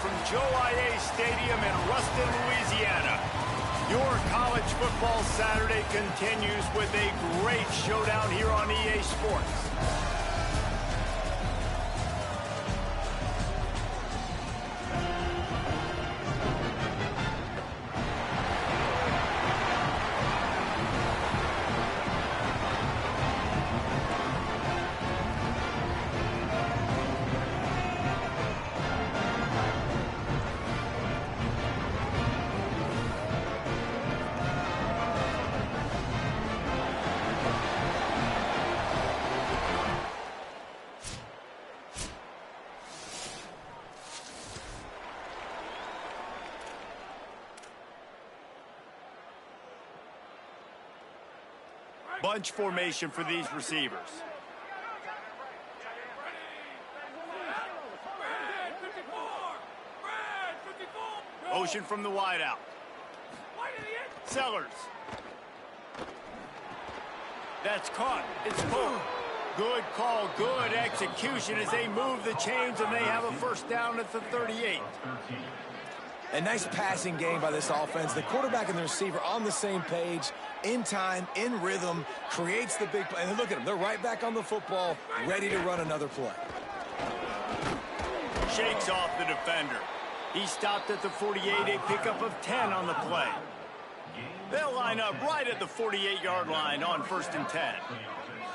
from Joe IA Stadium in Ruston, Louisiana. Your college football Saturday continues with a great showdown here on EA Sports. Bunch formation for these receivers. Motion from the wide out. Sellers. That's caught. It's full. Good call, good execution as they move the chains and they have a first down at the 38. A nice passing game by this offense. The quarterback and the receiver on the same page, in time, in rhythm, creates the big play. And look at them. They're right back on the football, ready to run another play. Shakes off the defender. He stopped at the 48, a pickup of 10 on the play. They'll line up right at the 48-yard line on 1st and 10.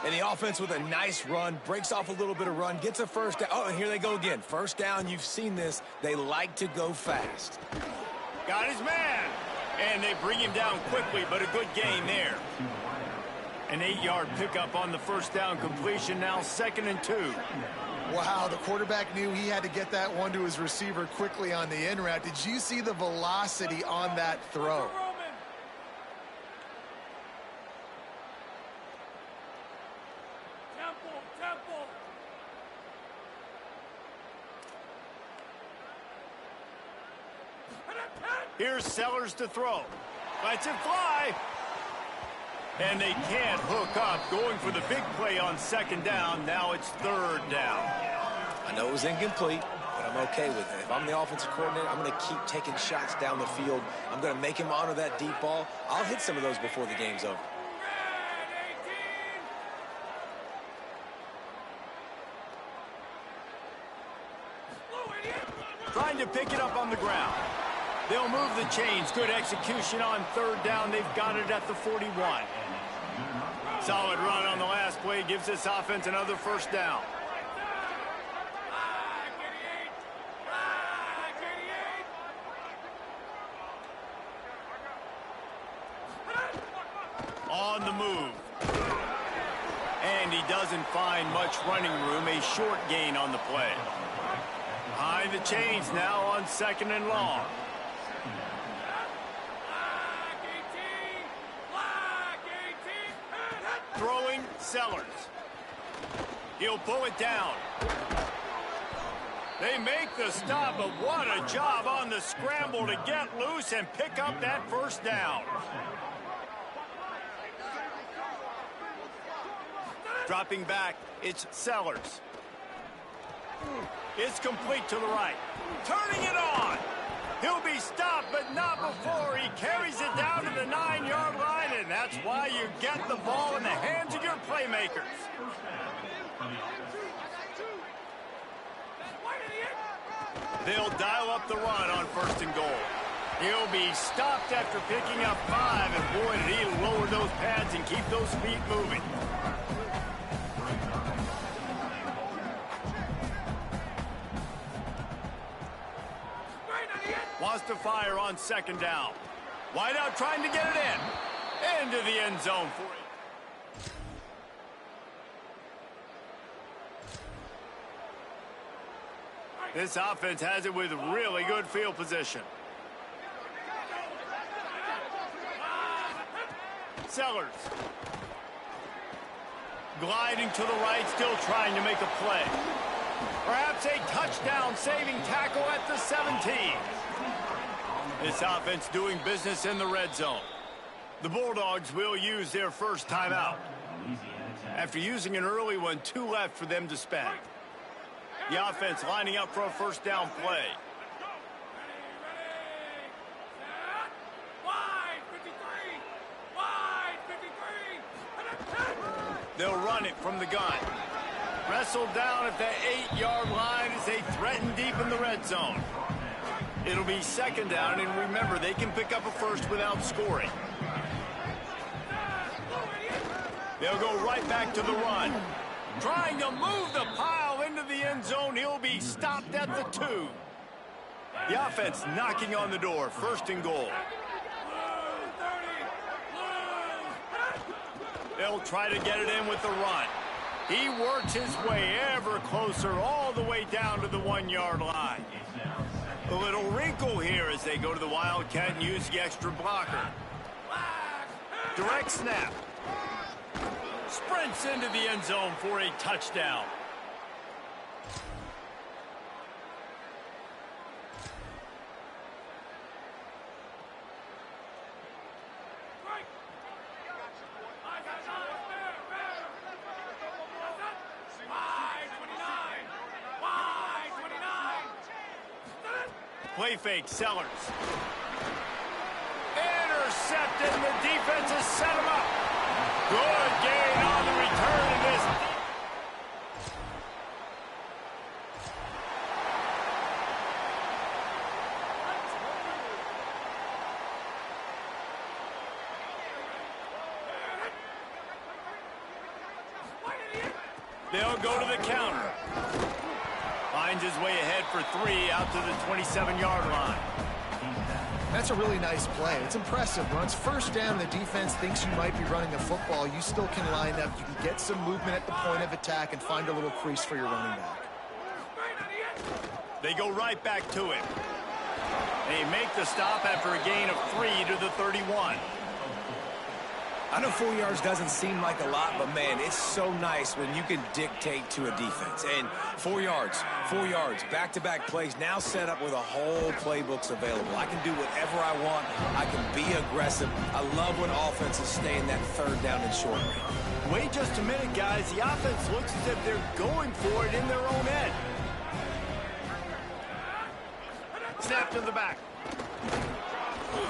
And the offense with a nice run, breaks off a little bit of run, gets a first down. Oh, and here they go again. First down, you've seen this. They like to go fast. Got his man. And they bring him down quickly, but a good gain there. An 8-yard pickup on the first down completion, now 2nd and 2. Wow, the quarterback knew he had to get that one to his receiver quickly on the in route. Did you see the velocity on that throw? Here's Sellers to throw. Lets it fly. And they can't hook up. Going for the big play on 2nd down. Now it's 3rd down. I know it was incomplete, but I'm okay with it. If I'm the offensive coordinator, I'm going to keep taking shots down the field. I'm going to make him honor that deep ball. I'll hit some of those before the game's over. Trying to pick it up on the ground. They'll move the chains. Good execution on 3rd down. They've got it at the 41. Solid run on the last play. Gives this offense another first down. On the move. And he doesn't find much running room. A short gain on the play. Behind the chains now on 2nd and long. Throwing Sellers. He'll pull it down. They make the stop, but what a job on the scramble to get loose and pick up that first down. Dropping back, it's Sellers. It's complete to the right. Turning it on. He'll be stopped, but not before he carries it down to the 9-yard line, and that's why you get the ball in the hands of your playmakers. They'll dial up the run on 1st and goal. He'll be stopped after picking up 5, and boy, did he lower those pads and keep those feet moving. Wants to fire on 2nd down. Wide out trying to get it in. Into the end zone for it. This offense has it with really good field position. Sellers. Gliding to the right, still trying to make a play. Perhaps a touchdown-saving tackle at the 17. This offense doing business in the red zone. The Bulldogs will use their first timeout. After using an early one, 2 left for them to spend. The offense lining up for a first down play. They'll run it from the gun. Wrestled down at the 8-yard line as they threaten deep in the red zone. It'll be second down, and remember, they can pick up a first without scoring. They'll go right back to the run. Trying to move the pile into the end zone. He'll be stopped at the 2. The offense knocking on the door. First and goal. They'll try to get it in with the run. He works his way ever closer all the way down to the 1-yard line. A little wrinkle here as they go to the Wildcat and use the extra blocker. Direct snap. Sprints into the end zone for a touchdown. Play fake, Sellers. Intercepted, and the defense has set him up. Good gain on the return of this. They'll go to the counter. Finds his way ahead for 3 out to the 27-yard line. That's a really nice play. It's impressive. When it's first down, the defense thinks you might be running the football. You still can line up. You can get some movement at the point of attack and find a little crease for your running back. They go right back to it. They make the stop after a gain of 3 to the 31. I know 4 yards doesn't seem like a lot, but, man, it's so nice when you can dictate to a defense. And 4 yards, back-to-back plays now set up with a whole playbooks available. I can do whatever I want. I can be aggressive. I love when offenses stay in that third down and short range. Wait just a minute, guys. The offense looks as if they're going for it in their own end. Snap to the back.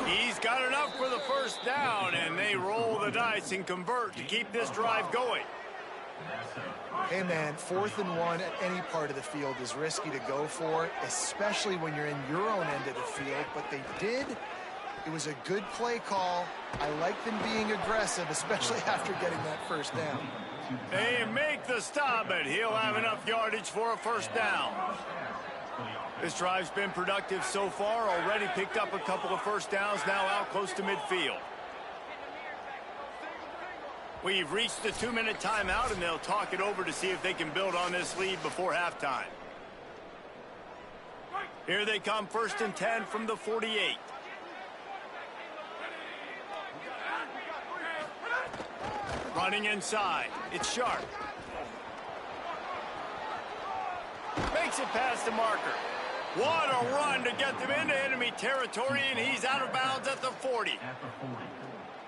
He's got enough for the first down, and they roll the dice and convert to keep this drive going. Hey, man, 4th and 1 at any part of the field is risky to go for, especially when you're in your own end of the field. But they did. It was a good play call. I like them being aggressive, especially after getting that first down. They make the stop, but he'll have enough yardage for a first down. This drive's been productive so far. Already picked up a couple of first downs, now out close to midfield. We've reached the 2-minute timeout, and they'll talk it over to see if they can build on this lead before halftime. Here they come, 1st and 10 from the 48. Running inside. It's Sharp. Makes it past the marker. What a run to get them into enemy territory, and he's out of bounds at the 40.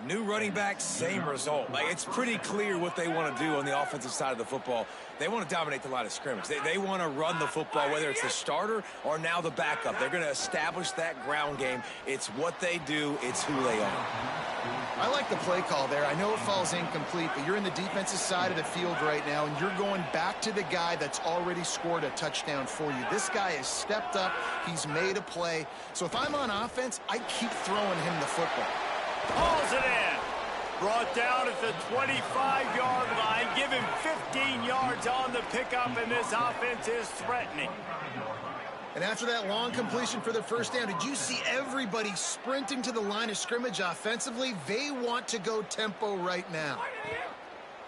New running back, same result. Like, it's pretty clear what they want to do on the offensive side of the football. They want to dominate the line of scrimmage. They want to run the football, whether it's the starter or now the backup. They're going to establish that ground game. It's what they do. It's who they are. I like the play call there. I know it falls incomplete, but you're in the defensive side of the field right now, and you're going back to the guy that's already scored a touchdown for you. This guy has stepped up. He's made a play. So if I'm on offense, I keep throwing him the football. Hauls it in. Brought down at the 25-yard line. Give him 15 yards on the pickup, and this offense is threatening. And after that long completion for the first down, did you see everybody sprinting to the line of scrimmage offensively? They want to go tempo right now.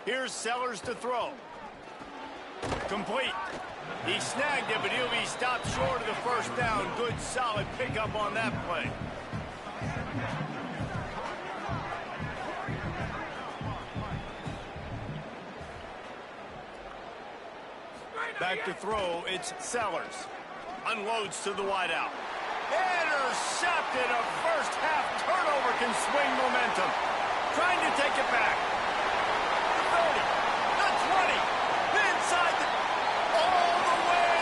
Here's Sellers to throw. Complete. He snagged it, but he'll be stopped short of the first down. Good, solid pickup on that play. Back to throw, it's Sellers. Unloads to the wideout. Intercepted. A first-half turnover can swing momentum. Trying to take it back. The 30, the 20, inside the... all the way.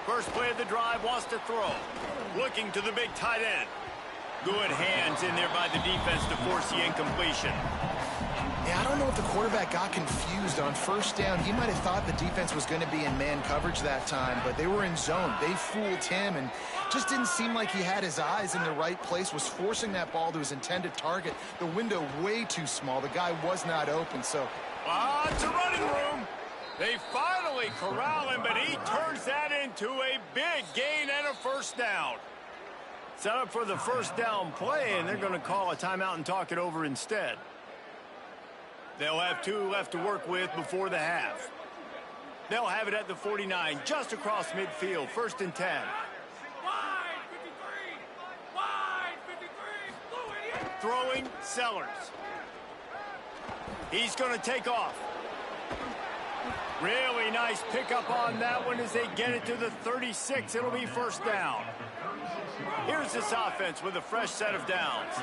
First play of the drive, wants to throw. Looking to the big tight end. Good hands in there by the defense to force the incompletion. Yeah, I don't know if the quarterback got confused on first down. He might have thought the defense was going to be in man coverage that time, but they were in zone. They fooled him and just didn't seem like he had his eyes in the right place, was forcing that ball to his intended target. The window way too small. The guy was not open, so... It's a running room. They finally corral him, but he turns that into a big gain and a first down. Set up for the first down play, and they're going to call a timeout and talk it over instead. They'll have 2 left to work with before the half. They'll have it at the 49, just across midfield, 1st and 10. Throwing, Sellers. He's going to take off. Really nice pickup on that one as they get it to the 36. It'll be first down. Here's this offense with a fresh set of downs.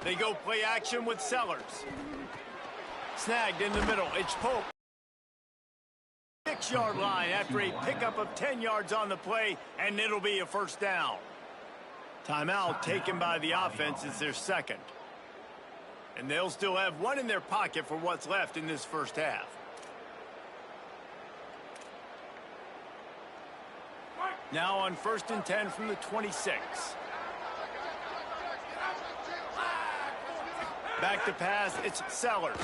They go play action with Sellers. Snagged in the middle. It's Pope. 6-yard line after a pickup of 10 yards on the play, and it'll be a first down. Timeout taken by the offense is their second. And they'll still have 1 in their pocket for what's left in this first half. Now on 1st and 10 from the 26. Back to pass, it's Sellers.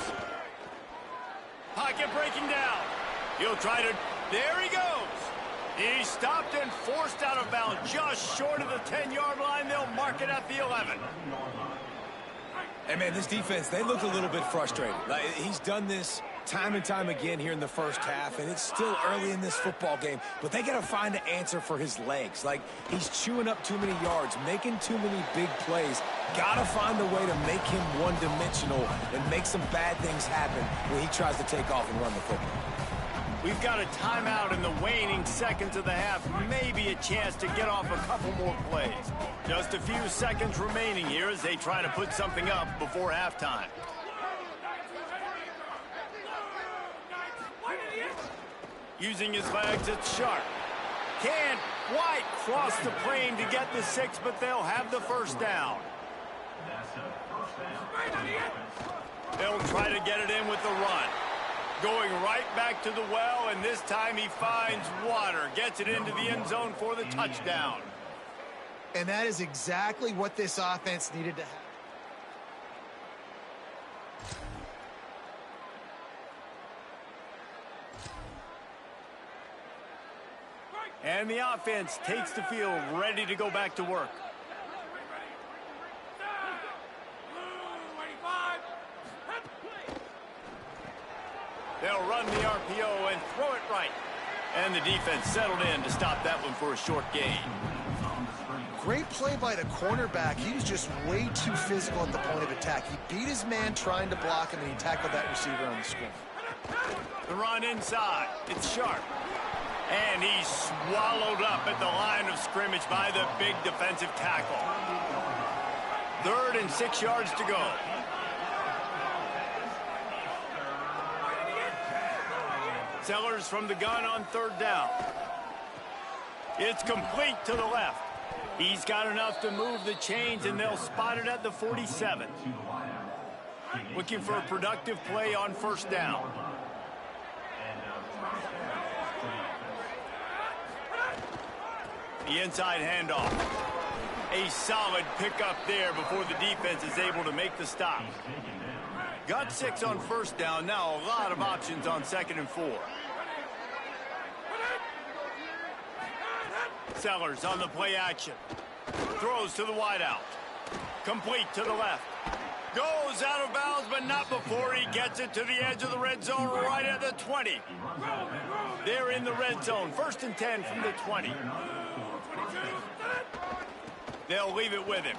Pocket breaking down. He'll try to, there he goes. He stopped and forced out of bounds just short of the 10-yard line. They'll mark it at the 11. Hey, man, this defense, they look a little bit frustrated. Like, he's done this time and time again here in the first half, and it's still early in this football game, but they got to find an answer for his legs. Like, he's chewing up too many yards, making too many big plays. Got to find a way to make him one-dimensional and make some bad things happen when he tries to take off and run the football. We've got a timeout in the waning seconds of the half. Maybe a chance to get off a couple more plays. Just a few seconds remaining here as they try to put something up before halftime. Using his legs, it's Sharp. Can't quite cross the plane to get the 6, but they'll have the first down. They'll try to get it in with the run. Going right back to the well, and this time he finds water. Gets it into the end zone for the touchdown. And that is exactly what this offense needed to have. And the offense takes the field, ready to go back to work. They'll run the RPO and throw it right. And the defense settled in to stop that one for a short gain. Great play by the cornerback. He was just way too physical at the point of attack. He beat his man trying to block him, and he tackled that receiver on the screen. The run inside. It's Sharp. And he's swallowed up at the line of scrimmage by the big defensive tackle. 3rd and 6 yards to go. Sellers from the gun on 3rd down. It's complete to the left. He's got enough to move the chains, and they'll spot it at the 47. Looking for a productive play on 1st down. The inside handoff. A solid pickup there before the defense is able to make the stop. Got 6 on 1st down. Now a lot of options on 2nd and 4. Sellers on the play action. Throws to the wideout. Complete to the left. Goes out of bounds, but not before he gets it to the edge of the red zone right at the 20. They're in the red zone. 1st and 10 from the 20. They'll leave it with him.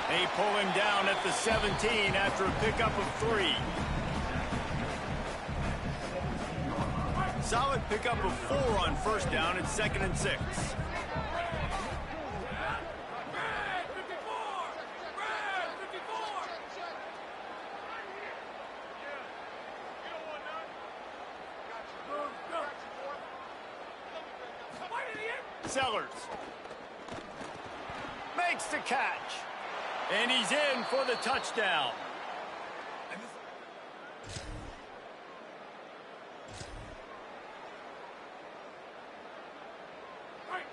They pull him down at the 17 after a pickup of 3. Solid pickup of 4 on 1st down. It's 2nd and 6. Sellers makes the catch. And he's in for the touchdown.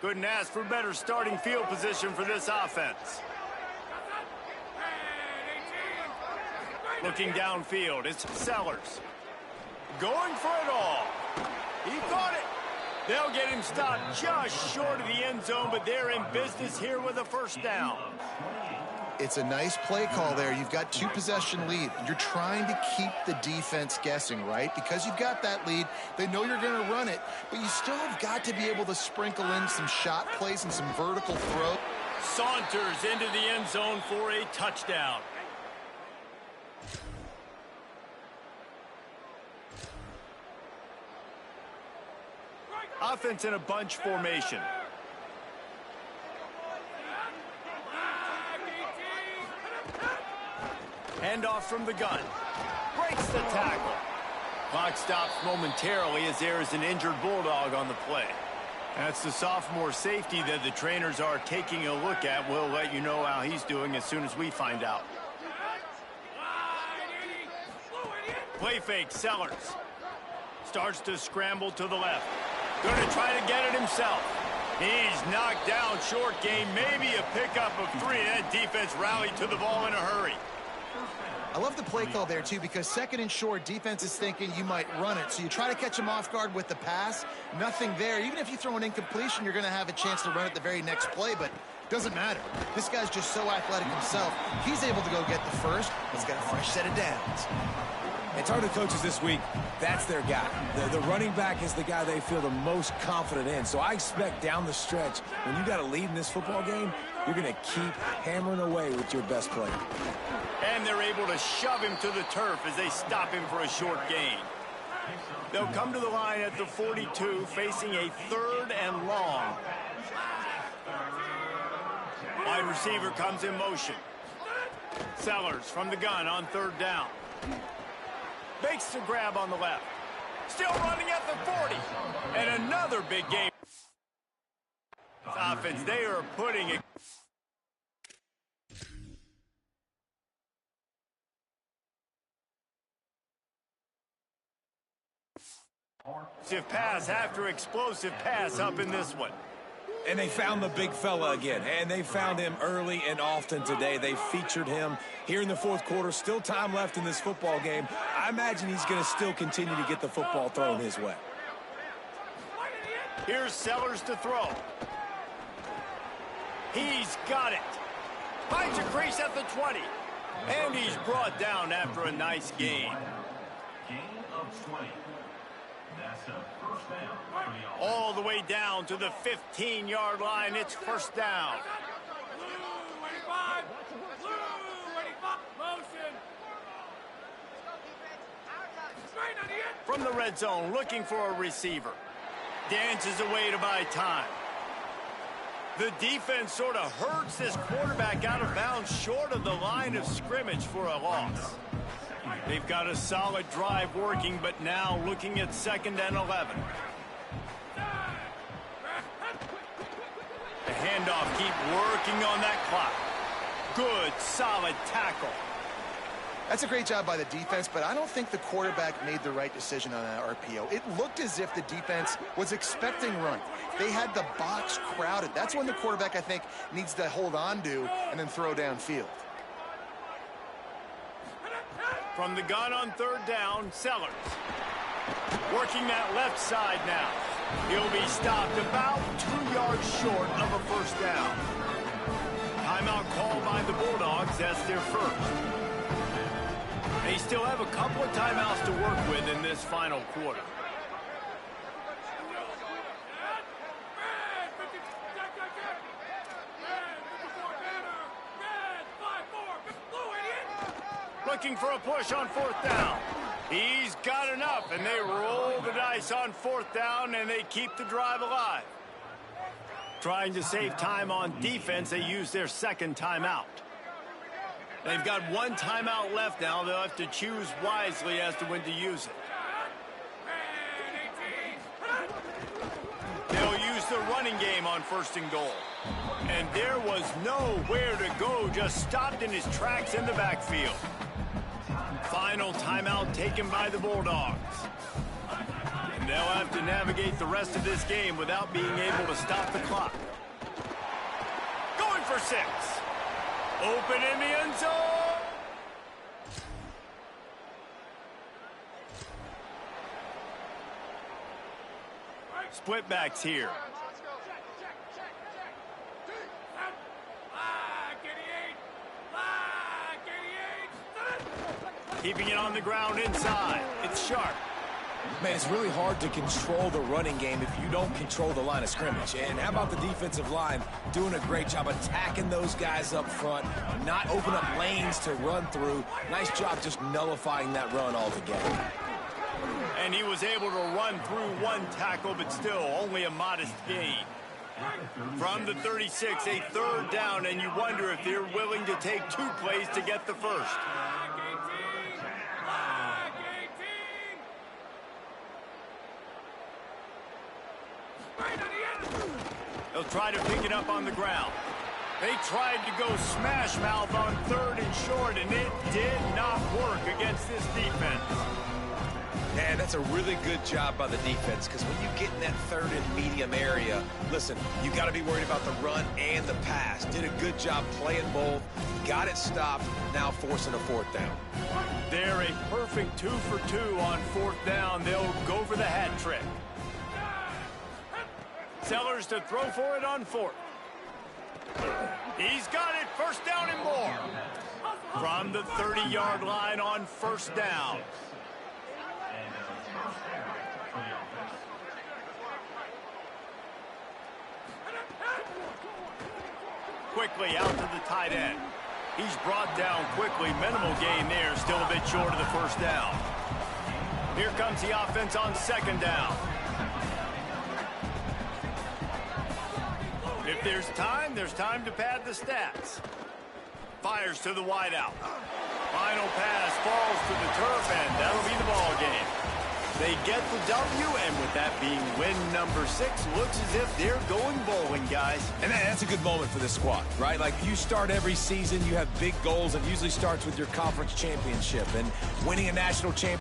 Couldn't ask for better starting field position for this offense. Looking downfield, it's Sellers. Going for it all. He caught it. They'll get him stopped just short of the end zone, but they're in business here with a first down. It's a nice play call there. You've got 2-possession lead. You're trying to keep the defense guessing, right? Because you've got that lead, they know you're going to run it, but you still have got to be able to sprinkle in some shot plays and some vertical throw. Saunters into the end zone for a touchdown. Offense in a bunch formation. Handoff from the gun. Breaks the tackle. Clock stops momentarily as there is an injured Bulldog on the play. That's the sophomore safety that the trainers are taking a look at. We'll let you know how he's doing as soon as we find out. Play fake, Sellers. Starts to scramble to the left. Going to try to get it himself. He's knocked down short game, maybe a pickup of 3. That defense rallied to the ball in a hurry. I love the play call there, too, because second and short, defense is thinking you might run it. So you try to catch him off guard with the pass. Nothing there. Even if you throw an incompletion, you're going to have a chance to run it the very next play, but doesn't matter. This guy's just so athletic himself. He's able to go get the first. He's got a fresh set of downs. And talking to coaches this week, that's their guy. The running back is the guy they feel the most confident in. So I expect down the stretch, when you got a lead in this football game, you're going to keep hammering away with your best player. And they're able to shove him to the turf as they stop him for a short gain. They'll come to the line at the 42, facing a 3rd and long. Wide receiver comes in motion. Sellers from the gun on 3rd down. Makes the grab on the left. Still running at the 40. And another big game. Offense, they are putting it. Pass after explosive pass up in this one. And they found the big fella again, and they found him early and often today. They featured him here in the 4th quarter. Still time left in this football game. I imagine he's going to still continue to get the football thrown his way. Here's Sellers to throw. He's got it. Finds a crease at the 20. And he's brought down after a nice gain. Gain of 20. That's a first down. All the way down to the 15-yard line. It's first down. From the red zone, looking for a receiver. Dances away to buy time. The defense sort of hurts this quarterback out of bounds short of the line of scrimmage for a loss. They've got a solid drive working, but now looking at 2nd and 11. The handoff, keep working on that clock. Good, solid tackle. That's a great job by the defense, but I don't think the quarterback made the right decision on that RPO. It looked as if the defense was expecting run. They had the box crowded. That's when the quarterback, I think, needs to hold on to and then throw downfield. From the gun on 3rd down, Sellers. Working that left side now. He'll be stopped about 2 yards short of a first down. Timeout called by the Bulldogs. That's their first. They still have a couple of timeouts to work with in this final quarter. Looking for a push on 4th down. He's got enough, and they roll the dice on 4th down, and they keep the drive alive. Trying to save time on defense, they use their 2nd timeout. They've got 1 timeout left now. They'll have to choose wisely as to when to use it. They'll use the running game on on 1st and goal. And there was nowhere to go, just stopped in his tracks in the backfield. Final timeout taken by the Bulldogs. And they'll have to navigate the rest of this game without being able to stop the clock. Going for 6. Open in the end zone. Split backs here. Keeping it on the ground inside. It's sharp. Man, it's really hard to control the running game if you don't control the line of scrimmage. And how about the defensive line doing a great job attacking those guys up front, not open up lanes to run through. Nice job just nullifying that run altogether. And he was able to run through one tackle, but still only a modest gain. From the 36, a 3rd down, and you wonder if they're willing to take 2 plays to get the first. They'll try to pick it up on the ground. They tried to go smash mouth on 3rd and short, and it did not work against this defense. Man, that's a really good job by the defense, because when you get in that 3rd and medium area, listen, you got to be worried about the run and the pass. Did a good job playing both, got it stopped, now forcing a 4th down. They're a perfect 2 for 2 on 4th down. They'll go for the hat trick. Sellers to throw for it on 4th. He's got it, 1st down and more. From the 30-yard line on 1st down. Quickly out to the tight end. He's brought down quickly. Minimal gain there. Still a bit short of the 1st down. Here comes the offense on 2nd down. If there's time to pad the stats. Fires to the wideout. Final pass falls to the turf, and that'll be the ball game. They get the W, and with that being win number 6, looks as if they're going bowling, guys. And that's a good moment for this squad, right? Like, you start every season, you have big goals, and usually starts with your conference championship. And winning a national championship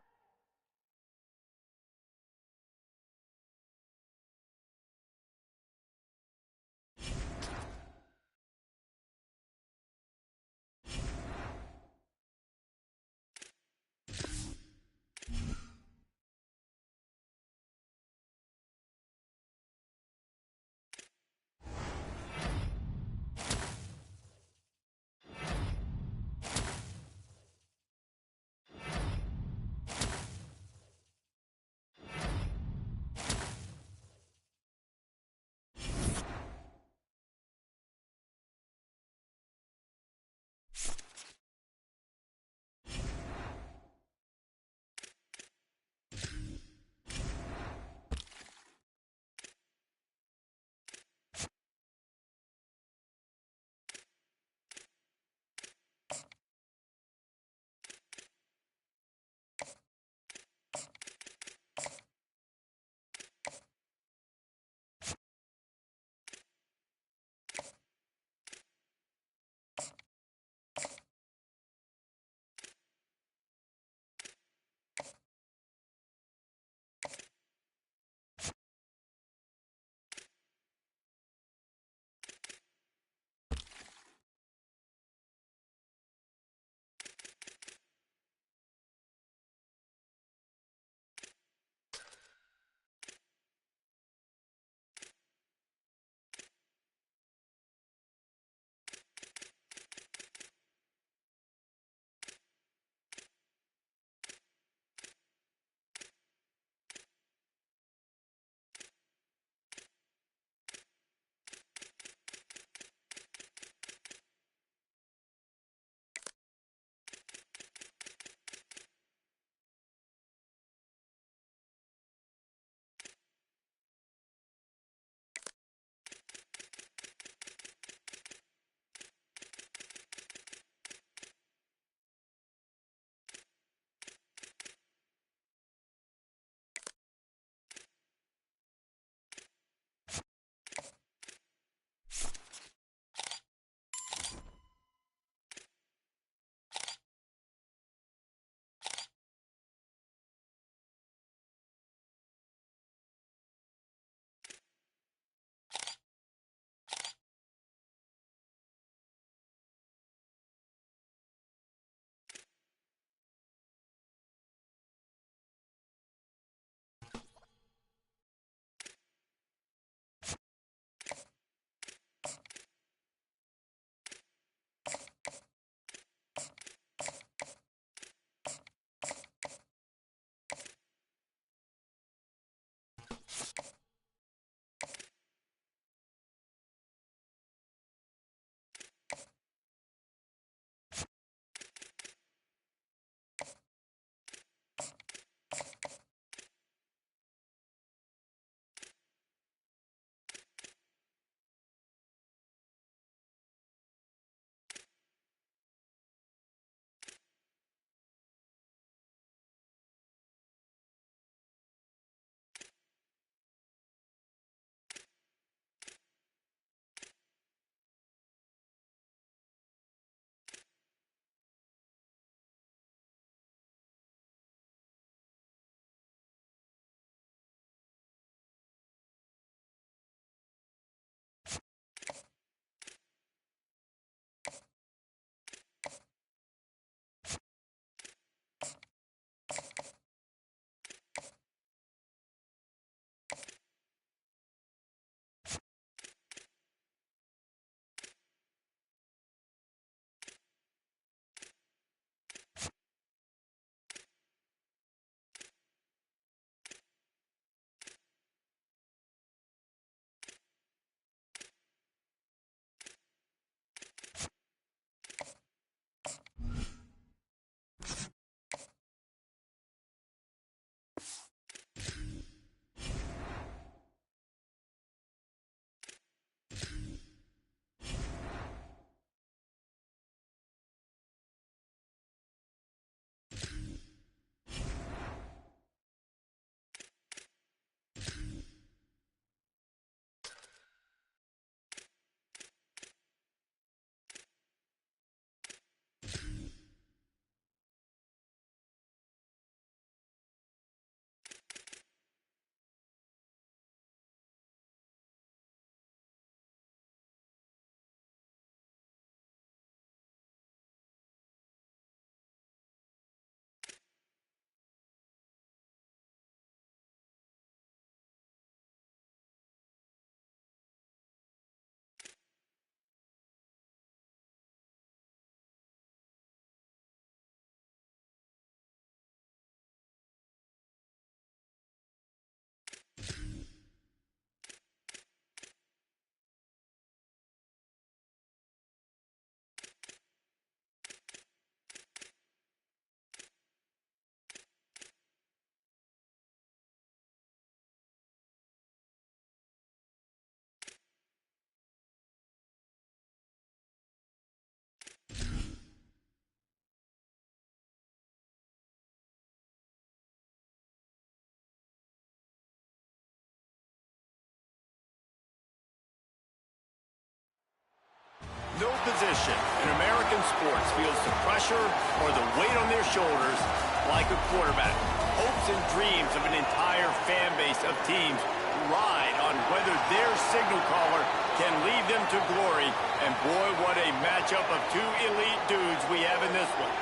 No position in American sports feels the pressure or the weight on their shoulders like a quarterback. Hopes and dreams of an entire fan base of teams ride on whether their signal caller can lead them to glory. And boy, what a matchup of two elite dudes we have in this one.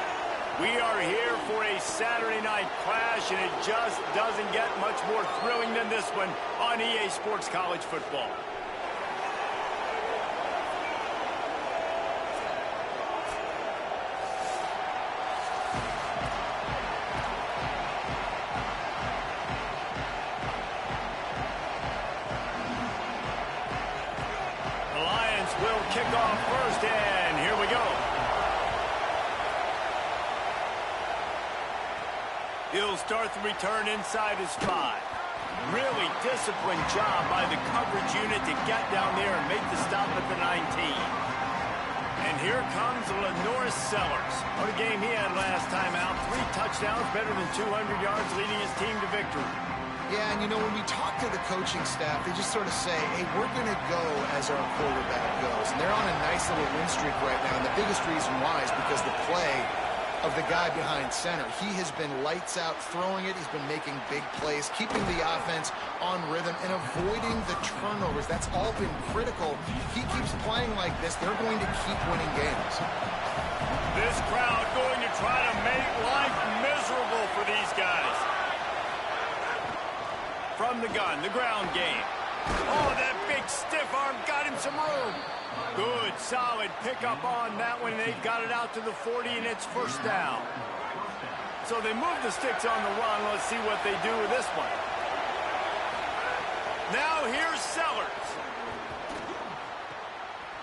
We are here for a Saturday night clash, and it just doesn't get much more thrilling than this one on EA Sports College Football. Will kick off first, and here we go. He'll start the return inside his 5. Really disciplined job by the coverage unit to get down there and make the stop at the 19. And here comes Lenore Sellers. What a game he had last time out. 3 touchdowns, better than 200 yards, leading his team to victory. Yeah, and you know, when we talk to the coaching staff, they just sort of say, hey, we're going to go as our quarterback goes. And they're on a nice little win streak right now. And the biggest reason why is because the play of the guy behind center. He has been lights out throwing it. He's been making big plays, keeping the offense on rhythm and avoiding the turnovers. That's all been critical. He keeps playing like this, they're going to keep winning games. This crowd going to try to make life miserable for these guys. From the gun, the ground game. Oh, that big stiff arm got him some room. Good, solid pickup on that one. They've got it out to the 40, and it's first down. So they move the sticks on the run. Let's see what they do with this one. Now here's Sellers.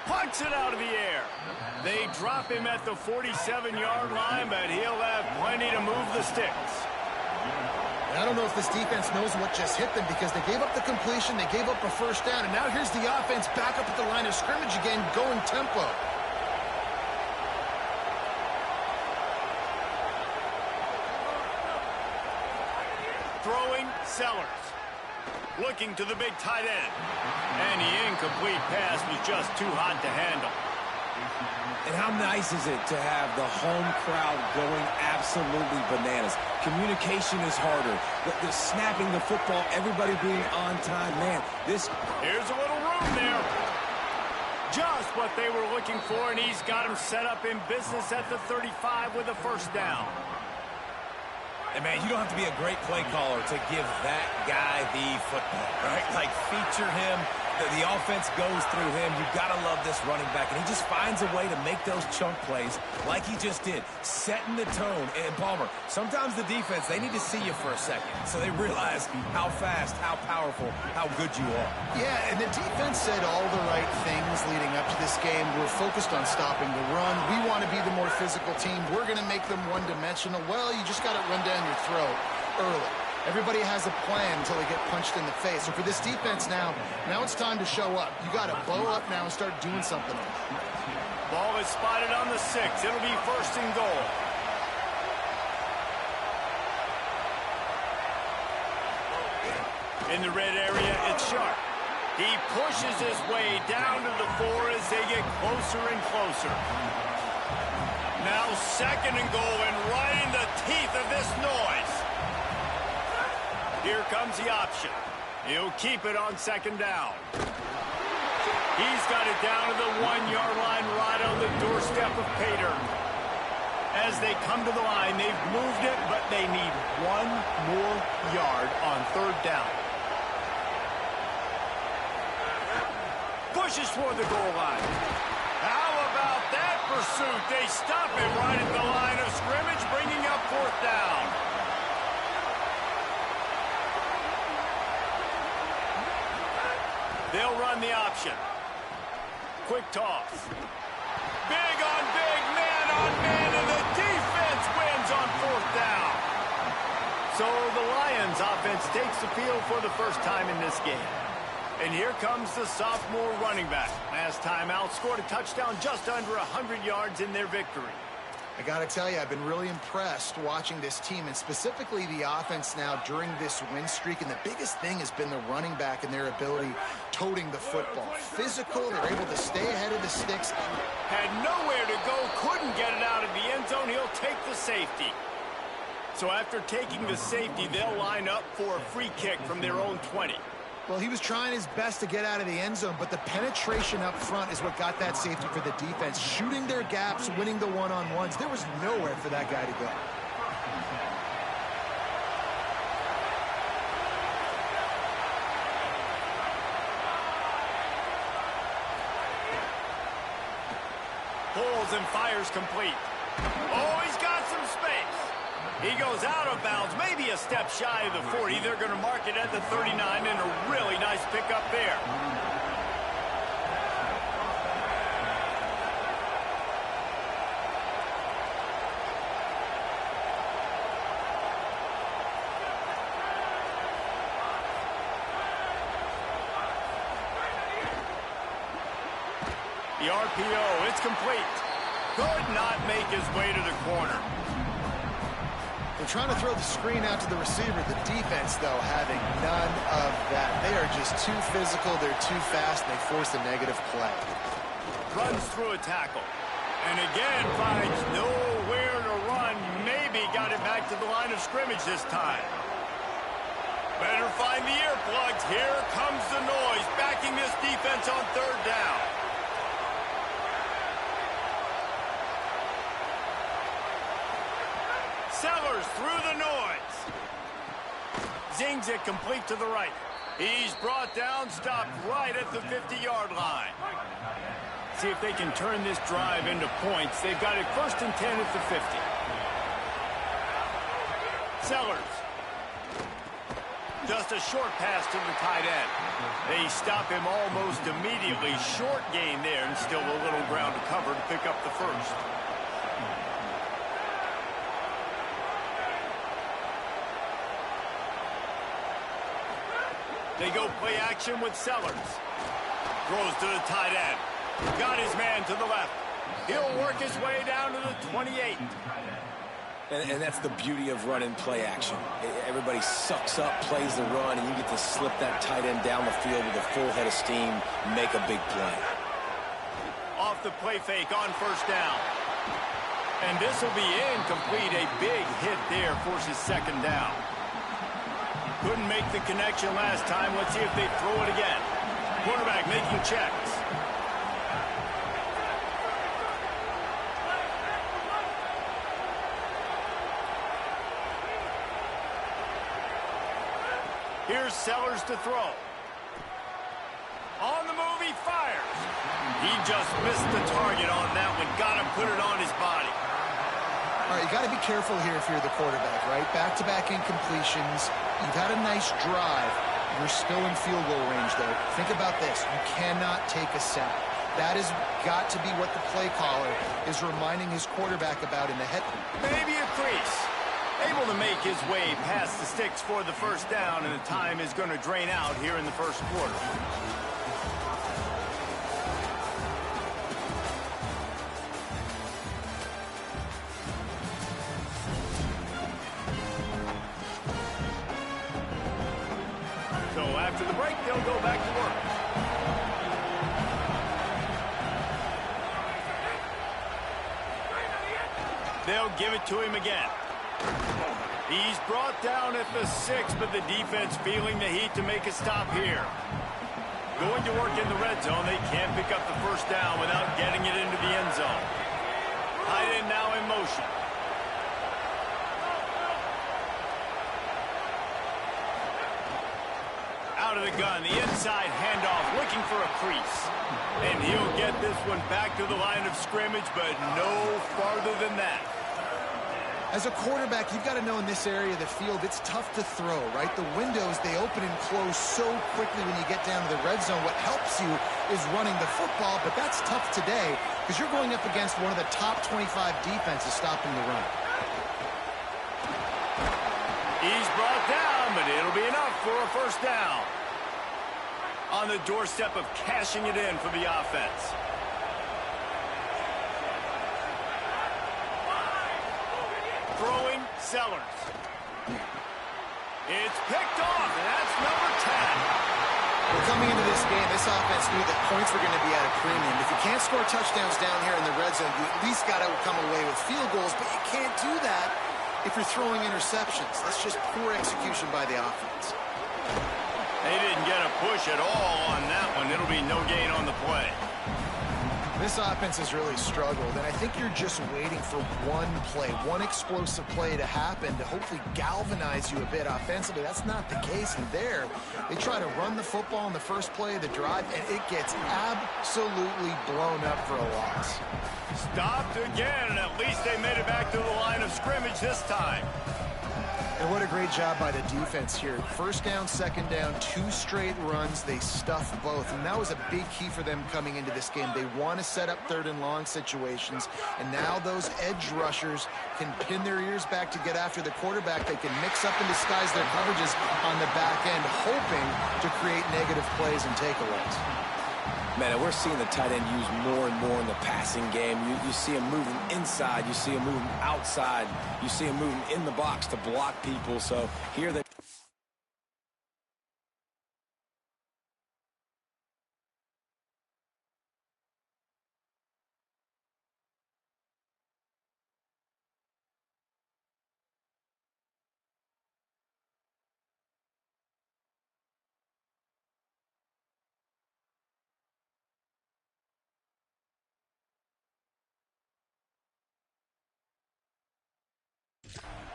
Punts it out of the air. They drop him at the 47-yard line, but he'll have plenty to move the sticks. I don't know if this defense knows what just hit them because they gave up the completion, they gave up a first down, and now here's the offense back up at the line of scrimmage again, going tempo. Throwing Sellers. Looking to the big tight end. And the incomplete pass was just too hot to handle. And how nice is it to have the home crowd going absolutely bananas? Communication is harder. The snapping the football, everybody being on time. Man, this... Here's a little room there. Just what they were looking for, and he's got him set up in business at the 35 with a first down. And, man, you don't have to be a great play caller to give that guy the football, right? Like, feature him. The offense goes through him. You've got to love this running back. And he just finds a way to make those chunk plays like he just did, setting the tone. And, Palmer, sometimes the defense, they need to see you for a second so they realize how fast, how powerful, how good you are. Yeah, and the defense said all the right things leading up to this game. We're focused on stopping the run. We want to be the more physical team. We're going to make them one-dimensional. Well, you just got to run down your throat early. Everybody has a plan until they get punched in the face. So for this defense now it's time to show up. You got to bow up now and start doing something. Ball is spotted on the 6. It'll be first and goal. In the red area, it's Sharp. He pushes his way down to the 4 as they get closer and closer. Now second and goal, and right in the teeth of this noise. Here comes the option. He'll keep it on second down. He's got it down to the 1-yard line right on the doorstep of Pater. As they come to the line, they've moved it, but they need 1 more yard on third down. Pushes toward the goal line. How about that pursuit? They stop him right at the line of scrimmage, bringing up fourth down. They'll run the option. Quick toss. Big on big, man on man, and the defense wins on fourth down. So the Lions offense takes the field for the first time in this game. And here comes the sophomore running back. Last time out, scored a touchdown just under 100 yards in their victory. I got to tell you, I've been really impressed watching this team, and specifically the offense now during this win streak. And the biggest thing has been the running back and their ability toting the football. Physical, they're able to stay ahead of the sticks. Had nowhere to go, couldn't get it out of the end zone. He'll take the safety. So after taking the safety, they'll line up for a free kick from their own 20. Well, he was trying his best to get out of the end zone, but the penetration up front is what got that safety for the defense. Shooting their gaps, winning the one-on-ones. There was nowhere for that guy to go. Pulls and fires complete. Oh, he's got some space. He goes out of bounds, maybe a step shy of the 40. They're going to mark it at the 39, and a really nice pickup there. The RPO, it's complete. Could not make his way to the corner. They're trying to throw the screen out to the receiver. The defense, though, having none of that. They are just too physical. They're too fast. They force a negative play. Runs through a tackle. And again finds nowhere to run. Maybe got it back to the line of scrimmage this time. Better find the earplugs. Here comes the noise. Backing this defense on third down. Sellers through the noise. Zings it complete to the right. He's brought down, stopped right at the 50-yard line. See if they can turn this drive into points. They've got it 1st and 10 at the 50. Sellers. Just a short pass to the tight end. They stop him almost immediately. Short gain there, and still a little ground to cover to pick up the first. They go play action with Sellers. Throws to the tight end. Got his man to the left. He'll work his way down to the 28. And that's the beauty of running play action. Everybody sucks up, plays the run, and you get to slip that tight end down the field with a full head of steam, make a big play. Off the play fake on 1st down. And this will be incomplete. A big hit there forces 2nd down. Couldn't make the connection last time. Let's see if they throw it again. Quarterback making checks. Here's Sellers to throw. On the move, he fires. He just missed the target on that one. Got to put it on his body. All right, you got to be careful here if you're the quarterback, right? Back-to-back incompletions. You've had a nice drive. You're still in field goal range, though. Think about this. You cannot take a sack. That has got to be what the play caller is reminding his quarterback about in the head. Maybe a crease. Able to make his way past the sticks for the 1st down, and the time is going to drain out here in the 1st quarter. After the break, they'll go back to work. They'll give it to him again. He's brought down at the 6, but the defense feeling the heat to make a stop here. Going to work in the red zone. They can't pick up the 1st down without getting it into the end zone. Tight end now in motion. Out of the gun, the inside handoff, looking for a crease. And he'll get this one back to the line of scrimmage, but no farther than that. As a quarterback, you've got to know in this area of the field, it's tough to throw, right? The windows, they open and close so quickly when you get down to the red zone. What helps you is running the football, but that's tough today because you're going up against one of the top 25 defenses stopping the run. He's brought down, but it'll be enough for a 1st down. On the doorstep of cashing it in for the offense. Throwing Sellers. It's picked off, and that's number 10. Well, coming into this game, this offense knew that points were going to be at a premium. If you can't score touchdowns down here in the red zone, you at least got to come away with field goals, but you can't do that if you're throwing interceptions. That's just poor execution by the offense. They didn't get a push at all on that one. It'll be no gain on the play. This offense has really struggled, and I think you're just waiting for one play, one explosive play to happen to hopefully galvanize you a bit offensively. That's not the case, and there, they try to run the football in the first play of the drive, and it gets absolutely blown up for a loss. Stopped again, and at least they made it back to the line of scrimmage this time. And what a great job by the defense here. First down, second down, 2 straight runs. They stuffed both. And that was a big key for them coming into this game. They want to set up third and long situations. And now those edge rushers can pin their ears back to get after the quarterback. They can mix up and disguise their coverages on the back end, hoping to create negative plays and takeaways. Man, and we're seeing the tight end used more and more in the passing game. You see him moving inside. You see him moving outside. You see him moving in the box to block people. So here they...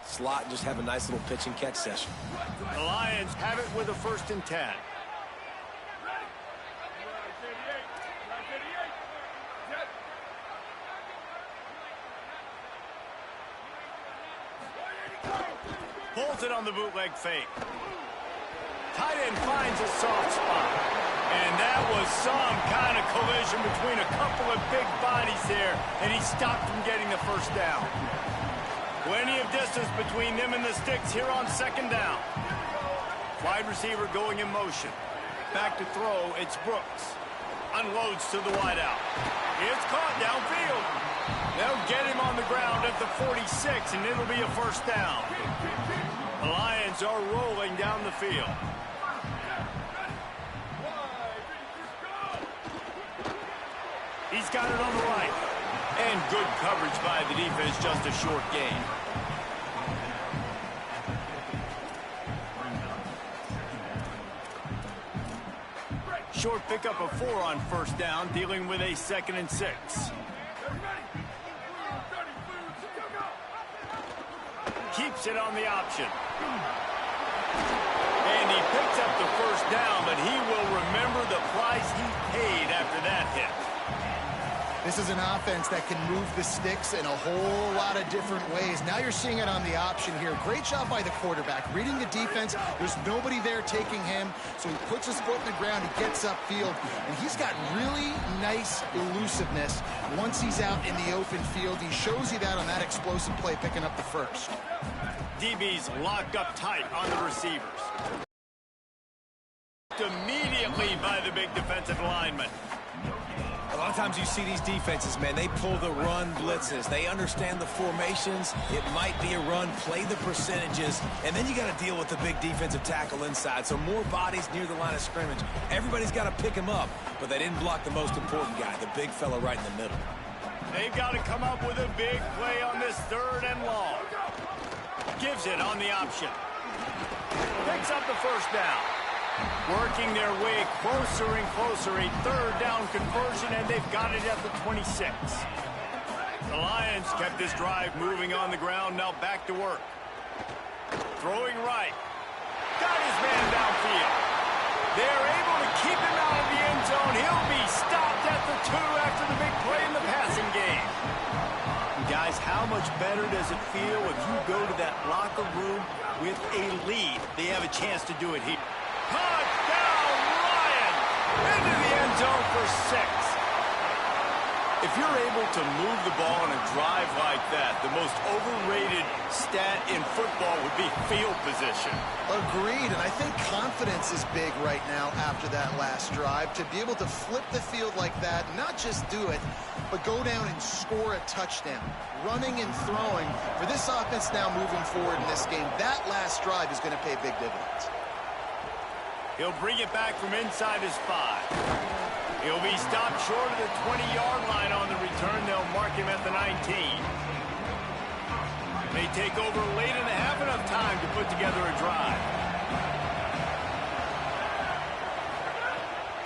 slot and just have a nice little pitch and catch session. The Lions have it with a 1st and 10. Pulls it on the bootleg fake. Tight end finds a soft spot. And that was some kind of collision between a couple of big bodies there, and he stopped from getting the 1st down. Plenty of distance between them and the sticks here on 2nd down. Wide receiver going in motion. Back to throw, it's Brooks. Unloads to the wideout. It's caught downfield. They'll get him on the ground at the 46, and it'll be a 1st down. The Lions are rolling down the field. He's got it on the right. And good coverage by the defense, just a short gain. Short pickup of 4 on 1st down, dealing with a 2nd and 6. Keeps it on the option. And he picks up the 1st down, but he will remember the price he paid after that hit. This is an offense that can move the sticks in a whole lot of different ways. Now you're seeing it on the option here. Great job by the quarterback. Reading the defense, there's nobody there taking him, so he puts his foot in the ground, he gets upfield, and he's got really nice elusiveness once he's out in the open field. He shows you that on that explosive play, picking up the 1st. DB's locked up tight on the receivers. Immediately by the big defensive lineman. A lot of times you see these defenses, man, they pull the run blitzes. They understand the formations. It might be a run, play the percentages, and then you got to deal with the big defensive tackle inside. So more bodies near the line of scrimmage. Everybody's got to pick him up, but they didn't block the most important guy, the big fella right in the middle. They've got to come up with a big play on this 3rd and long. Gives it on the option. Picks up the 1st down. Working their way closer and closer, a 3rd down conversion, and they've got it at the 26. The Lions kept this drive moving on the ground, now back to work. Throwing right. Got his man downfield. They're able to keep him out of the end zone. He'll be stopped at the 2 after the big play in the passing game. Guys, how much better does it feel if you go to that locker room with a lead? They have a chance to do it here. Touchdown, Lion! Into the end zone for 6. If you're able to move the ball on a drive like that, the most overrated stat in football would be field position. Agreed, and I think confidence is big right now after that last drive. To be able to flip the field like that, not just do it, but go down and score a touchdown. Running and throwing, for this offense now moving forward in this game, that last drive is going to pay big dividends. He'll bring it back from inside his 5. He'll be stopped short of the 20-yard line on the return. They'll mark him at the 19. May take over late in the half, enough time to put together a drive.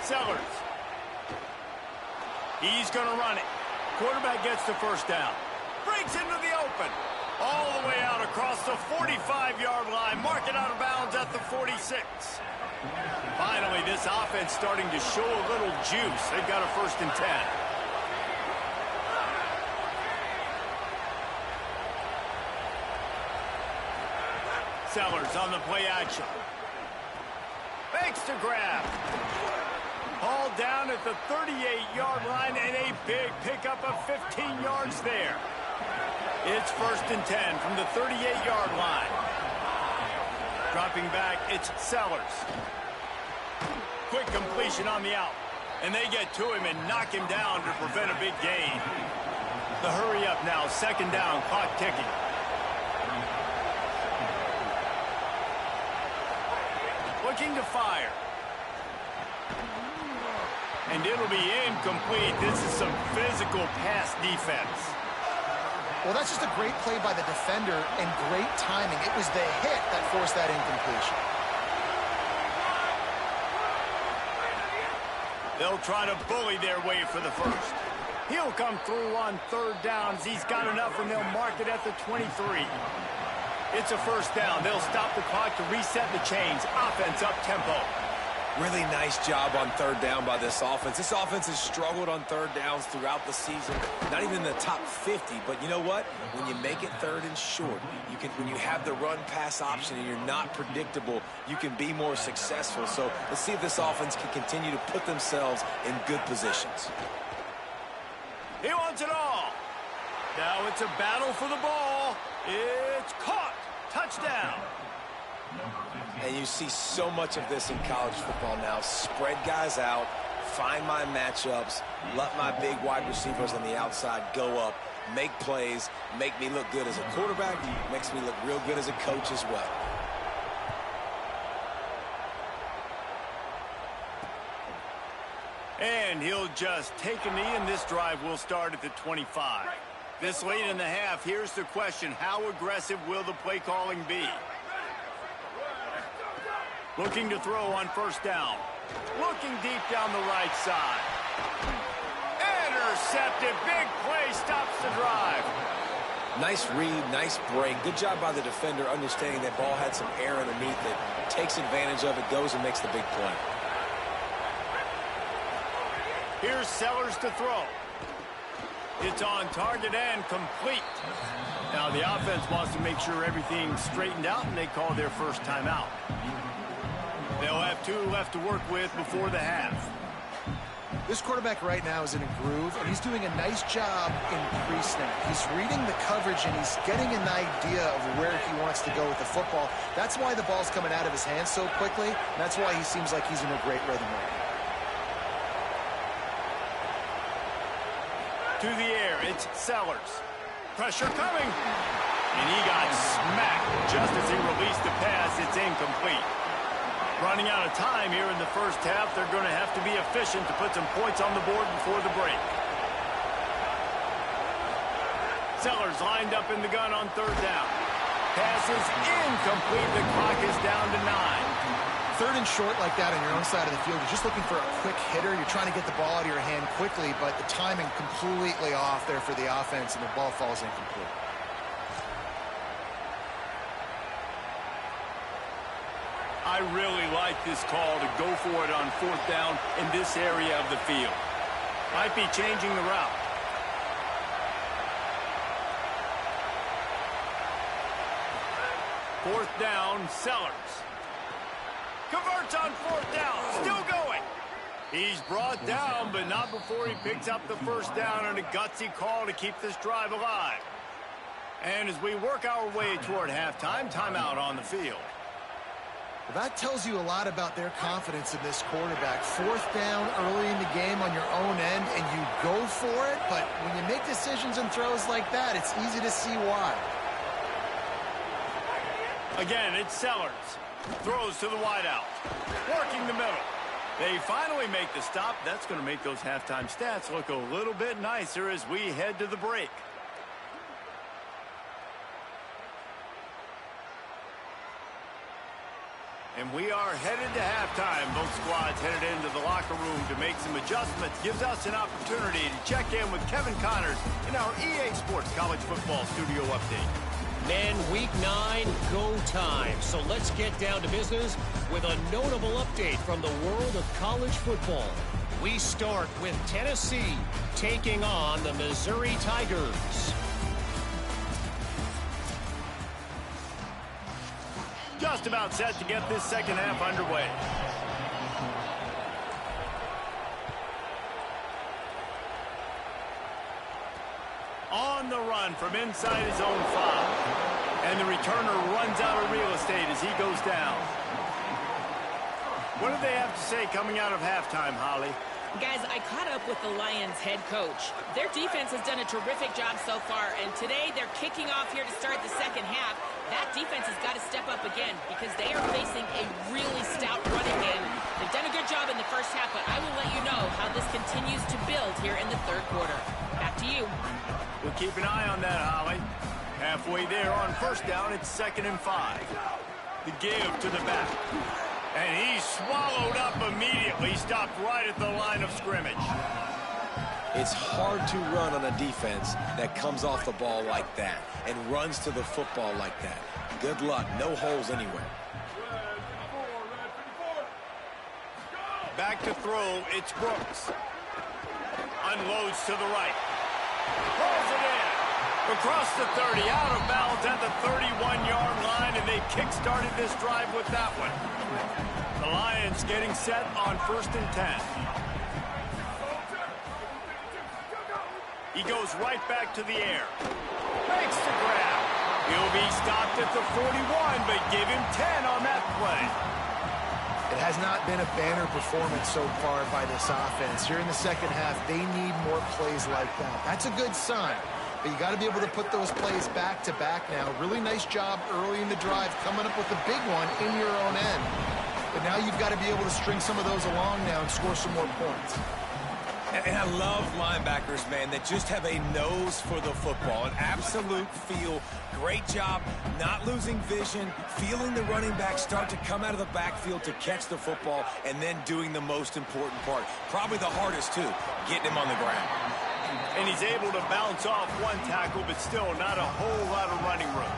Sellers. He's going to run it. Quarterback gets the first down. Breaks into the open. All the way out across the 45-yard line. Mark it out of bounds at the 46. Finally, this offense starting to show a little juice. They've got a 1st and 10. Sellers on the play action. Fakes to grab. Hauled down at the 38-yard line and a big pickup of 15 yards there. It's 1st and 10 from the 38-yard line. Dropping back, it's Sellers. Quick completion on the out. And they get to him and knock him down to prevent a big gain. The hurry up now, 2nd down, clock ticking. Looking to fire. And it'll be incomplete. This is some physical pass defense. Well, that's just a great play by the defender and great timing. It was the hit that forced that incompletion. They'll try to bully their way for the 1st. He'll come through on 3rd downs. He's got enough, and they'll mark it at the 23. It's a 1st down. They'll stop the clock to reset the chains. Offense up tempo. Really nice job on 3rd down by this offense. This offense has struggled on 3rd downs throughout the season. Not even in the top 50, but you know what? When you make it 3rd and short, when you have the run-pass option and you're not predictable, you can be more successful. So let's see if this offense can continue to put themselves in good positions. He wants it all. Now it's a battle for the ball. It's caught. Touchdown. And you see so much of this in college football now. Spread guys out, find my matchups, let my big wide receivers on the outside go up, make plays, make me look good as a quarterback, makes me look real good as a coach as well. And he'll just take a knee, and this drive will start at the 25. This late in the half, here's the question. How aggressive will the play calling be? Looking to throw on 1st down. Looking deep down the right side. Intercepted. Big play stops the drive. Nice read, nice break. Good job by the defender understanding that ball had some air underneath it. Takes advantage of it, goes and makes the big play. Here's Sellers to throw. It's on target and complete. Now the offense wants to make sure everything's straightened out, and they call their 1st timeout. They'll have 2 left to work with before the half. This quarterback right now is in a groove, and he's doing a nice job in pre-snap. He's reading the coverage, and he's getting an idea of where he wants to go with the football. That's why the ball's coming out of his hands so quickly. And that's why he seems like he's in a great rhythm right now. To the air, it's Sellers. Pressure coming. And he got smacked just as he released the pass. It's incomplete. Running out of time here in the 1st half. They're going to have to be efficient to put some points on the board before the break. Sellers lined up in the gun on 3rd down. Pass is incomplete. The clock is down to 9. 3rd and short like that on your own side of the field. You're just looking for a quick hitter. You're trying to get the ball out of your hand quickly, but the timing completely off there for the offense, and the ball falls incomplete. I really like this call to go for it on 4th down in this area of the field. Might be changing the route. Fourth down, Sellers. Converts on 4th down, still going. He's brought down, but not before he picks up the 1st down, and a gutsy call to keep this drive alive. And as we work our way toward halftime, timeout on the field. Well, that tells you a lot about their confidence in this quarterback. 4th down early in the game on your own end, and you go for it, but when you make decisions and throws like that, it's easy to see why. Again, it's Sellers. Throws to the wideout. Working the middle. They finally make the stop. That's going to make those halftime stats look a little bit nicer as we head to the break. And we are headed to halftime. Both squads headed into the locker room to make some adjustments. Gives us an opportunity to check in with Kevin Connors in our EA Sports College Football Studio Update. Men, Week 9, go time. So let's get down to business with a notable update from the world of college football. We start with Tennessee taking on the Missouri Tigers. Just about set to get this second half underway. On the run from inside his own 5. And the returner runs out of real estate as he goes down. What do they have to say coming out of halftime, Holly? Guys, I caught up with the Lions head coach. Their defense has done a terrific job so far, and today they're kicking off here to start the second half. That defense has got to step up again because they are facing a really stout running game. They've done a good job in the first half, but I will let you know how this continues to build here in the third quarter. Back to you. We'll keep an eye on that, Holly. Halfway there on first down, it's 2nd and 5. The give to the back. And he's swallowed up immediately, stopped right at the line of scrimmage. It's hard to run on a defense that comes off the ball like that and runs to the football like that. Good luck. No holes anywhere. Back to throw, it's Brooks. Unloads to the right. Pulls it in. Across the 30, out of bounds at the 31-yard line, and they kick-started this drive with that one. The Lions getting set on 1st and 10. He goes right back to the air. Makes the grab. He'll be stopped at the 41, but give him 10 on that play. It has not been a banner performance so far by this offense. Here in the second half, they need more plays like that. That's a good sign. But you got to be able to put those plays back to back now. Really nice job early in the drive, coming up with a big one in your own end. But now you've got to be able to string some of those along now and score some more points. And I love linebackers, man, that just have a nose for the football, an absolute feel. Great job not losing vision, feeling the running back start to come out of the backfield to catch the football, and then doing the most important part. Probably the hardest, too, getting him on the ground. And he's able to bounce off one tackle, but still not a whole lot of running room.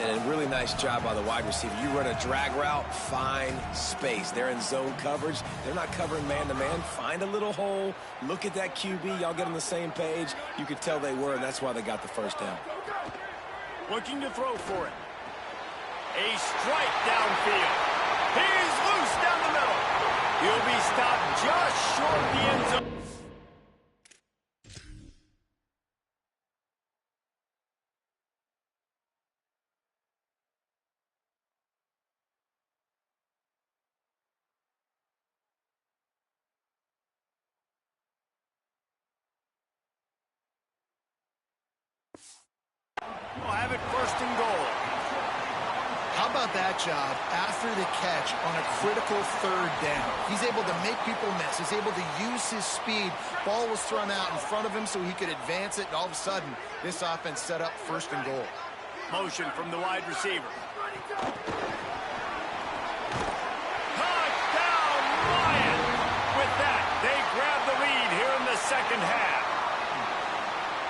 And a really nice job by the wide receiver. You run a drag route, find space. They're in zone coverage. They're not covering man-to-man. Find a little hole. Look at that QB. Y'all get on the same page. You could tell they were, and that's why they got the first down. Looking to throw for it. A strike downfield. He's loose down the middle. He'll be stopped just short of the end zone. We'll have it 1st and goal. How about that job after the catch on a critical 3rd down? He's able to make people miss. He's able to use his speed. Ball was thrown out in front of him so he could advance it, and all of a sudden, this offense set up 1st and goal. Motion from the wide receiver. Touchdown, Lions! With that, they grab the lead here in the second half.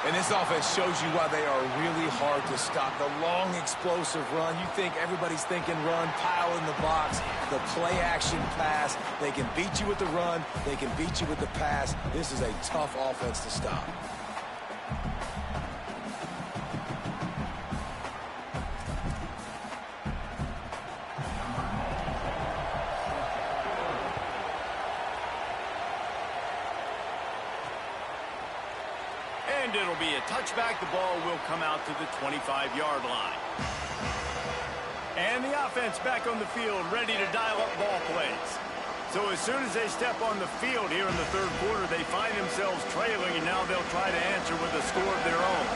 And this offense shows you why they are really hard to stop. The long, explosive run. You think everybody's thinking run, pile in the box. The play-action pass. They can beat you with the run. They can beat you with the pass. This is a tough offense to stop. And it'll be a touchback. The ball will come out to the 25-yard line. And the offense back on the field, ready to dial up ball plays. So as soon as they step on the field here in the third quarter, they find themselves trailing, and now they'll try to answer with a score of their own.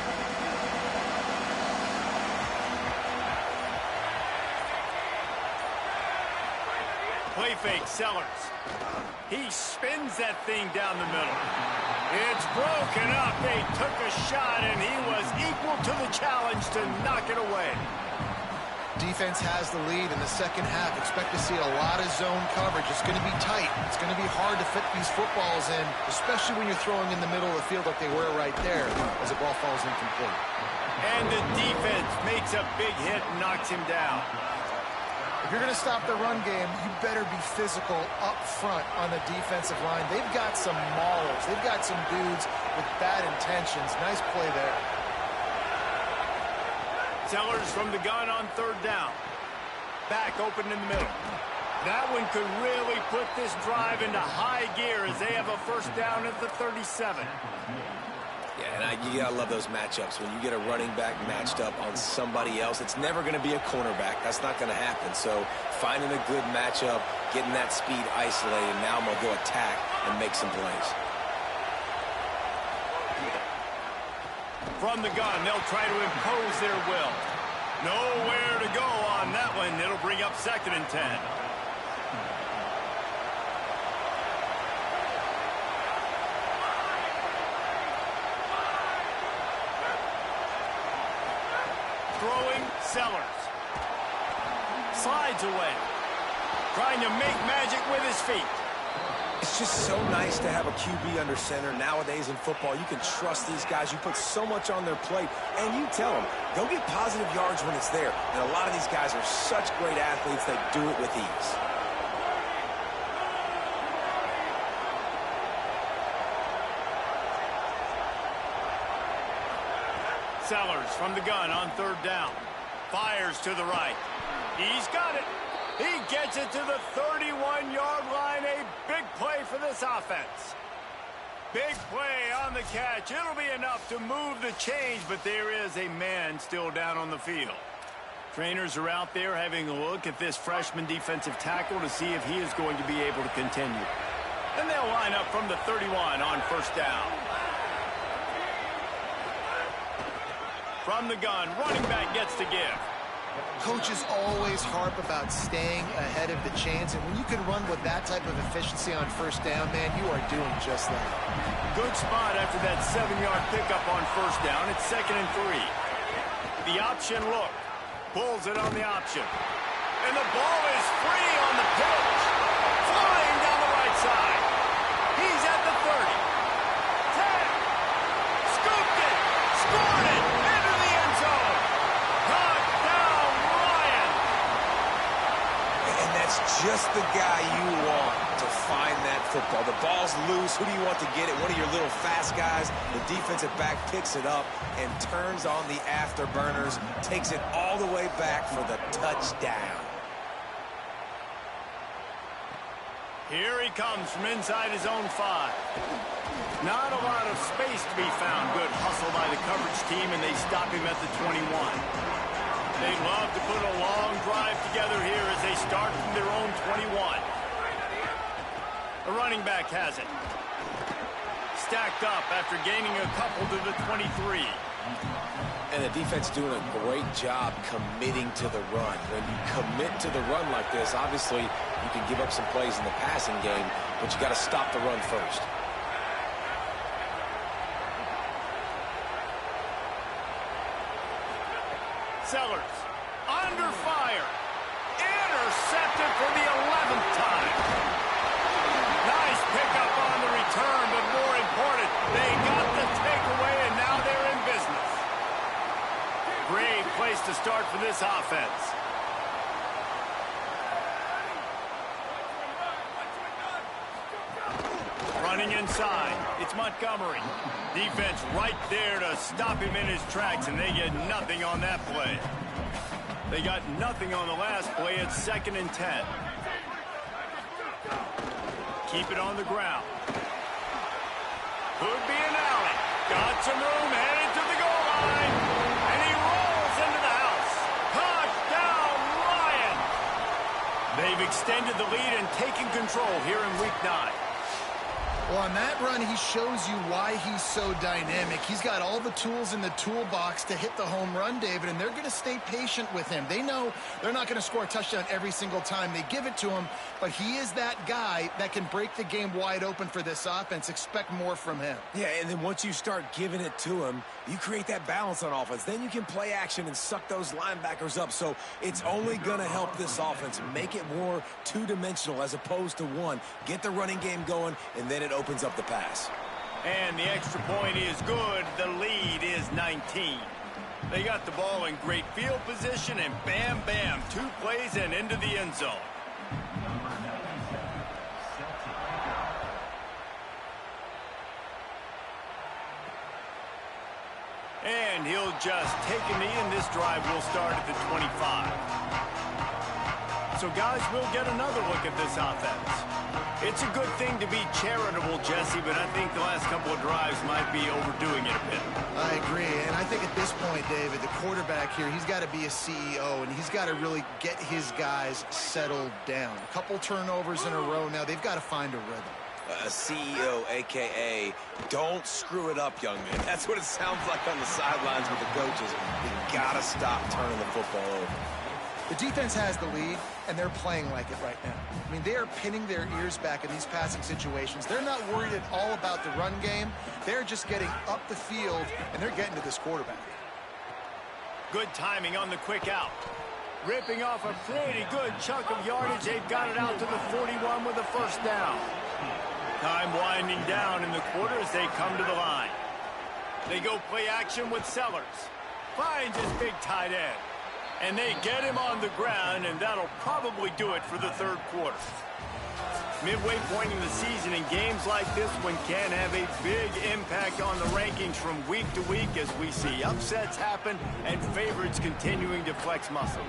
Play fake, Sellers. He spins that thing down the middle. It's broken up. They took a shot, and he was equal to the challenge to knock it away. Defense has the lead in the second half. Expect to see a lot of zone coverage. It's going to be tight. It's going to be hard to fit these footballs in, especially when you're throwing in the middle of the field like they were right there as the ball falls incomplete. And the defense makes a big hit and knocks him down. If you're going to stop the run game, you better be physical up front on the defensive line. They've got some maulers. They've got some dudes with bad intentions. Nice play there. Sellers from the gun on third down. Back open in the middle. That one could really put this drive into high gear as they have a first down at the 37. Yeah, and you gotta love those matchups. When you get a running back matched up on somebody else, it's never going to be a cornerback. That's not going to happen. So finding a good matchup, getting that speed isolated, now I'm going to go attack and make some plays. From the gun, they'll try to impose their will. Nowhere to go on that one. It'll bring up 2nd and 10. Throwing, Sellers. Slides away. Trying to make magic with his feet. It's just so nice to have a QB under center. Nowadays in football, you can trust these guys. You put so much on their plate, and you tell them, go get positive yards when it's there. And a lot of these guys are such great athletes, they do it with ease. Sellers from the gun on third down. Fires to the right. He's got it. He gets it to the 31-yard line. A big play for this offense. Big play on the catch. It'll be enough to move the change, but there is a man still down on the field. Trainers are out there having a look at this freshman defensive tackle to see if he is going to be able to continue. And they'll line up from the 31 on first down. From the gun, running back gets to give. Coaches always harp about staying ahead of the chains, and when you can run with that type of efficiency on first down, man, you are doing just that. Good spot after that 7-yard pickup on first down. It's 2nd and 3. The option look. Pulls it on the option. And the ball is free on the pitch. Flying down the right side. He's at the 30. 10. Scooped it. Scored it. Into the end zone. Touchdown, Ryan. And that's just the guy you want to find that football. The ball's loose. Who do you want to get it? One of your little fast guys. The defensive back picks it up and turns on the afterburners, takes it all the way back for the touchdown. Here he comes from inside his own 5. Not a lot of space to be found. Good hustle by the coverage team, and they stop him at the 21. They love to put a long drive together here as they start from their own 21. The running back has it. Stacked up after gaining a couple to the 23. And the defense doing a great job committing to the run. When you commit to the run like this, obviously you can give up some plays in the passing game, but you got to stop the run first. Sellers under fire. Intercepted for the 11th time. Nice pickup on the return, but more important, they got the takeaway, and now they're in business. Great place to start for this offense. Running inside, it's Montgomery. Defense right there to stop him in his tracks, and they get nothing on that play. They got nothing on the last play. It's 2nd and 10. Keep it on the ground. Could be an alley. Got some room, headed to the goal line. And he rolls into the house. Touchdown, Ryan. They've extended the lead and taken control here in Week 9. Well, on that run, he shows you why he's so dynamic. He's got all the tools in the toolbox to hit the home run, David, and they're going to stay patient with him. They know they're not going to score a touchdown every single time they give it to him, but he is that guy that can break the game wide open for this offense. Expect more from him. Yeah, and then once you start giving it to him, you create that balance on offense. Then you can play action and suck those linebackers up. So it's only going to help this offense make it more two-dimensional as opposed to one. Get the running game going, and then it opens up the pass. And the extra point is good. The lead is 19. They got the ball in great field position, and bam, bam, 2 plays and into the end zone. And he'll just take a knee, and this drive will start at the 25. So, guys, we'll get another look at this offense. It's a good thing to be charitable, Jesse, but I think the last couple of drives might be overdoing it a bit. I agree, and I think at this point, David, the quarterback here, he's got to be a CEO, and he's got to really get his guys settled down. A couple turnovers in a row now. They've got to find a rhythm. A CEO, a.k.a. don't screw it up, young man. That's what it sounds like on the sidelines with the coaches. You got to stop turning the football over. The defense has the lead, and they're playing like it right now. I mean, they are pinning their ears back in these passing situations. They're not worried at all about the run game. They're just getting up the field, and they're getting to this quarterback. Good timing on the quick out. Ripping off a pretty good chunk of yardage. They've got it out to the 41 with a first down. Time winding down in the quarter as they come to the line. They go play action with Sellers. Finds his big tight end. And they get him on the ground, and that'll probably do it for the third quarter. Midway point in the season, in games like this one can have a big impact on the rankings from week to week as we see upsets happen and favorites continuing to flex muscle.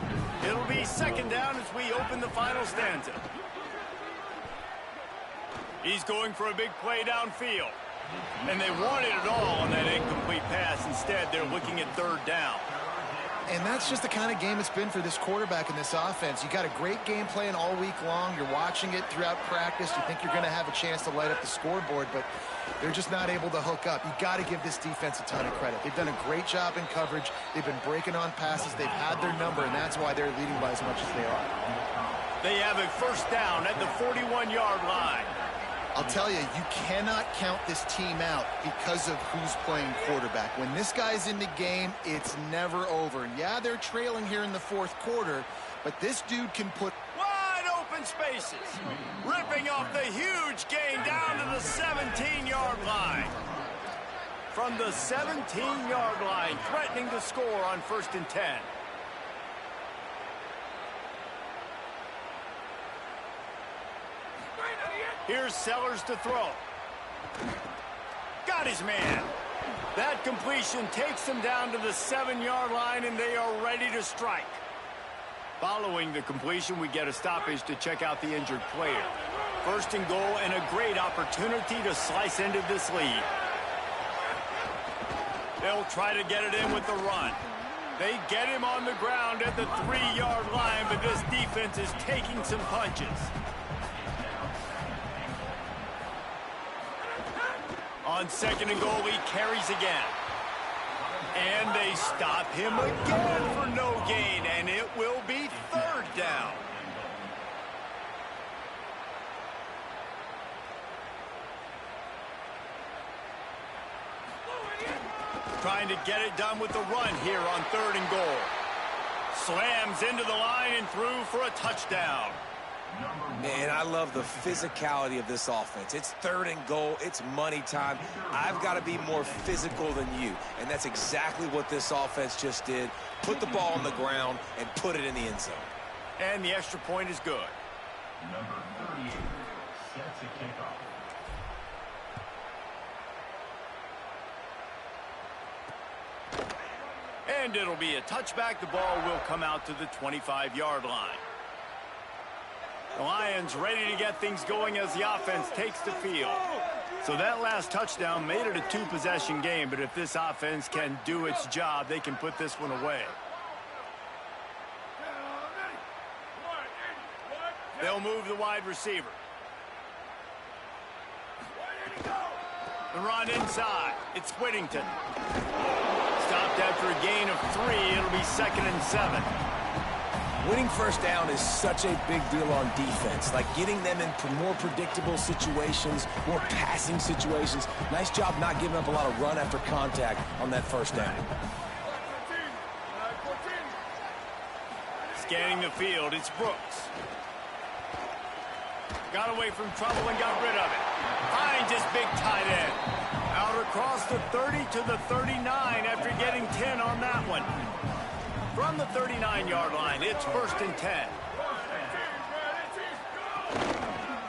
It'll be second down as we open the final stanza. He's going for a big play downfield. And they wanted it all on that incomplete pass. Instead, they're looking at third down. And that's just the kind of game it's been for this quarterback and this offense. You got a great game plan all week long. You're watching it throughout practice. You think you're going to have a chance to light up the scoreboard, but they're just not able to hook up. You got to give this defense a ton of credit. They've done a great job in coverage. They've been breaking on passes. They've had their number, and that's why they're leading by as much as they are. They have a first down at the 41-yard line. I'll tell you, you cannot count this team out because of who's playing quarterback. When this guy's in the game, it's never over. Yeah, they're trailing here in the fourth quarter, but this dude can put wide open spaces. Ripping off the huge gain down to the 17-yard line. From the 17-yard line, threatening to score on 1st and 10. Here's Sellers to throw. Got his man. That completion takes them down to the 7-yard line, and they are ready to strike. Following the completion, we get a stoppage to check out the injured player. 1st and goal, and a great opportunity to slice into this lead. They'll try to get it in with the run. They get him on the ground at the 3-yard line, but this defense is taking some punches. On 2nd and goal, he carries again. And they stop him again for no gain, and it will be 3rd down. Trying to get it done with the run here on 3rd and goal. Slams into the line and through for a touchdown. And I love the physicality of this offense. It's 3rd and goal. It's money time. I've got to be more physical than you. And that's exactly what this offense just did. Put the ball on the ground and put it in the end zone. And the extra point is good. Number 38 sets a kickoff. And it'll be a touchback. The ball will come out to the 25-yard line. The Lions ready to get things going as the offense takes the field. So that last touchdown made it a 2-possession game, but if this offense can do its job, they can put this one away. They'll move the wide receiver. The run inside. It's Whittington. Stopped after a gain of 3. It'll be 2nd and 7. Winning first down is such a big deal on defense, like getting them in more predictable situations, more passing situations. Nice job not giving up a lot of run after contact on that first down. Scanning the field, it's Brooks. Got away from trouble and got rid of it. Finds his big tight end. Out across the 30 to the 39 after getting 10 on that one. From the 39-yard line, it's 1st and 10.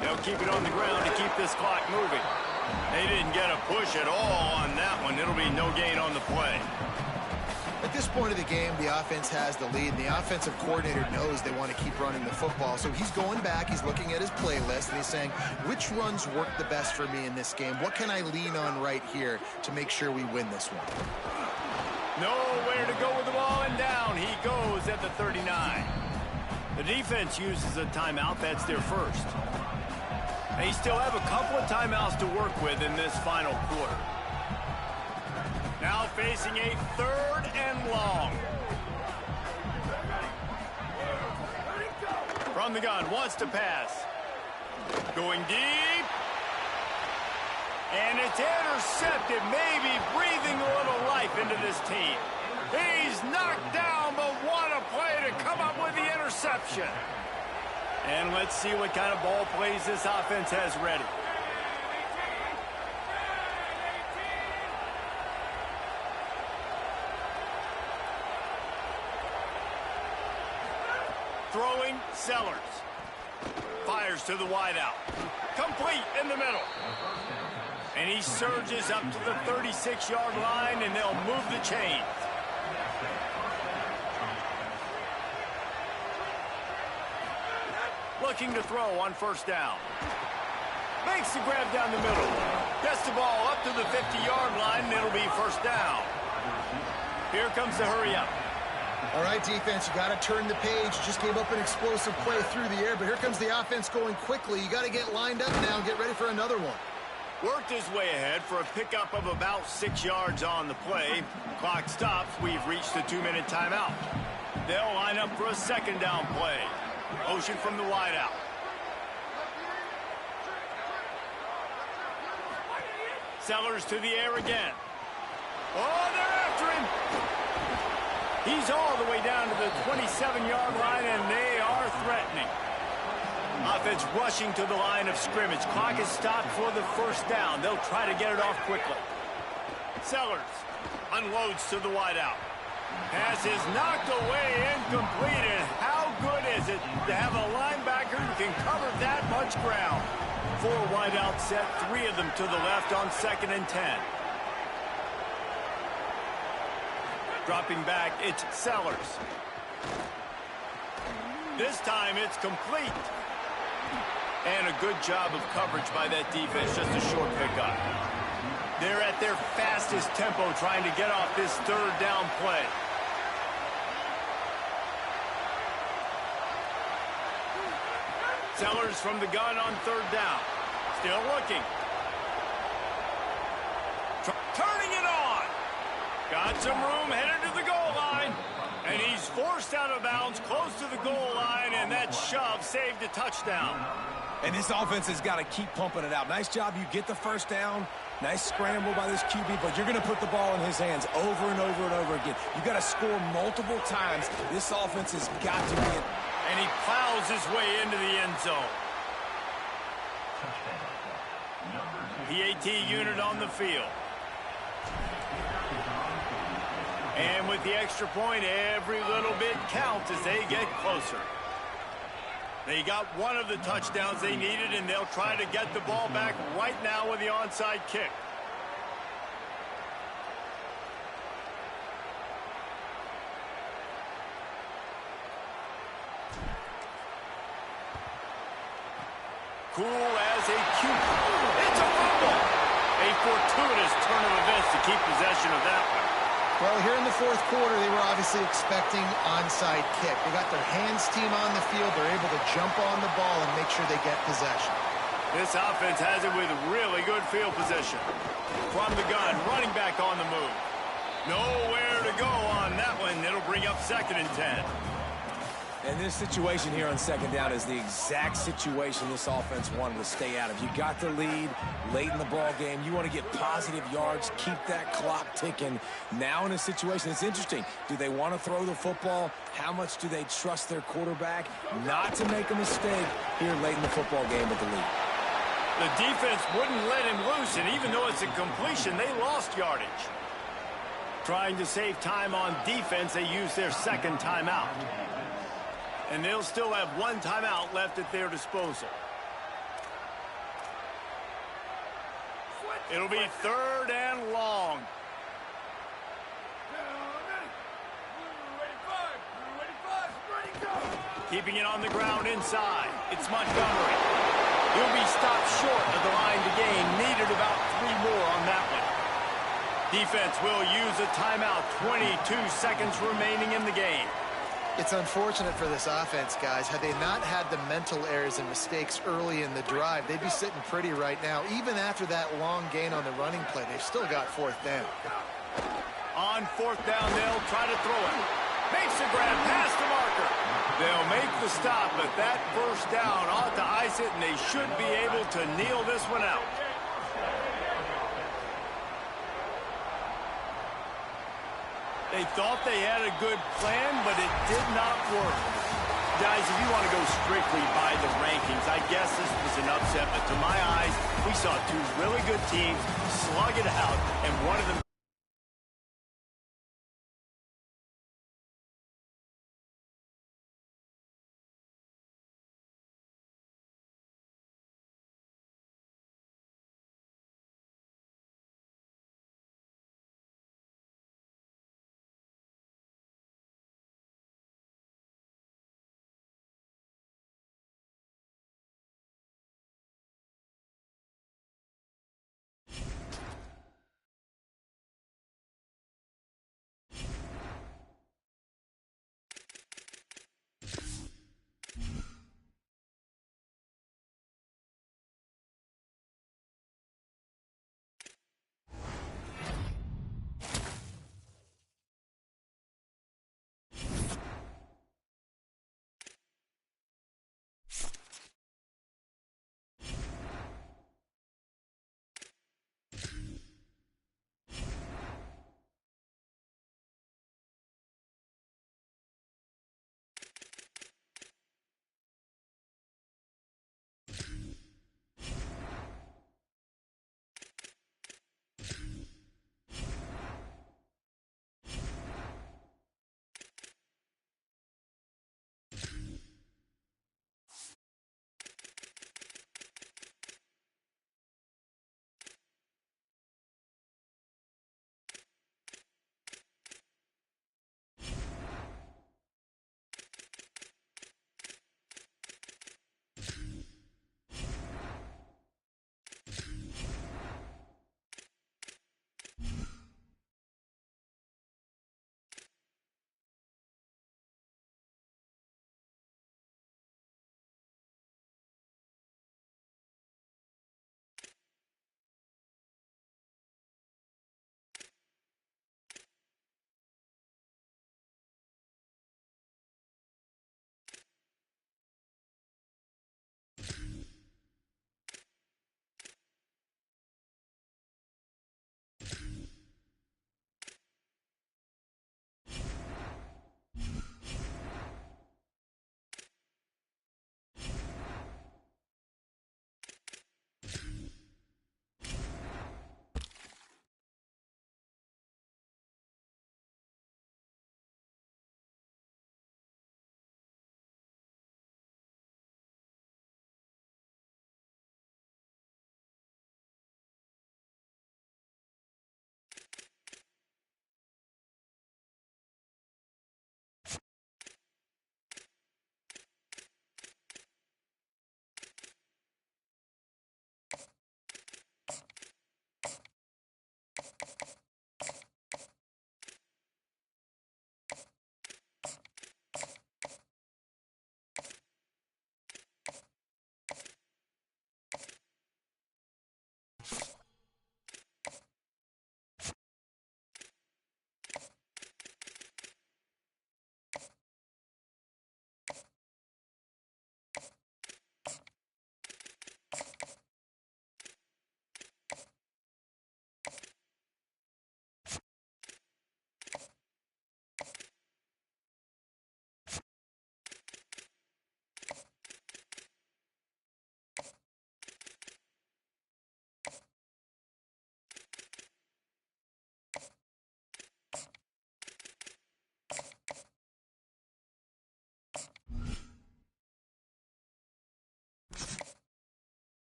They'll keep it on the ground to keep this clock moving. They didn't get a push at all on that one. It'll be no gain on the play. At this point of the game, the offense has the lead, and the offensive coordinator knows they want to keep running the football. So he's going back, he's looking at his playlist, and he's saying, which runs work the best for me in this game? What can I lean on right here to make sure we win this one? Nowhere to go with the ball, and down he goes at the 39. The defense uses a timeout. That's their first. They still have a couple of timeouts to work with in this final quarter. Now facing a 3rd and long. From the gun, wants to pass. Going deep. And it's intercepted, maybe breathing a little life into this team. He's knocked down, but what a play to come up with the interception. And let's see what kind of ball plays this offense has ready. Throwing, Sellers. Fires to the wideout. Complete in the middle. And he surges up to the 36-yard line, and they'll move the chains. Looking to throw on 1st down. Makes the grab down the middle. Gets the ball up to the 50-yard line, and it'll be 1st down. Here comes the hurry-up. All right, defense, you got to turn the page. Just gave up an explosive play through the air, but here comes the offense going quickly. You got to get lined up now and get ready for another one. Worked his way ahead for a pickup of about 6 yards on the play. Clock stops. We've reached the 2-minute timeout. They'll line up for a 2nd down play. Motion from the wideout. Sellers to the air again. Oh, they're after him. He's all the way down to the 27-yard line, and they are threatening. Offense rushing to the line of scrimmage. Clock is stopped for the 1st down. They'll try to get it off quickly. Sellers unloads to the wideout. Pass is knocked away, incomplete, and how good is it to have a linebacker who can cover that much ground? 4 wideouts set, 3 of them to the left on 2nd and 10. Dropping back, it's Sellers. This time it's complete. And a good job of coverage by that defense, just a short pickup. They're at their fastest tempo trying to get off this 3rd down play. Sellers from the gun on 3rd down. Still looking. Turning it on. Got some room, headed to the goal line. And he's forced out of bounds, close to the goal line, and that shove saved a touchdown. And this offense has got to keep pumping it out. Nice job. You get the 1st down. Nice scramble by this QB, but you're going to put the ball in his hands over and over and over again. You got to score multiple times. This offense has got to be. And he plows his way into the end zone. PAT unit on the field. And with the extra point, every little bit counts as they get closer. They got one of the touchdowns they needed, and they'll try to get the ball back right now with the onside kick. Cool as a cucumber. It's a fumble. A fortuitous turn of events to keep possession of that one. Well, here in the 4th quarter, they were obviously expecting onside kick. They got their hands team on the field. They're able to jump on the ball and make sure they get possession. This offense has it with really good field position. From the gun, running back on the move. Nowhere to go on that one. It'll bring up 2nd and 10. And this situation here on 2nd down is the exact situation this offense wanted to stay out of. You got the lead late in the ball game. You want to get positive yards, keep that clock ticking. Now in a situation, it's interesting. Do they want to throw the football? How much do they trust their quarterback not to make a mistake here late in the football game with the lead? The defense wouldn't let him loose, and even though it's a completion, they lost yardage. Trying to save time on defense, they use their 2nd timeout. And they'll still have 1 timeout left at their disposal. It'll be 3rd and long. Keeping it on the ground inside. It's Montgomery. He'll be stopped short of the line to gain. Needed about 3 more on that one. Defense will use a timeout. 22 seconds remaining in the game. It's unfortunate for this offense, guys. Had they not had the mental errors and mistakes early in the drive, they'd be sitting pretty right now. Even after that long gain on the running play, they've still got 4th down. On 4th down, they'll try to throw it. Makes a grab past the marker. They'll make the stop, but that 1st down ought to ice it, and they should be able to kneel this one out. They thought they had a good plan, but it did not work. Guys, if you want to go strictly by the rankings, I guess this was an upset, but to my eyes, we saw 2 really good teams slug it out, and one of them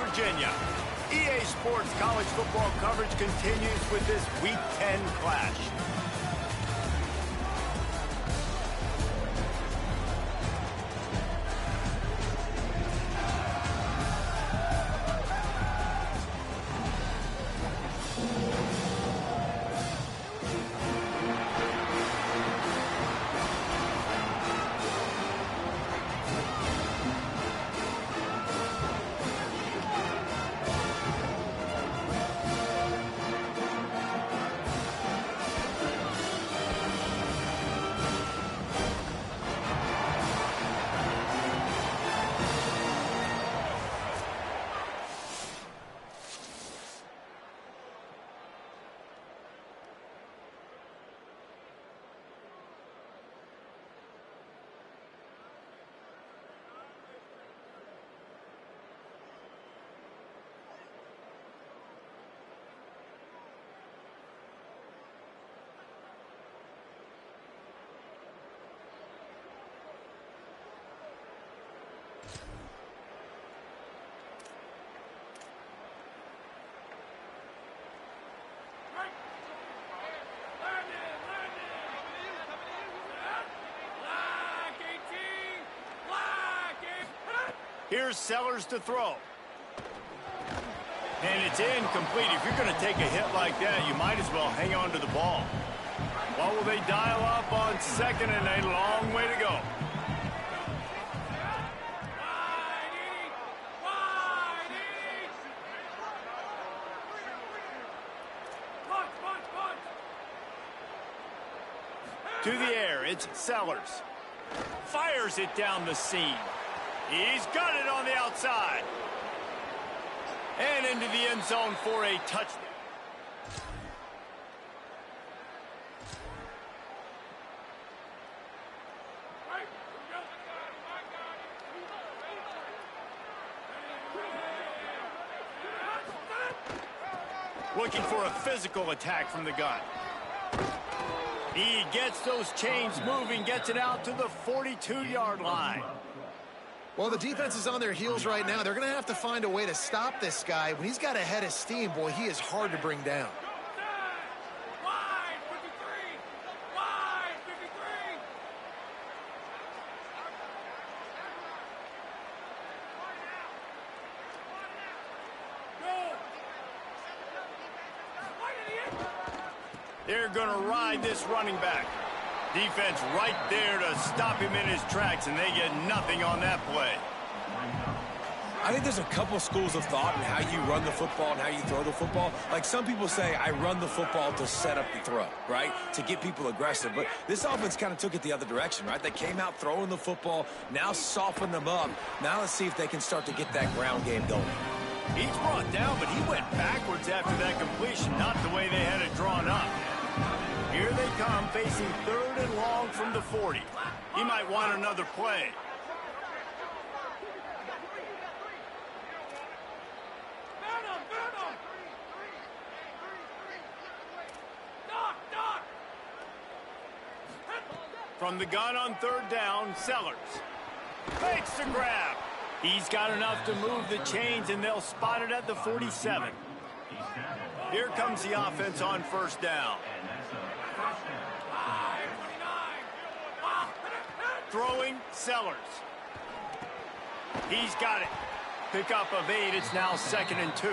Virginia. EA Sports college football coverage continues with this Week 10 clash. Here's Sellers to throw. And it's incomplete. If you're going to take a hit like that, you might as well hang on to the ball. What will they dial up on second and a long way to go? To the air, it's Sellers. Fires it down the seam. He's got it on the outside. And into the end zone for a touchdown. Looking for a physical attack from the gun. He gets those chains moving, gets it out to the 42-yard line. Well, the defense is on their heels right now. They're going to have to find a way to stop this guy. When he's got a head of steam, boy, he is hard to bring down. They're going to ride this running back. Defense right there to stop him in his tracks, and they get nothing on that play. I think there's a couple schools of thought in how you run the football and how you throw the football. Like some people say, I run the football to set up the throw, right? To get people aggressive. But this offense kind of took it the other direction, right? They came out throwing the football, now soften them up. Now let's see if they can start to get that ground game going. He's brought down, but he went backwards after that completion, not the way they had it drawn up. Here they come, facing third and long from the 40. He might want another play. From the gun on third down, Sellers fakes the grab. He's got enough to move the chains, and they'll spot it at the 47. Here comes the offense on first down. Throwing, Sellers. He's got it. Pickup of 8. It's now 2nd and 2.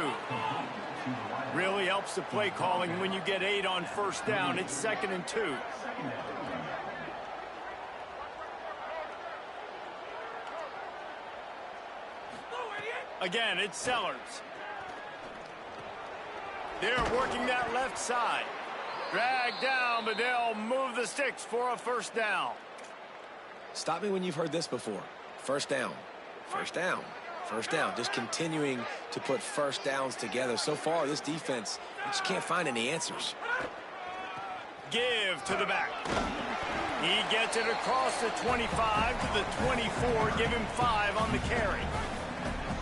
Really helps the play calling when you get 8 on first down. It's 2nd and 2. Again, it's Sellers. They're working that left side. Dragged down, but they'll move the sticks for a first down. Stop me when you've heard this before. First down, first down, first down. Just continuing to put first downs together. So far, this defense, you just can't find any answers. Give to the back. He gets it across the 25 to the 24. Give him 5 on the carry.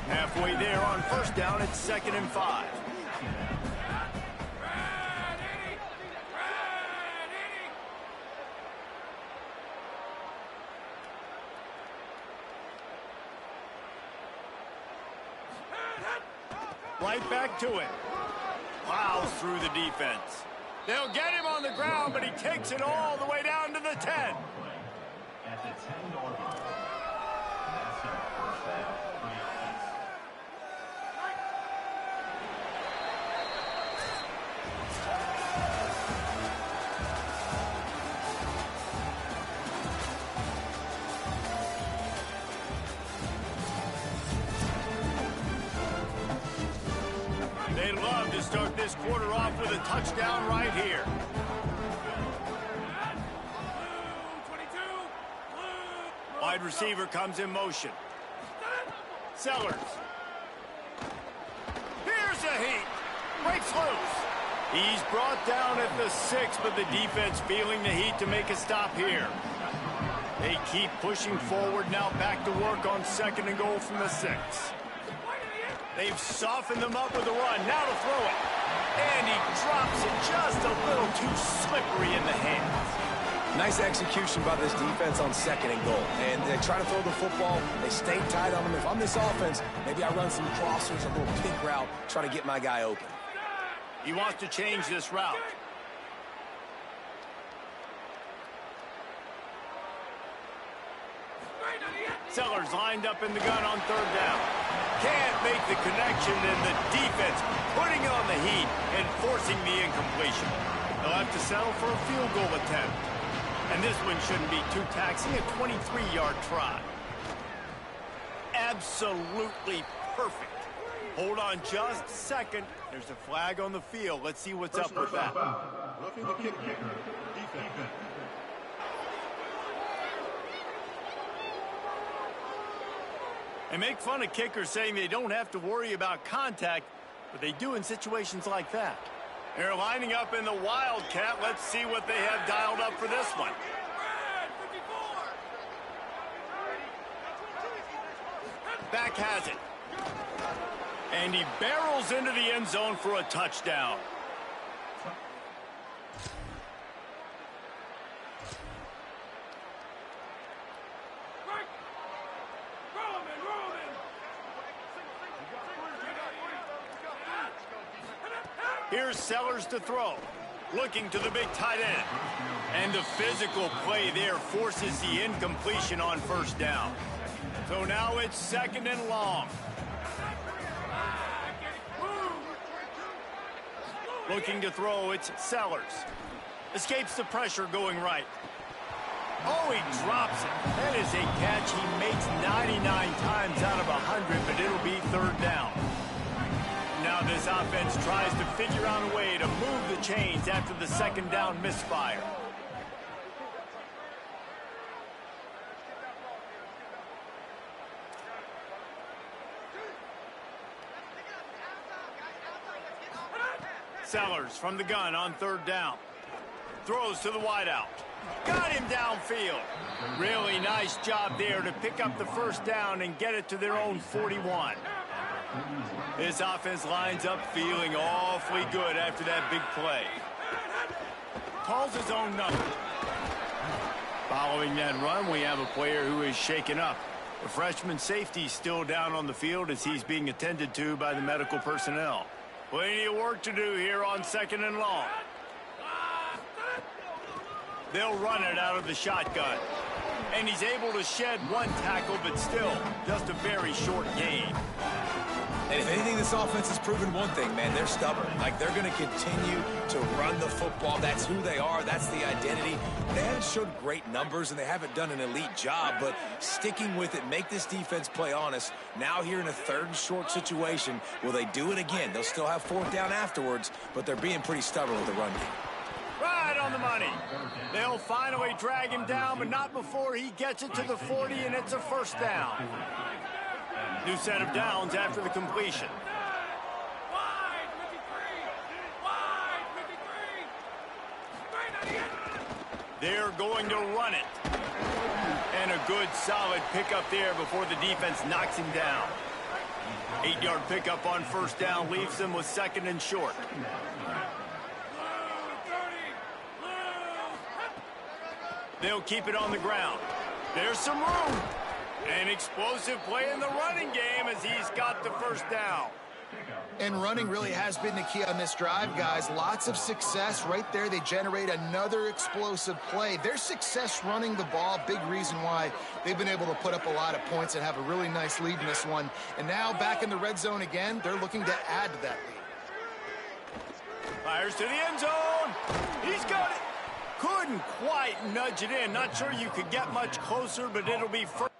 Halfway there on first down, it's 2nd and 5. Right back to it. Plows through the defense. They'll get him on the ground, but he takes it all the way down to the 10. At the 10-yard line. That's a first down for the offense. They'd love to start this quarter off with a touchdown right here. Wide receiver comes in motion. Sellers. Here's a heat. Breaks loose. He's brought down at the 6, but the defense feeling the heat to make a stop here. They keep pushing forward, now back to work on 2nd and goal from the 6. They've softened them up with a run. Now to throw it. And he drops it just a little too slippery in the hands. Nice execution by this defense on 2nd and goal. And they try to throw the football. They stay tight on them. If I'm this offense, maybe I run some crossers, a little pick route, try to get my guy open. He wants to change this route. Sellers lined up in the gun on 3rd down. Can't make the connection, and the defense putting on the heat and forcing the incompletion. They'll have to settle for a field goal attempt. And this one shouldn't be too taxing, a 23-yard try. Absolutely perfect. Hold on just a second. There's a flag on the field. Let's see what's up with that. Roughing the kicker. Defense. They make fun of kickers saying they don't have to worry about contact, but they do in situations like that. They're lining up in the Wildcat. Let's see what they have dialed up for this one. Back has it. And he barrels into the end zone for a touchdown. Here's Sellers to throw. Looking to the big tight end. And the physical play there forces the incompletion on 1st down. So now it's 2nd and long. Looking to throw, it's Sellers. Escapes the pressure going right. Oh, he drops it. That is a catch he makes 99 times out of 100, but it'll be 3rd down. Now this offense tries to figure out a way to move the chains after the 2nd down misfire. Sellers from the gun on 3rd down. Throws to the wideout. Got him downfield. Really nice job there to pick up the 1st down and get it to their own 41. This offense lines up feeling awfully good after that big play. Calls his own number. Following that run, we have a player who is shaken up. The freshman safety still down on the field as he's being attended to by the medical personnel. Plenty of work to do here on 2nd and long. They'll run it out of the shotgun. And he's able to shed 1 tackle, but still just a very short gain. And if anything, this offense has proven one thing, man. They're stubborn. Like, they're going to continue to run the football. That's who they are. That's the identity. They haven't showed great numbers, and they haven't done an elite job, but sticking with it, make this defense play honest. Now here in a 3rd and short situation, will they do it again? They'll still have 4th down afterwards, but they're being pretty stubborn with the run game. Right on the money. They'll finally drag him down, but not before he gets it to the 40, and it's a 1st down. New set of downs after the completion. They're going to run it. And a good, solid pickup there before the defense knocks him down. 8-yard pickup on 1st down leaves them with 2nd and short. They'll keep it on the ground. There's some room. An explosive play in the running game as he's got the 1st down. And running really has been the key on this drive, guys. Lots of success right there. They generate another explosive play. Their success running the ball, big reason why they've been able to put up a lot of points and have a really nice lead in this one. And now back in the red zone again, they're looking to add to that lead. Fires to the end zone. He's got it. Couldn't quite nudge it in. Not sure you could get much closer, but it'll be first.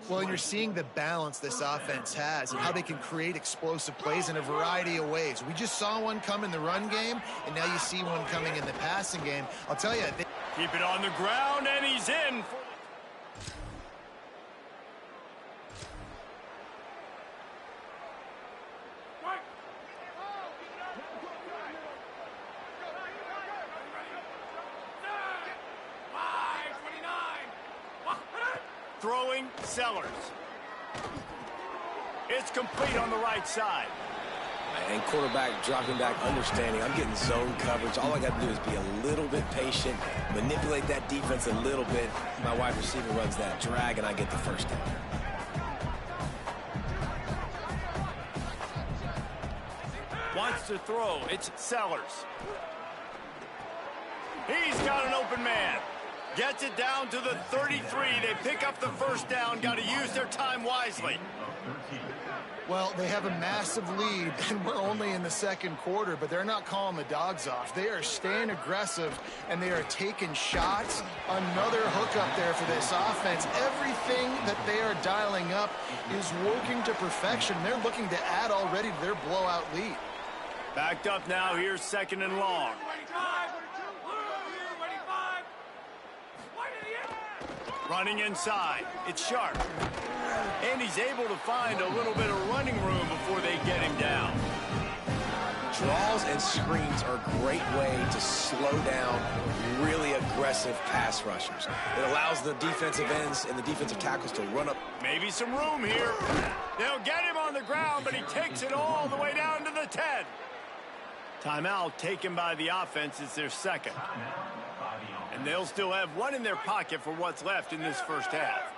Well, and you're seeing the balance this offense has and how they can create explosive plays in a variety of ways. We just saw one come in the run game, and now you see one coming in the passing game. I'll tell you. Keep it on the ground, and he's in. Throwing Sellers. It's complete on the right side. And quarterback dropping back, understanding. I'm getting zone coverage. All I got to do is be a little bit patient, manipulate that defense a little bit. My wide receiver runs that drag, and I get the first down. Wants to throw. It's Sellers. He's got an open man. Gets it down to the 33. They pick up the first down. Got to use their time wisely. Well, they have a massive lead, and we're only in the second quarter, but they're not calling the dogs off. They are staying aggressive, and they are taking shots. Another hook up there for this offense. Everything that they are dialing up is working to perfection. They're looking to add already to their blowout lead. Backed up now. Here's second and long. Running inside. It's Sharp. And he's able to find a little bit of running room before they get him down. Draws and screens are a great way to slow down really aggressive pass rushers. It allows the defensive ends and the defensive tackles to run up. Maybe some room here. They'll get him on the ground, but he takes it all the way down to the 10. Timeout taken by the offense. It's their second. And they'll still have one in their pocket for what's left in this first half.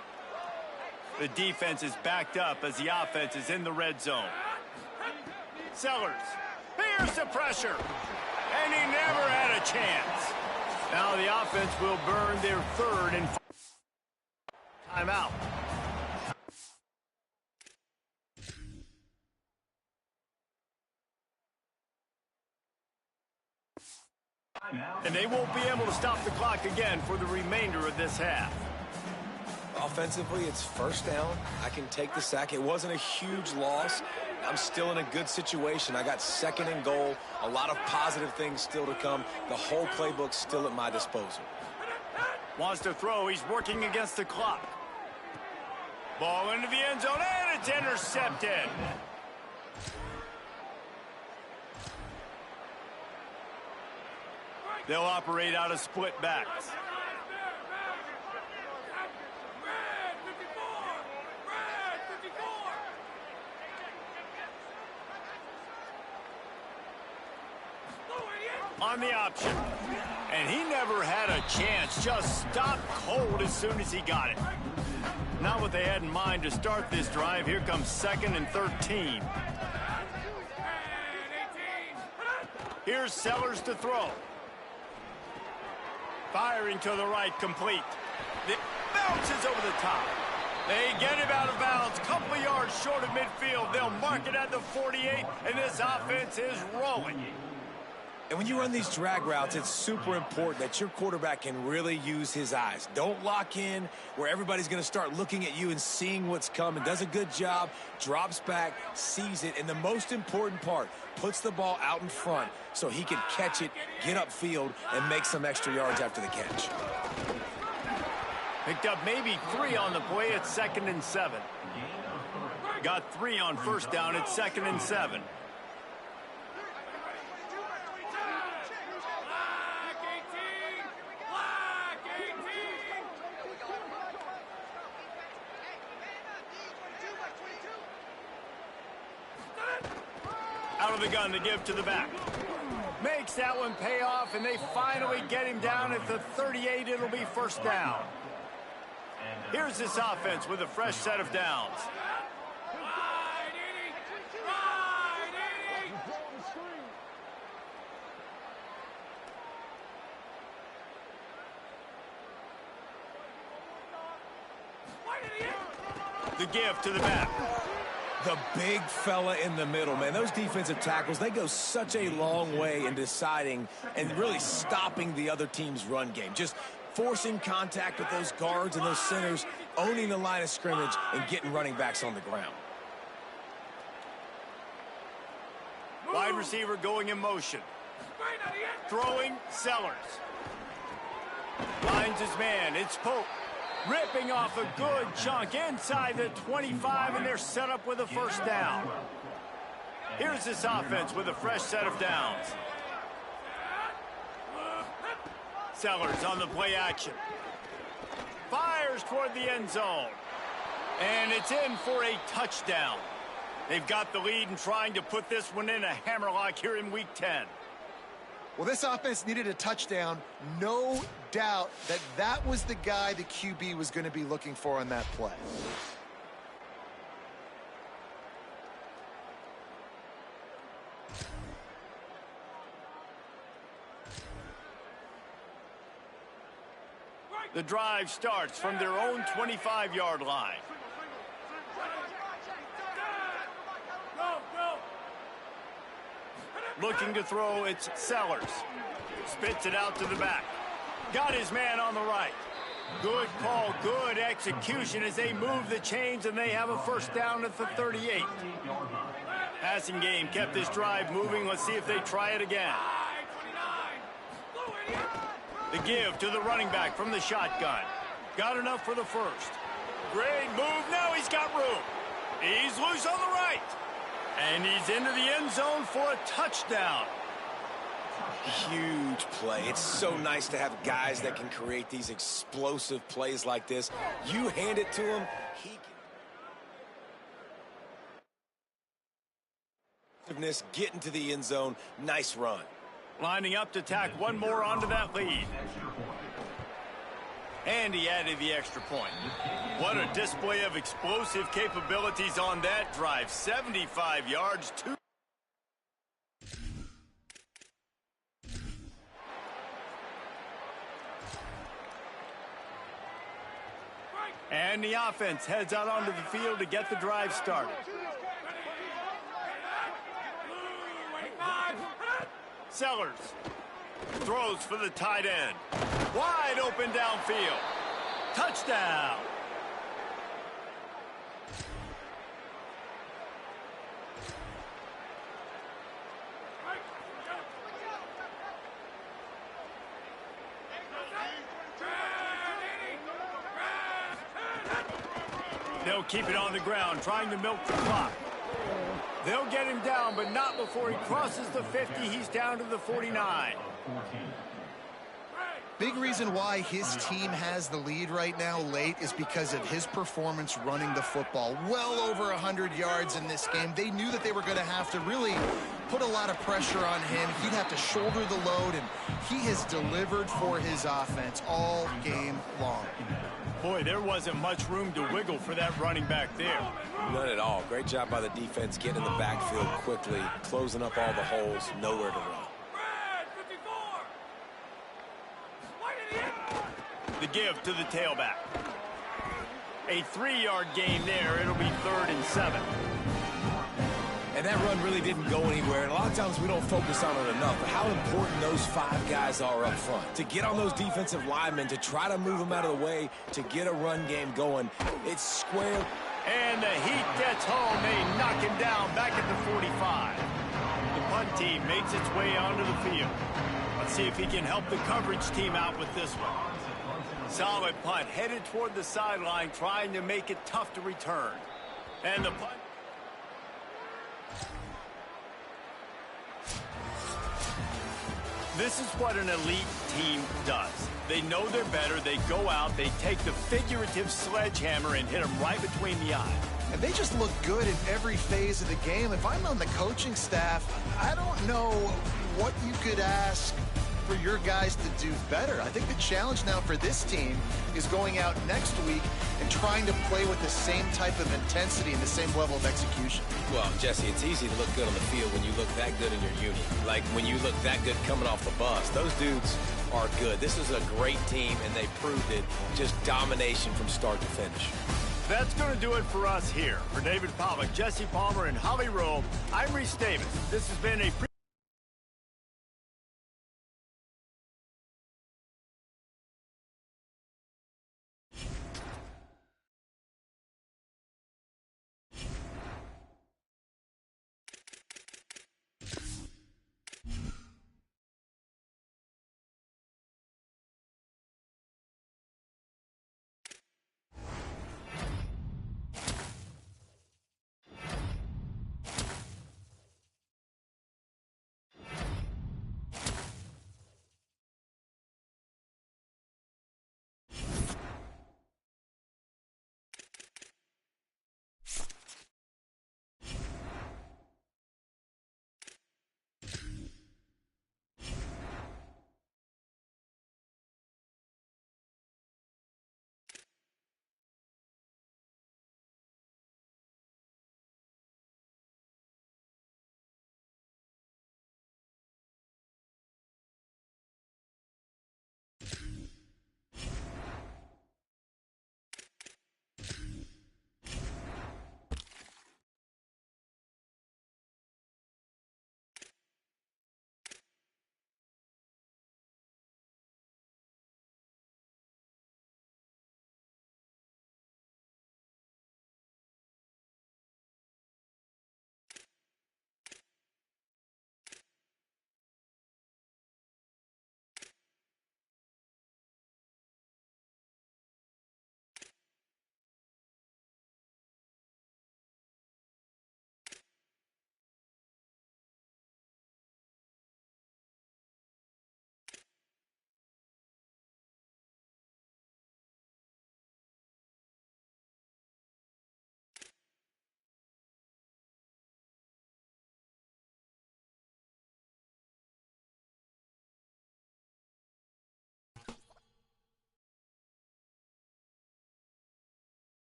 The defense is backed up as the offense is in the red zone. Sellers. Here's the pressure. And he never had a chance. Now the offense will burn their third and timeout. And they won't be able to stop the clock again for the remainder of this half. Offensively, it's first down. I can take the sack. It wasn't a huge loss. I'm still in a good situation. I got second and goal. A lot of positive things still to come. The whole playbook's still at my disposal. Wants to throw. He's working against the clock. Ball into the end zone, and it's intercepted. They'll operate out of split backs. On the option. And he never had a chance. Just stopped cold as soon as he got it. Not what they had in mind to start this drive. Here comes second and 13. Here's Sellers to throw. Firing to the right, complete. It bounces over the top. They get him out of bounds. Couple yards short of midfield. They'll mark it at the 48, and this offense is rolling. And when you run these drag routes, it's super important that your quarterback can really use his eyes. Don't lock in where everybody's going to start looking at you and seeing what's coming. Does a good job, drops back, sees it, and the most important part, puts the ball out in front so he can catch it, get upfield, and make some extra yards after the catch. Picked up maybe 3 on the play. It's second and 7. Got 3 on first down. It's second and 7. Out of the gun to give to the back. Makes that one pay off, and they finally get him down at the 38. It'll be first down. Here's this offense with a fresh set of downs. The give to the back. The big fella in the middle, man. Those defensive tackles, they go such a long way in deciding and really stopping the other team's run game. Just forcing contact with those guards and those centers, owning the line of scrimmage, and getting running backs on the ground. Wide receiver going in motion. Throwing, Sellers. Lines his man, it's Pope. Ripping off a good chunk inside the 25, and they're set up with a first down. Here's this offense with a fresh set of downs. Sellers on the play action. Fires toward the end zone. And it's in for a touchdown. They've got the lead and trying to put this one in a hammerlock here in Week 10. Well, this offense needed a touchdown. No doubt that that was the guy the QB was going to be looking for on that play. The drive starts from their own 25-yard line. Looking to throw, it's Sellers. Spits it out to the back. Got his man on the right. Good call, good execution as they move the chains, and they have a first down at the 38. Passing game kept this drive moving. Let's see if they try it again. The give to the running back from the shotgun. Got enough for the first. Great move. Now he's got room. He's loose on the right. And he's into the end zone for a touchdown. Huge play. It's so nice to have guys that can create these explosive plays like this. You hand it to him, he can get into the end zone. Nice run. Lining up to tack one more onto that lead. And he added the extra point. What a display of explosive capabilities on that drive. 75 yards, 2. And the offense heads out onto the field to get the drive started. Sellers throws for the tight end. Wide open downfield. Touchdown. They'll keep it on the ground, trying to milk the clock. They'll get him down, but not before he crosses the 50. He's down to the 49. Big reason why his team has the lead right now late is because of his performance running the football. Well over 100 yards in this game. They knew that they were going to have to really put a lot of pressure on him. He'd have to shoulder the load, and he has delivered for his offense all game long. Boy, there wasn't much room to wiggle for that running back there. None at all. Great job by the defense getting in the backfield quickly, closing up all the holes, nowhere to run. The give to the tailback. A 3-yard gain there. It'll be 3rd and 7. And that run really didn't go anywhere. And a lot of times we don't focus on it enough. But how important those 5 guys are up front. To get on those defensive linemen, to try to move them out of the way, to get a run game going. It's square. And the heat gets home. They knock him down back at the 45. The punt team makes its way onto the field. Let's see if he can help the coverage team out with this one. Solid punt, headed toward the sideline, trying to make it tough to return. And the punt. This is what an elite team does. They know they're better. They go out. They take the figurative sledgehammer and hit them right between the eyes. and they just look good in every phase of the game. If I'm on the coaching staff, I don't know what you could ask for your guys to do better. I think the challenge now for this team is going out next week and trying to play with the same type of intensity and the same level of execution. Well, Jesse, it's easy to look good on the field when you look that good in your unit. Like when you look that good coming off the bus. Those dudes are good. This is a great team, and they proved it. Just domination from start to finish. That's going to do it for us here. For David Pollack, Jesse Palmer, and Holly Rowe, I'm Reese Davis. This has been a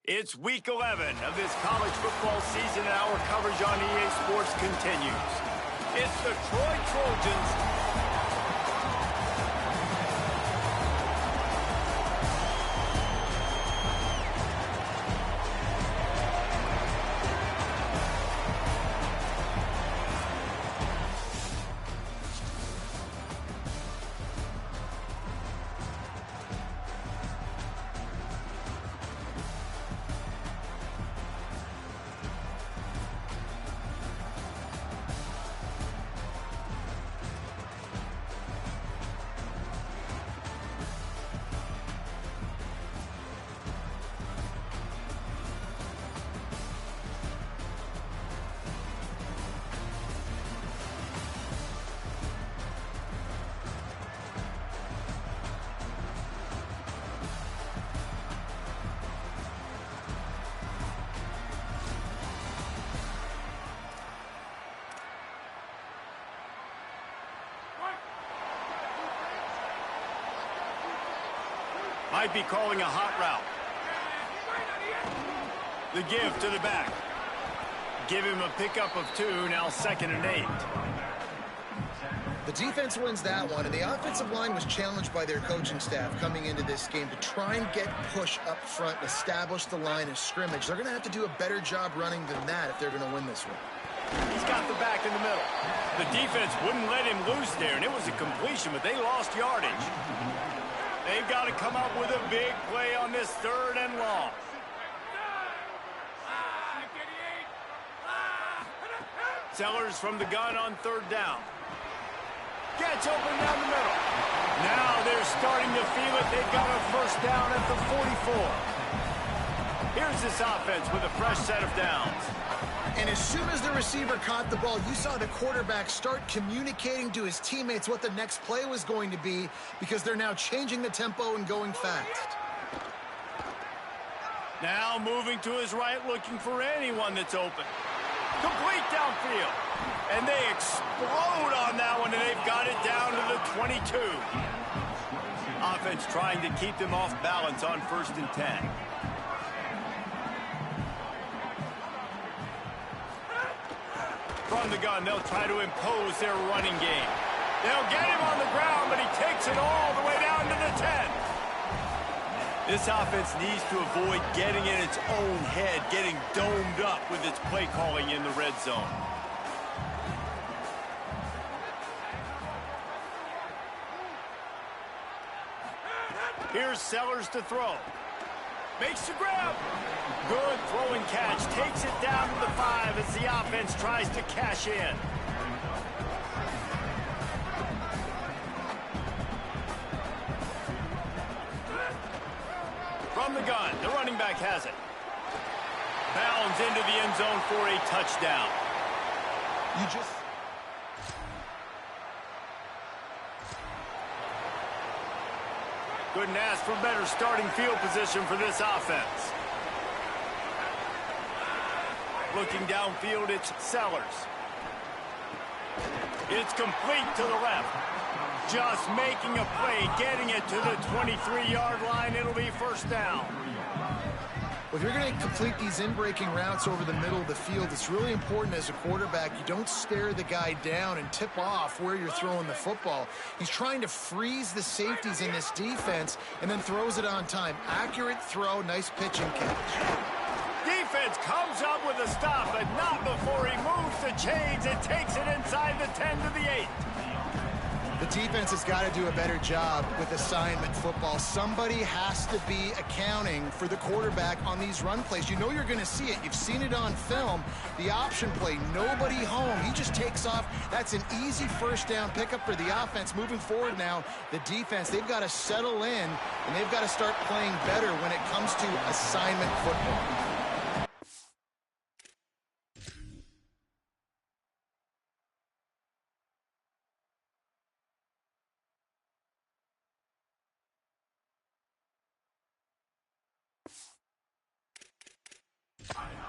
It's week 11 of this college football season, and our coverage on EA Sports continues. It's the Troy Trojans might be calling a hot route. The give to the back. Give him a pickup of 2, now 2nd and 8. The defense wins that one, and the offensive line was challenged by their coaching staff coming into this game to try and get push up front and establish the line of scrimmage. They're going to have to do a better job running than that if they're going to win this one. He's got the back in the middle. The defense wouldn't let him loose there, and it was a completion, but they lost yardage. They've got to come up with a big play on this 3rd and long. Sellers from the gun on 3rd down. Gets open down the middle. Now they're starting to feel it. They've got a 1st down at the 44. Here's this offense with a fresh set of downs. And as soon as the receiver caught the ball, you saw the quarterback start communicating to his teammates what the next play was going to be, because they're now changing the tempo and going fast. Now moving to his right, looking for anyone that's open. Complete downfield. And they explode on that one, and they've got it down to the 22. Offense trying to keep them off balance on 1st and 10. From the gun, they'll try to impose their running game. They'll get him on the ground, but he takes it all the way down to the 10. This offense needs to avoid getting in its own head, getting domed up with its play calling in the red zone. Here's Sellers to throw. Makes the grab. Good throwing catch. Takes it down to the 5 as the offense tries to cash in. From the gun, the running back has it. Bounds into the end zone for a touchdown. Couldn't ask for better starting field position for this offense. Looking downfield, it's Sellers. It's complete to the left. Just making a play, getting it to the 23-yard line. It'll be 1st down. Well, if you're going to complete these in-breaking routes over the middle of the field, it's really important as a quarterback you don't stare the guy down and tip off where you're throwing the football. He's trying to freeze the safeties in this defense and then throws it on time. Accurate throw, nice pitch and catch. Defense comes up with a stop, but not before he moves the chains and takes it inside the 10 to the 8. The defense has got to do a better job with assignment football. Somebody has to be accounting for the quarterback on these run plays. You know you're going to see it. You've seen it on film. The option play, nobody home. He just takes off. That's an easy 1st down pickup for the offense. Moving forward now, the defense, they've got to settle in, and they've got to start playing better when it comes to assignment football.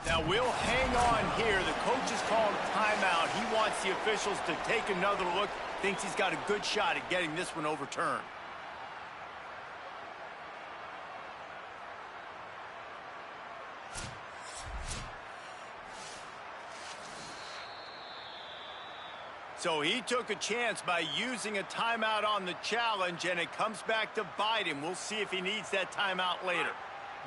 Now we'll hang on here. The coach has called a timeout. He wants the officials to take another look. Thinks he's got a good shot at getting this one overturned. So he took a chance by using a timeout on the challenge, and it comes back to bite him. We'll see if he needs that timeout later.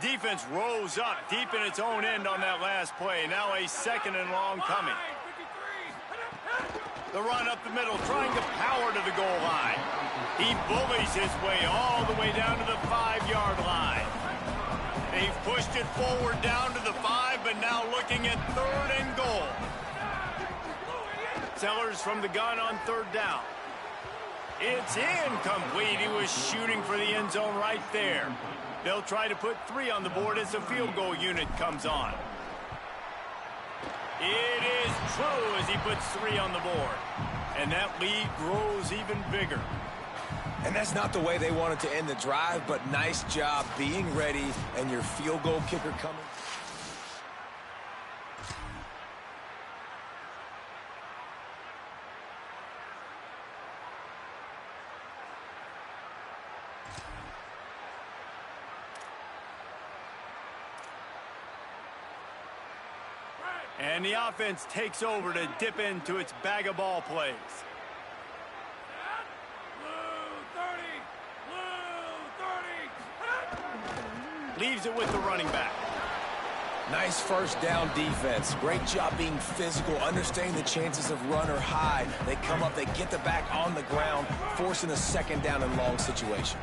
Defense rose up deep in its own end on that last play. Now a 2nd and long coming. The run up the middle, trying to power to the goal line. He bullies his way all the way down to the 5-yard line. They've pushed it forward down to the 5, but now looking at 3rd and goal. Sellers from the gun on 3rd down. It's incomplete. He was shooting for the end zone right there. They'll try to put 3 on the board as the field goal unit comes on. It is true as he puts 3 on the board. And that lead grows even bigger. And that's not the way they wanted to end the drive, but nice job being ready and your field goal kicker coming. And the offense takes over to dip into its bag of ball plays. Leaves it with the running back. Nice 1st down defense. Great job being physical, understanding the chances of run are high. They come up, they get the back on the ground, forcing a 2nd down and long situation.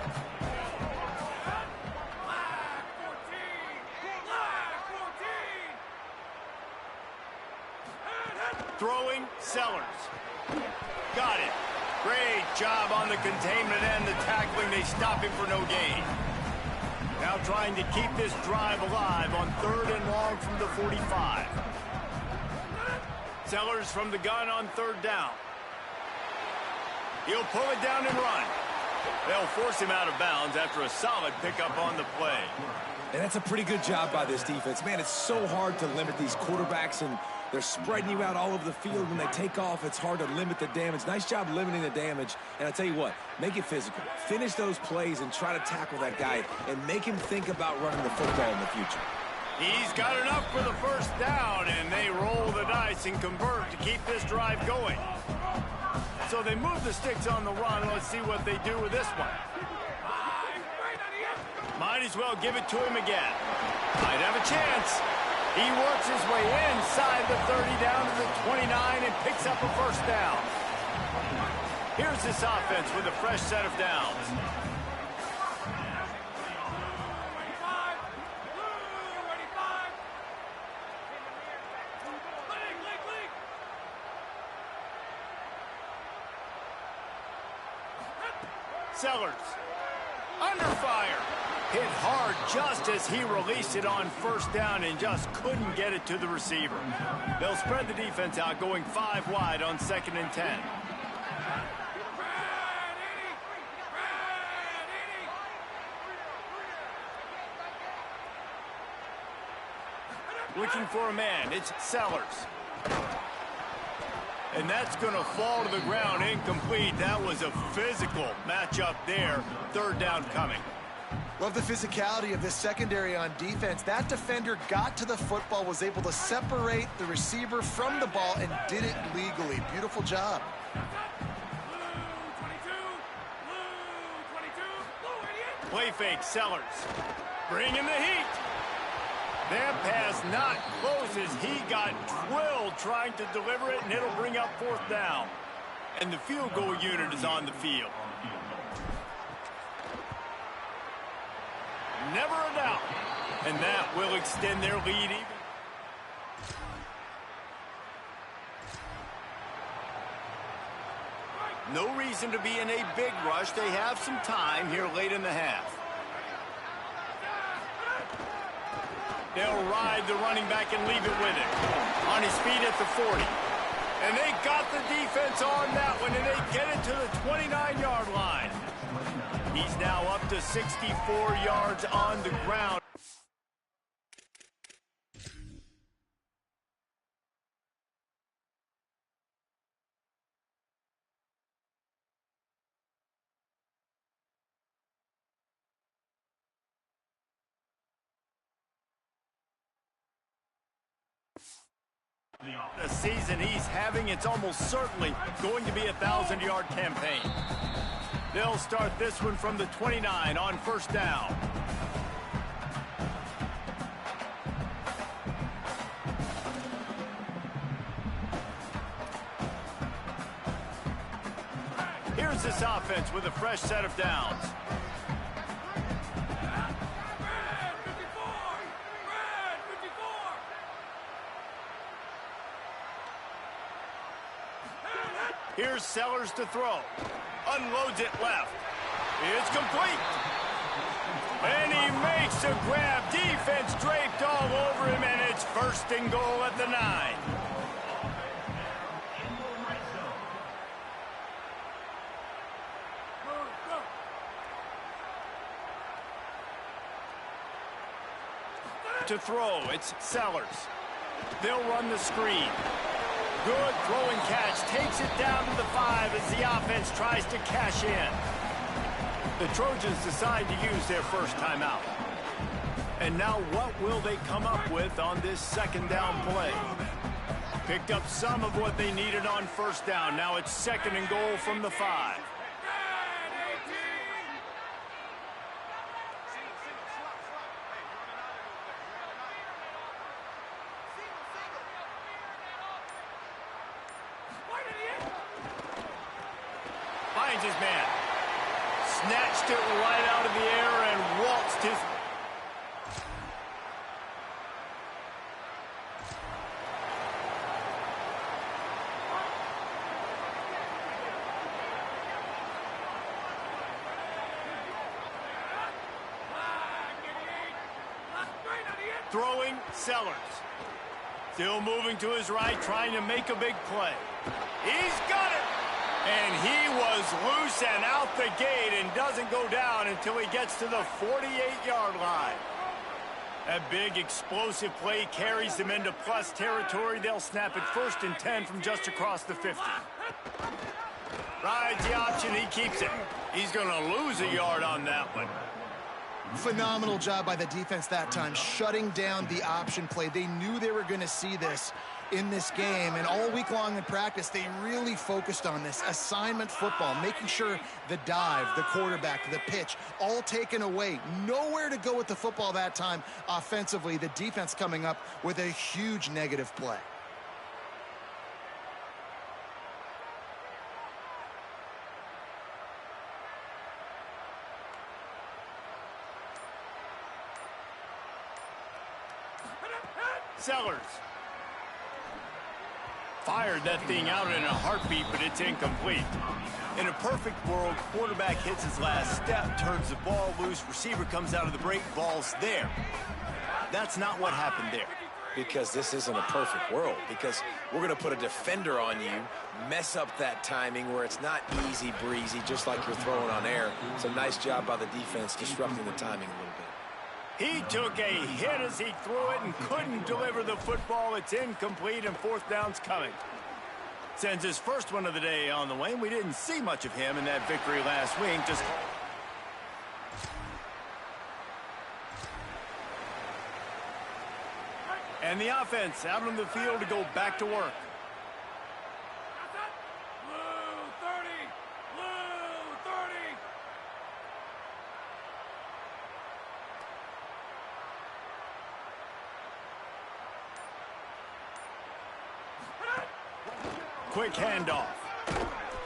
Throwing, Sellers. Got it. Great job on the containment and the tackling. They stop him for no gain. Now trying to keep this drive alive on 3rd and long from the 45. Sellers from the gun on 3rd down. He'll pull it down and run. They'll force him out of bounds after a solid pickup on the play. And that's a pretty good job by this defense. Man, it's so hard to limit these quarterbacks, and they're spreading you out all over the field. When they take off, it's hard to limit the damage. Nice job limiting the damage. And I tell you what, make it physical. Finish those plays and try to tackle that guy and make him think about running the football in the future. He's got enough for the 1st down, and they roll the dice and convert to keep this drive going. So they move the sticks on the run. Let's see what they do with this one. Might as well give it to him again. Might have a chance. He works his way inside the 30 down to the 29 and picks up a 1st down. Here's this offense with a fresh set of downs. Sellers. Under fire. Hit hard just as he released it on 1st down and just couldn't get it to the receiver. They'll spread the defense out, going 5 wide on 2nd and 10. Looking for a man. It's Sellers. And that's going to fall to the ground incomplete. That was a physical matchup there. 3rd down coming. Love the physicality of this secondary on defense. That defender got to the football, was able to separate the receiver from the ball, and did it legally. Beautiful job. Play fake, Sellers. Bringing the heat. That pass not close as he got drilled trying to deliver it, and it'll bring up 4th down. And the field goal unit is on the field. Never a doubt. And that will extend their lead even. No reason to be in a big rush. They have some time here late in the half. They'll ride the running back and leave it with him. On his feet at the 40. And they got the defense on that one, and they get it to the 29-yard line. He's now up to 64 yards on the ground. The season he's having, it's almost certainly going to be a 1,000-yard campaign. They'll start this one from the 29 on first down. Here's this offense with a fresh set of downs. Here's Sellers to throw. Unloads it left. It's complete. And he makes a grab. Defense draped all over him, and it's first and goal at the 9. To throw, it's Sellers. They'll run the screen. Good throwing catch. Takes it down to the 5 as the offense tries to cash in. The Trojans decide to use their first timeout. And now what will they come up with on this second down play? Picked up some of what they needed on first down. Now it's second and goal from the 5. Finds his man. Snatched it right out of the air and waltzed his... Throwing, Sellers. Still moving to his right, trying to make a big play. He's got it! And he was loose and out the gate and doesn't go down until he gets to the 48-yard line. That big explosive play carries them into plus territory. They'll snap it first and 10 from just across the 50. Rides the option, he keeps it. He's going to lose a yard on that one. Phenomenal job by the defense that time, shutting down the option play. They knew they were going to see this in this game, and all week long in practice, they really focused on this assignment football, making sure the dive, the quarterback, the pitch, all taken away. Nowhere to go with the football that time offensively. The defense coming up with a huge negative play. Sellers. Fired that thing out in a heartbeat, but it's incomplete. In a perfect world, quarterback hits his last step, turns the ball loose, receiver comes out of the break, ball's there. That's not what happened there. Because this isn't a perfect world. Because we're going to put a defender on you, mess up that timing where it's not easy breezy, just like you're throwing on air. It's a nice job by the defense disrupting the timing a little bit. He took a hit as he threw it and couldn't deliver the football. It's incomplete, and fourth down's coming. Sends his first one of the day on the way. We didn't see much of him in that victory last week. And the offense out on the field to go back to work. Quick handoff.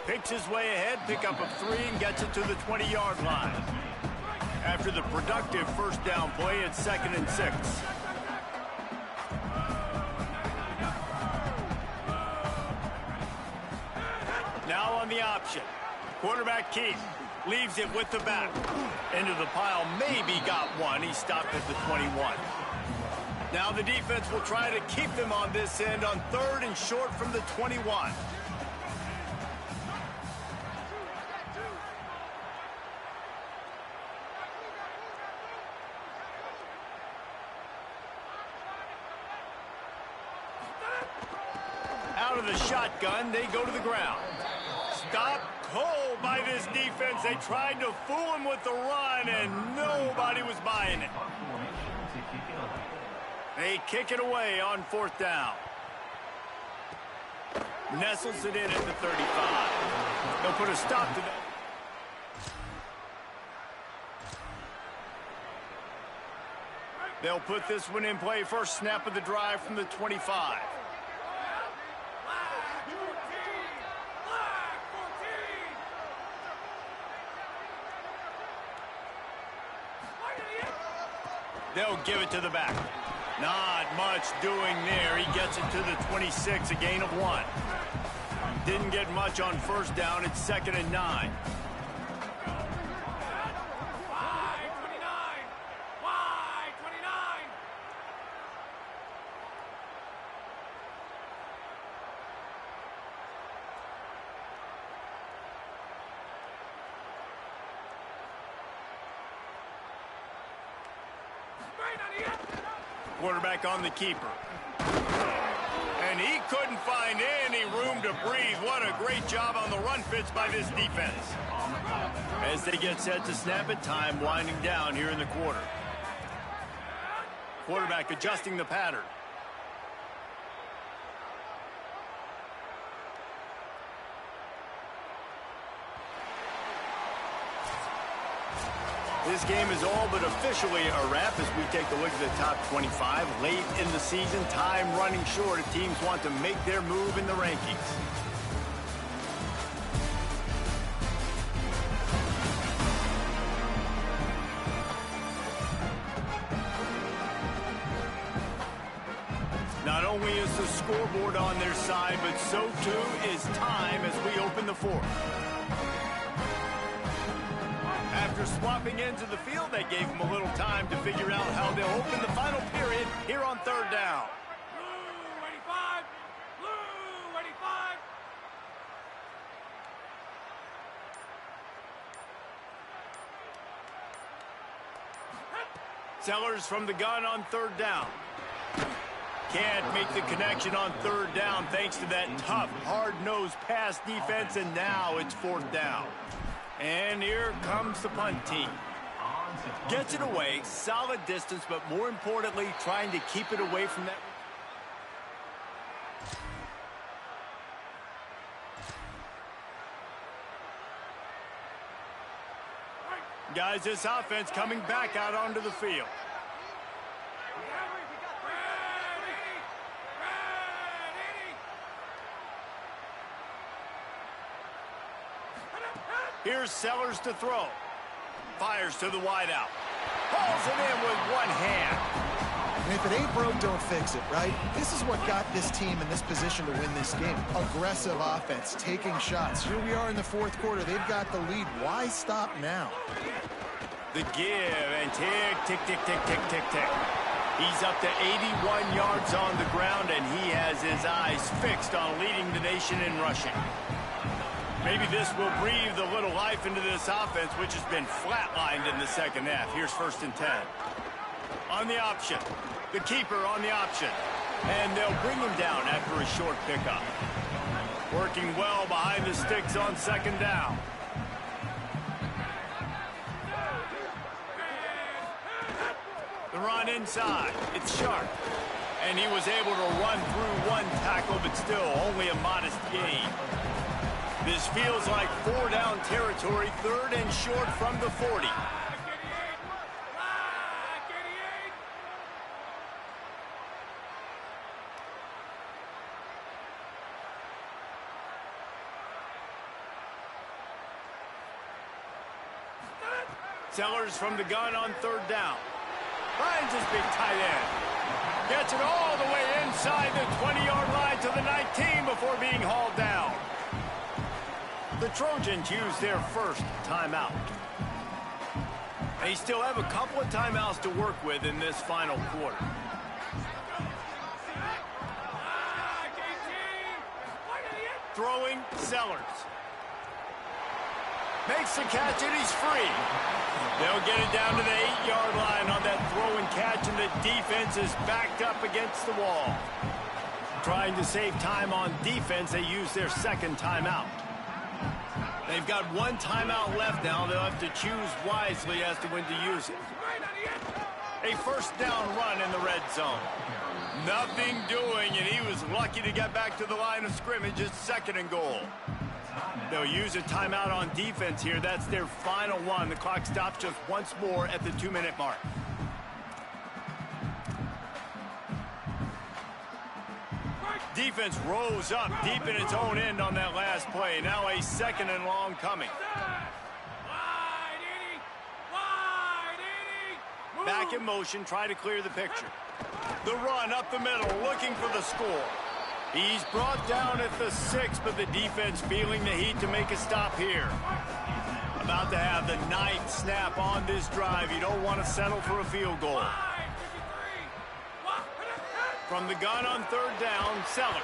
Picks his way ahead, pick up of 3, and gets it to the 20-yard line. After the productive first down play, it's second and 6. Now on the option. Quarterback Keith leaves it with the back. Into the pile, maybe got one. He stopped at the 21. Now the defense will try to keep them on this end on third and short from the 21. Out of the shotgun, they go to the ground. Stop cold by this defense. They tried to fool him with the run, and nobody was buying it. They kick it away on fourth down. Nestles it in at the 35. They'll put a stop to that. They'll put this one in play. First snap of the drive from the 25. They'll give it to the back. Not much doing there. He gets it to the 26, a gain of 1. Didn't get much on first down. It's 2nd and 9. Quarterback on the keeper. And he couldn't find any room to breathe. What a great job on the run fits by this defense. As they get set to snap it, time winding down here in the quarter. Quarterback adjusting the pattern. This game is all but officially a wrap as we take a look at the top 25. Late in the season, time running short if teams want to make their move in the rankings. Not only is the scoreboard on their side, but so too is time as we open the fourth. After swapping into the field, they gave them a little time to figure out how they'll open the final period here on 3rd down. Blue 85! Blue 85! Sellers from the gun on 3rd down. Can't make the connection on 3rd down thanks to that tough, hard-nosed pass defense, and now it's 4th down. And here comes the punt team. Gets it away, solid distance, but more importantly, trying to keep it away from that. Guys, this offense coming back out onto the field. Here's Sellers to throw. Fires to the wideout. Hauls it in with one hand. And if it ain't broke, don't fix it, right? This is what got this team in this position to win this game. Aggressive offense, taking shots. Here we are in the 4th quarter. They've got the lead. Why stop now? The give and tick, tick, tick, tick, tick, tick, tick. He's up to 81 yards on the ground, and he has his eyes fixed on leading the nation in rushing. Maybe this will breathe a little life into this offense, which has been flatlined in the 2nd half. Here's 1st and 10. On the option. The keeper on the option. And they'll bring him down after a short pickup. Working well behind the sticks on 2nd down. The run inside. It's Sharp. And he was able to run through one tackle, but still only a modest gain. This feels like 4-down territory, 3rd and short from the 40. Sellers from the gun on 3rd down. Finds his big tight end. Gets it all the way inside the 20-yard line to the 19 before being hauled down. The Trojans use their first timeout. They still have a couple of timeouts to work with in this final quarter. Throwing, Sellers. Makes the catch and he's free. They'll get it down to the 8-yard line on that throw and catch, and the defense is backed up against the wall. Trying to save time on defense, they use their 2nd timeout. They've got one timeout left now. They'll have to choose wisely as to when to use it. A 1st down run in the red zone. Nothing doing, and he was lucky to get back to the line of scrimmage. It's 2nd and goal. They'll use a timeout on defense here. That's their final one. The clock stops just once more at the 2-minute mark. Defense rose up deep in its own end on that last play. Now a 2nd and long coming. Back in motion, try to clear the picture. The run up the middle, looking for the score. He's brought down at the 6, but the defense feeling the heat to make a stop here. About to have the 9th snap on this drive. You don't want to settle for a field goal. From the gun on 3rd down, Sellers.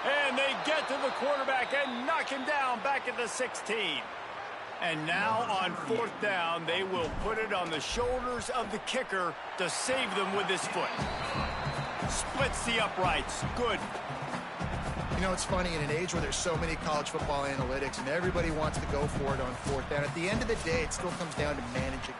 And they get to the quarterback and knock him down back at the 16. And now on 4th down, they will put it on the shoulders of the kicker to save them with his foot. Splits the uprights. Good. You know, it's funny, in an age where there's so many college football analytics and everybody wants to go for it on 4th down, at the end of the day, it still comes down to managing.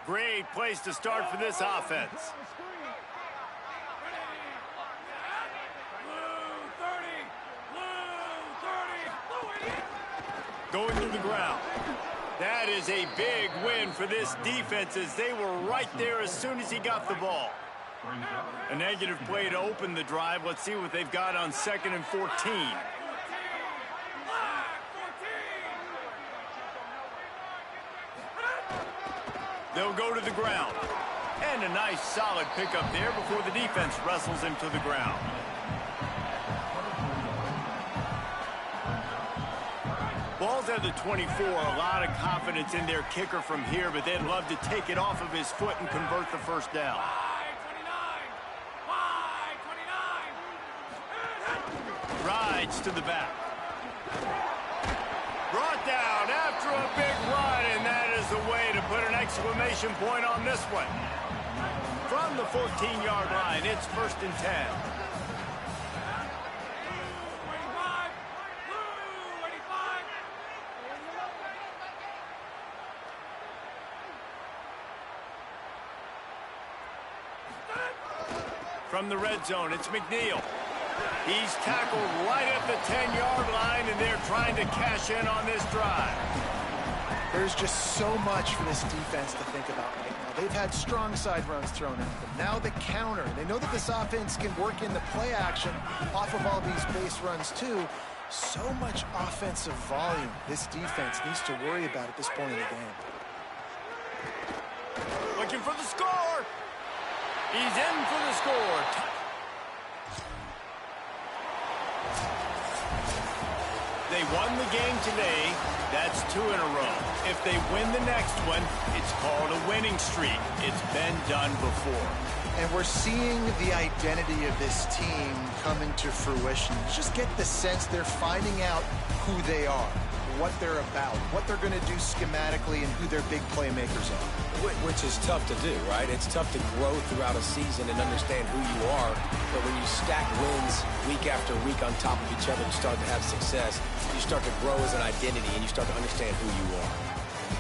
Great place to start for this offense. Going to the ground. That is a big win for this defense, as they were right there as soon as he got the ball. A negative play to open the drive. Let's see what they've got on 2nd and 14. They'll go to the ground. And a nice solid pickup there before the defense wrestles him to the ground. Ball's at the 24. A lot of confidence in their kicker from here, but they'd love to take it off of his foot and convert the 1st down. Rides to the back. Brought down after a big run, and that is the way to put an exclamation point on this one. From the 14-yard line, it's 1st and 10. From the red zone, it's McNeil. He's tackled right at the 10-yard line, and they're trying to cash in on this drive. There's just so much for this defense to think about right now. They've had strong side runs thrown at them. Now the counter. They know that this offense can work in the play action off of all these base runs too. So much offensive volume this defense needs to worry about at this point in the game. Looking for the score. He's in for the score. They won the game today. That's 2 in a row. If they win the next one, it's called a winning streak. It's been done before. And we're seeing the identity of this team come into fruition. You just get the sense they're finding out who they are, what they're about, what they're going to do schematically, and who their big playmakers are. Which is tough to do, right? It's tough to grow throughout a season and understand who you are. But when you stack wins week after week on top of each other and start to have success, you start to grow as an identity and you start to understand who you are.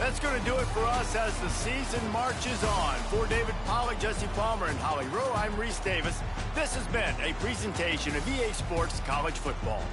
That's going to do it for us as the season marches on. For David Pollack, Jesse Palmer, and Holly Rowe, I'm Reese Davis. This has been a presentation of EA Sports College Football.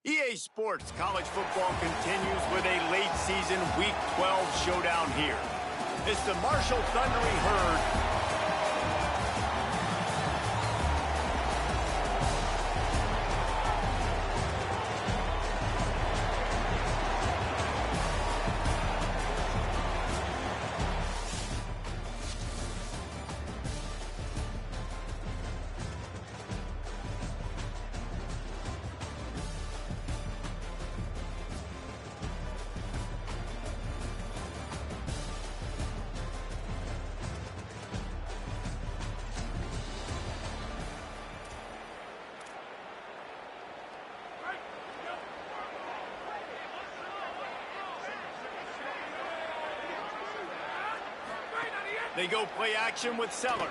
EA Sports College Football continues with a late season Week 12 showdown here. It's the Marshall Thundering Herd They go play action with Sellers.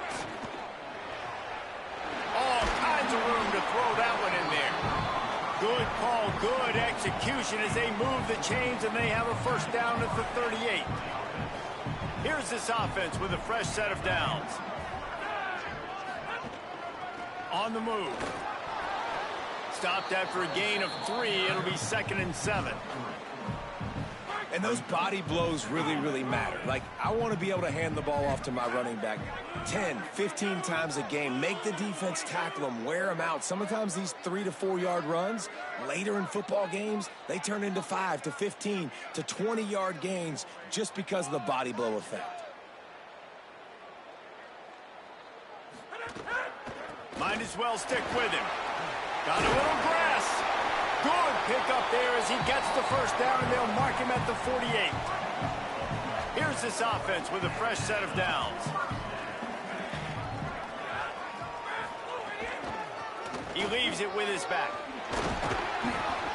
All kinds of room to throw that one in there. Good call, good execution as they move the chains and they have a first down at the 38. Here's this offense with a fresh set of downs. On the move. Stopped after a gain of 3. It'll be 2nd and 7. And those body blows really, really matter. Like, I want to be able to hand the ball off to my running back 10, 15 times a game. Make the defense tackle them, wear them out. Sometimes these 3 to 4 yard runs, later in football games, they turn into 5 to 15 to 20 yard gains just because of the body blow effect. Might as well stick with him. Got a little grass. Good pick up there as he gets the first down, and they'll mark him at the 48. Here's this offense with a fresh set of downs. He leaves it with his back.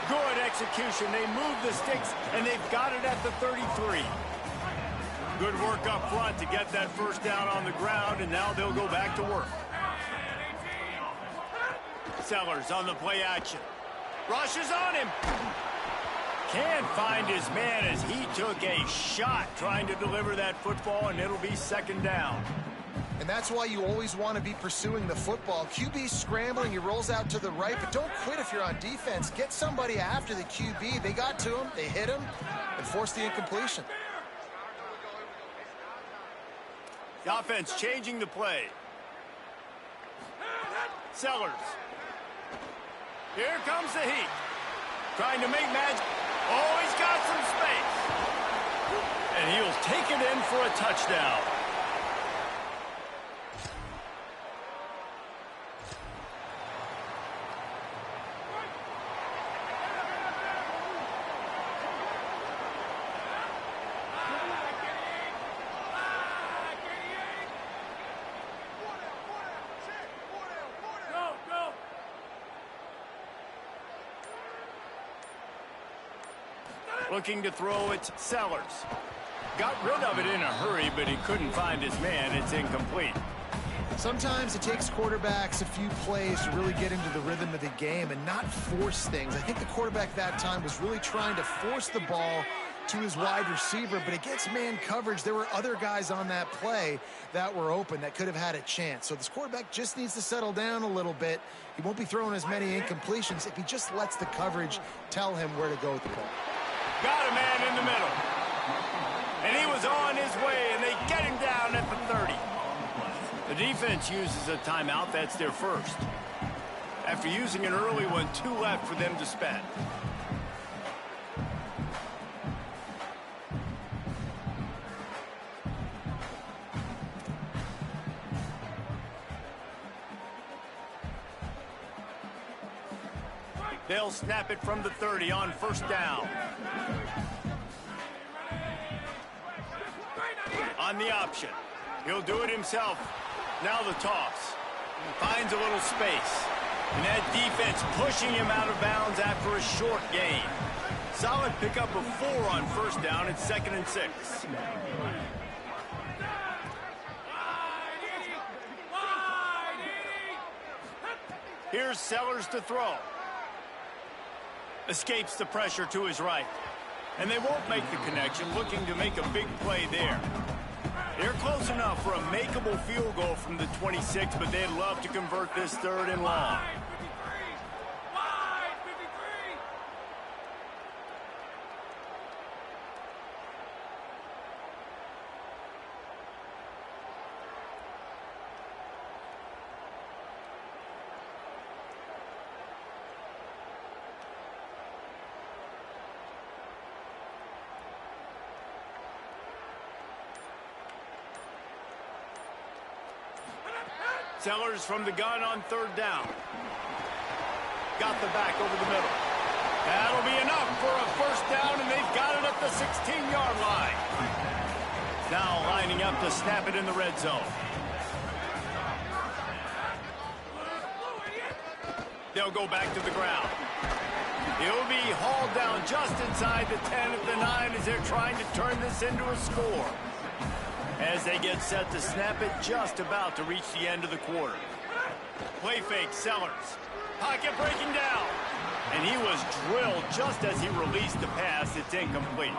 Good execution. They move the sticks, and they've got it at the 33. Good work up front to get that first down on the ground, and now they'll go back to work. Sellers on the play action. Rushes on him. Can't find his man as he took a shot trying to deliver that football, and it'll be 2nd down. And that's why you always want to be pursuing the football. QB's scrambling, he rolls out to the right, but don't quit if you're on defense. Get somebody after the QB. They got to him, they hit him, and forced the incompletion. The offense changing the play. Sellers. Here comes the heat. Trying to make magic. Oh, he's got some space. And he'll take it in for a touchdown. Looking to throw it, Sellers. Got rid of it in a hurry, but he couldn't find his man. It's incomplete. Sometimes it takes quarterbacks a few plays to really get into the rhythm of the game and not force things. I think the quarterback that time was really trying to force the ball to his wide receiver, but against man coverage, there were other guys on that play that were open that could have had a chance. So this quarterback just needs to settle down a little bit. He won't be throwing as many incompletions if he just lets the coverage tell him where to go with the ball. Got a man in the middle. And he was on his way, and they get him down at the 30. The defense uses a timeout. That's their first. After using an early one, 2 left for them to spend. They'll snap it from the 30 on first down. On the option. He'll do it himself. Now the toss. Finds a little space. And that defense pushing him out of bounds after a short gain. Solid pickup of 4 on first down. It's 2nd and 6. Here's Sellers to throw. Escapes the pressure to his right. And they won't make the connection, looking to make a big play there. They're close enough for a makeable field goal from the 26, but they'd love to convert this 3rd and long. Sellers from the gun on third down. Got the back over the middle. That'll be enough for a first down, and they've got it at the 16-yard line. Now lining up to snap it in the red zone. They'll go back to the ground. He'll be hauled down just inside the 10 at the 9 as they're trying to turn this into a score. As they get set to snap it, just about to reach the end of the quarter. Play fake, Sellers. Pocket breaking down. And he was drilled just as he released the pass. It's incomplete.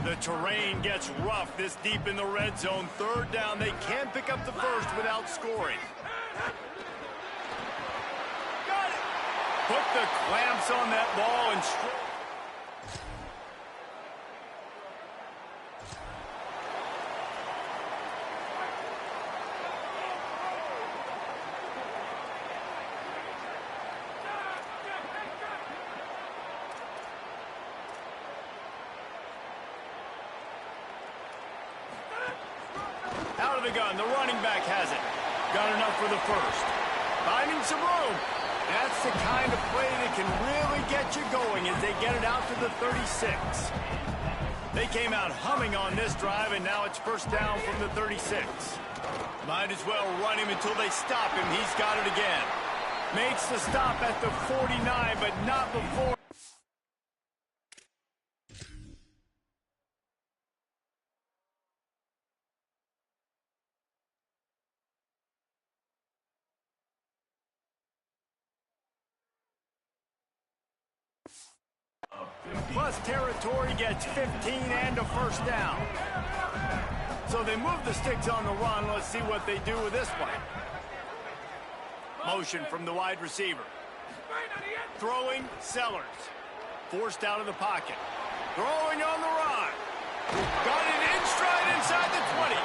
The terrain gets rough this deep in the red zone. Third down, they can't pick up the first without scoring. Got it. Put the clamps on that ball and out of the gun. The running back has it. Got enough for the first. Finding some room. That's the kind of play that can really get you going as they get it out to the 36. They came out humming on this drive, and now it's first down from the 36. Might as well run him until they stop him. He's got it again. Makes the stop at the 49, but not before. Plus territory gets 15 and a first down. So they move the sticks on the run. Let's see what they do with this one. Motion from the wide receiver. Throwing, Sellers. Forced out of the pocket. Throwing on the run. Got it in stride inside the 20.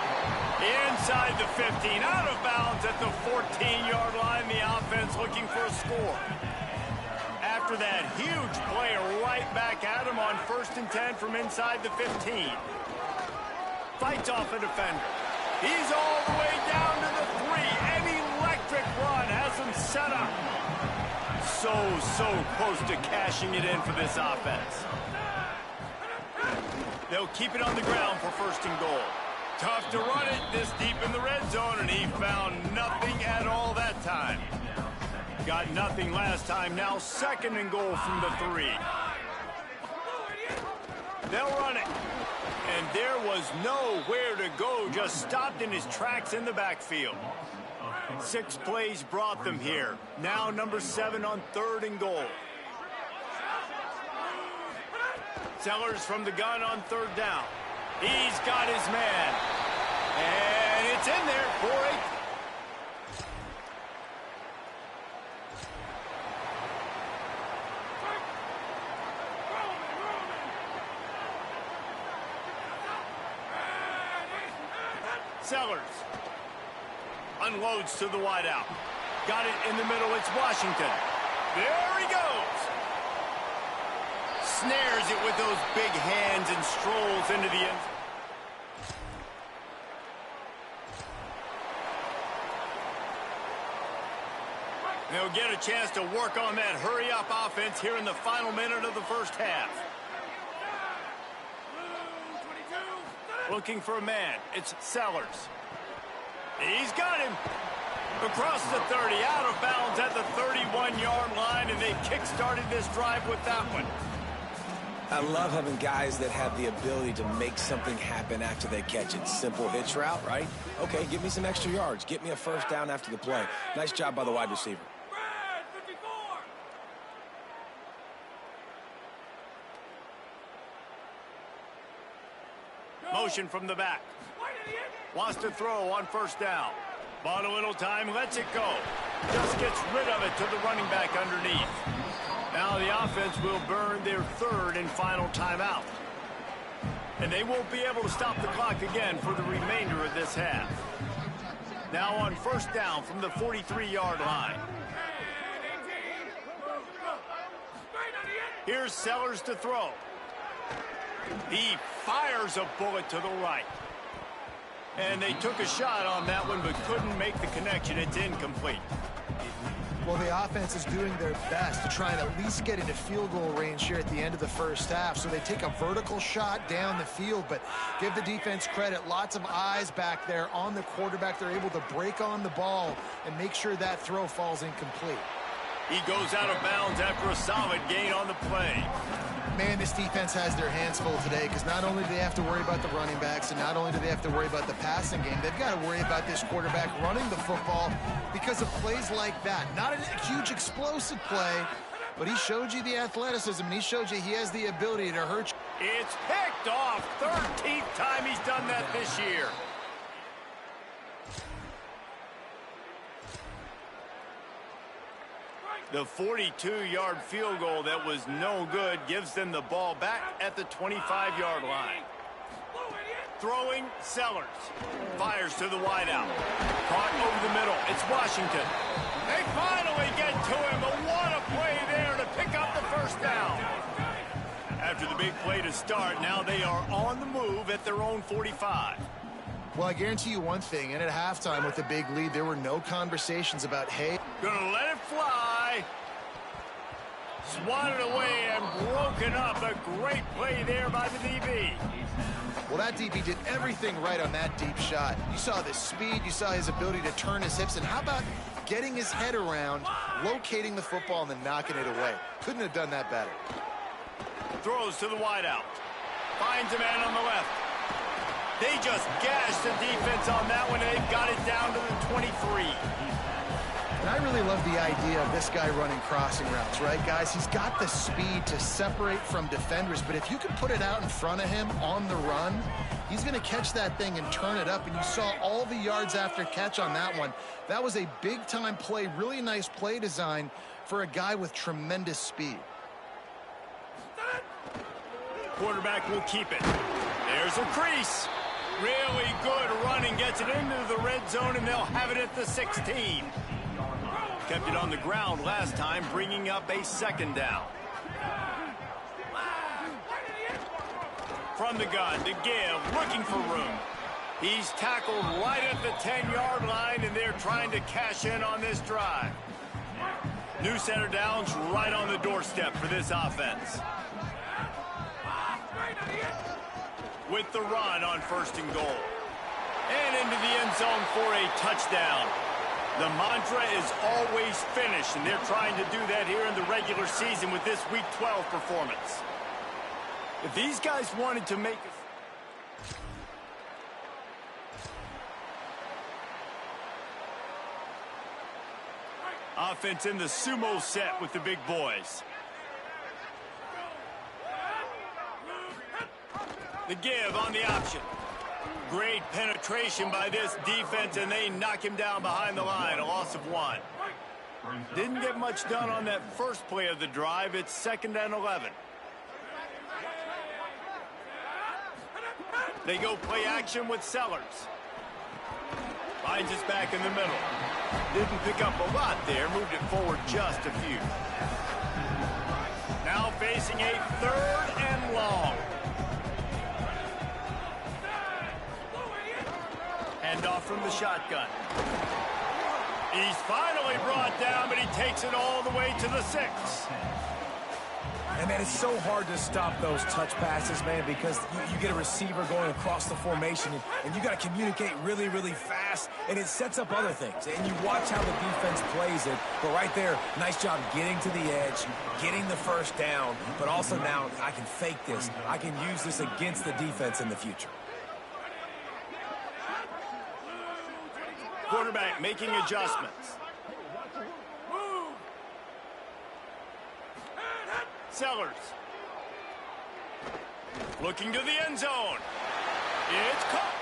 Inside the 15. Out of bounds at the 14-yard line. The offense looking for a score. After that huge play, right back at him on 1st and 10 from inside the 15. Fights off a defender. He's all the way down to the 3. An electric run has him set up. So close to cashing it in for this offense. They'll keep it on the ground for 1st and goal. Tough to run it this deep in the red zone, and he found nothing at all that time. Got nothing last time. Now 2nd and goal from the 3. They'll run it. And there was nowhere to go. Just stopped in his tracks in the backfield. 6 plays brought them here. Now number 7 on 3rd and goal. Sellers from the gun on 3rd down. He's got his man. And it's in there for a... Sellers unloads to the wideout. Got it in the middle. It's Washington. There he goes. Snares it with those big hands and strolls into the end. They'll get a chance to work on that hurry-up offense here in the final minute of the first half. Looking for a man. It's Sellers. He's got him. Across the 30, out of bounds at the 31-yard line, and they kick-started this drive with that one. I love having guys that have the ability to make something happen after they catch it. Simple hitch route, right? Okay, give me some extra yards. Get me a first down after the play. Nice job by the wide receiver. Motion from the back. Wants to throw on 1st down. Bought a little time, lets it go. Just gets rid of it to the running back underneath. Now the offense will burn their 3rd and final timeout. And they won't be able to stop the clock again for the remainder of this half. Now on 1st down from the 43-yard line. Here's Sellers to throw. He fires a bullet to the right. And they took a shot on that one, but couldn't make the connection. It's incomplete. Well, the offense is doing their best to try and at least get into field goal range here at the end of the first half. So they take a vertical shot down the field, but give the defense credit. Lots of eyes back there on the quarterback. They're able to break on the ball and make sure that throw falls incomplete. He goes out of bounds after a solid gain on the play. Man, this defense has their hands full today because not only do they have to worry about the running backs and not only do they have to worry about the passing game, they've got to worry about this quarterback running the football because of plays like that. Not a huge explosive play, but he showed you the athleticism and he showed you he has the ability to hurt you. It's picked off. 13th time he's done that this year. The 42-yard field goal that was no good gives them the ball back at the 25-yard line. Throwing, Sellers. Fires to the wideout. Caught over the middle. It's Washington. They finally get to him, but what a play there to pick up the first down. After the big play to start, now they are on the move at their own 45. Well, I guarantee you one thing, and at halftime with the big lead, there were no conversations about, hey, gonna let it fly. Swatted away and broken up. A great play there by the DB. well, that DB did everything right on that deep shot. You saw the speed, you saw his ability to turn his hips, and how about getting his head around, locating the football, and then knocking it away? Couldn't have done that better. Throws to the wideout. Finds a man on the left. They just gashed the defense on that one, and they've got it down to the 23. And I really love the idea of this guy running crossing routes, right, guys? He's got the speed to separate from defenders, but if you can put it out in front of him on the run, he's going to catch that thing and turn it up, and you saw all the yards after catch on that one. That was a big-time play, really nice play design for a guy with tremendous speed. Quarterback will keep it. There's a crease. Really good running, gets it into the red zone, and they'll have it at the 16. Kept it on the ground last time, bringing up a second down. From the gun to give, looking for room. He's tackled right at the 10-yard line, and they're trying to cash in on this drive. New center downs right on the doorstep for this offense. With the run on 1st and goal. And into the end zone for a touchdown. The mantra is always finish, and they're trying to do that here in the regular season with this Week 12 performance. If these guys wanted to make offense in the sumo set with the big boys. The give on the option. Great penetration by this defense, and they knock him down behind the line. A loss of 1. Didn't get much done on that first play of the drive. It's 2nd and 11. They go play action with Sellers. Finds us back in the middle. Didn't pick up a lot there. Moved it forward just a few. Now facing a 3rd and long. Handoff from the shotgun. He's finally brought down, but he takes it all the way to the 6. And, man, it's so hard to stop those touch passes, man, because you get a receiver going across the formation, and you got to communicate really, really fast, and it sets up other things. And you watch how the defense plays it, but right there, nice job getting to the edge, getting the first down, but also now I can fake this. I can use this against the defense in the future. Quarterback making adjustments. Sellers. Looking to the end zone. It's caught.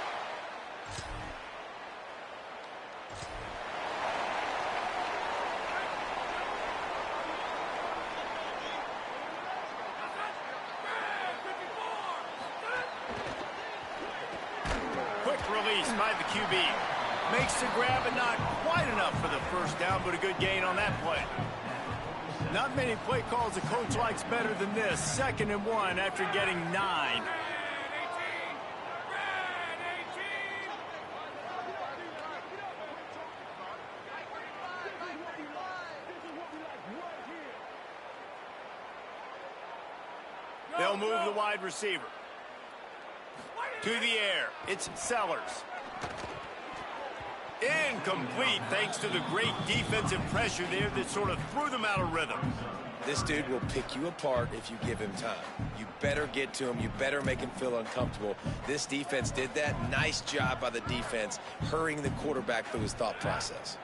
Quick release by the QB. Makes the grab, and not quite enough for the first down, but a good gain on that play. Not many play calls a coach likes better than this. 2nd and 1 after getting 9. They'll move the wide receiver. To the air, it's Sellers. Incomplete thanks to the great defensive pressure there that sort of threw them out of rhythm. This dude will pick you apart if you give him time. You better get to him. You better make him feel uncomfortable. This defense did that. Nice job by the defense, hurrying the quarterback through his thought process.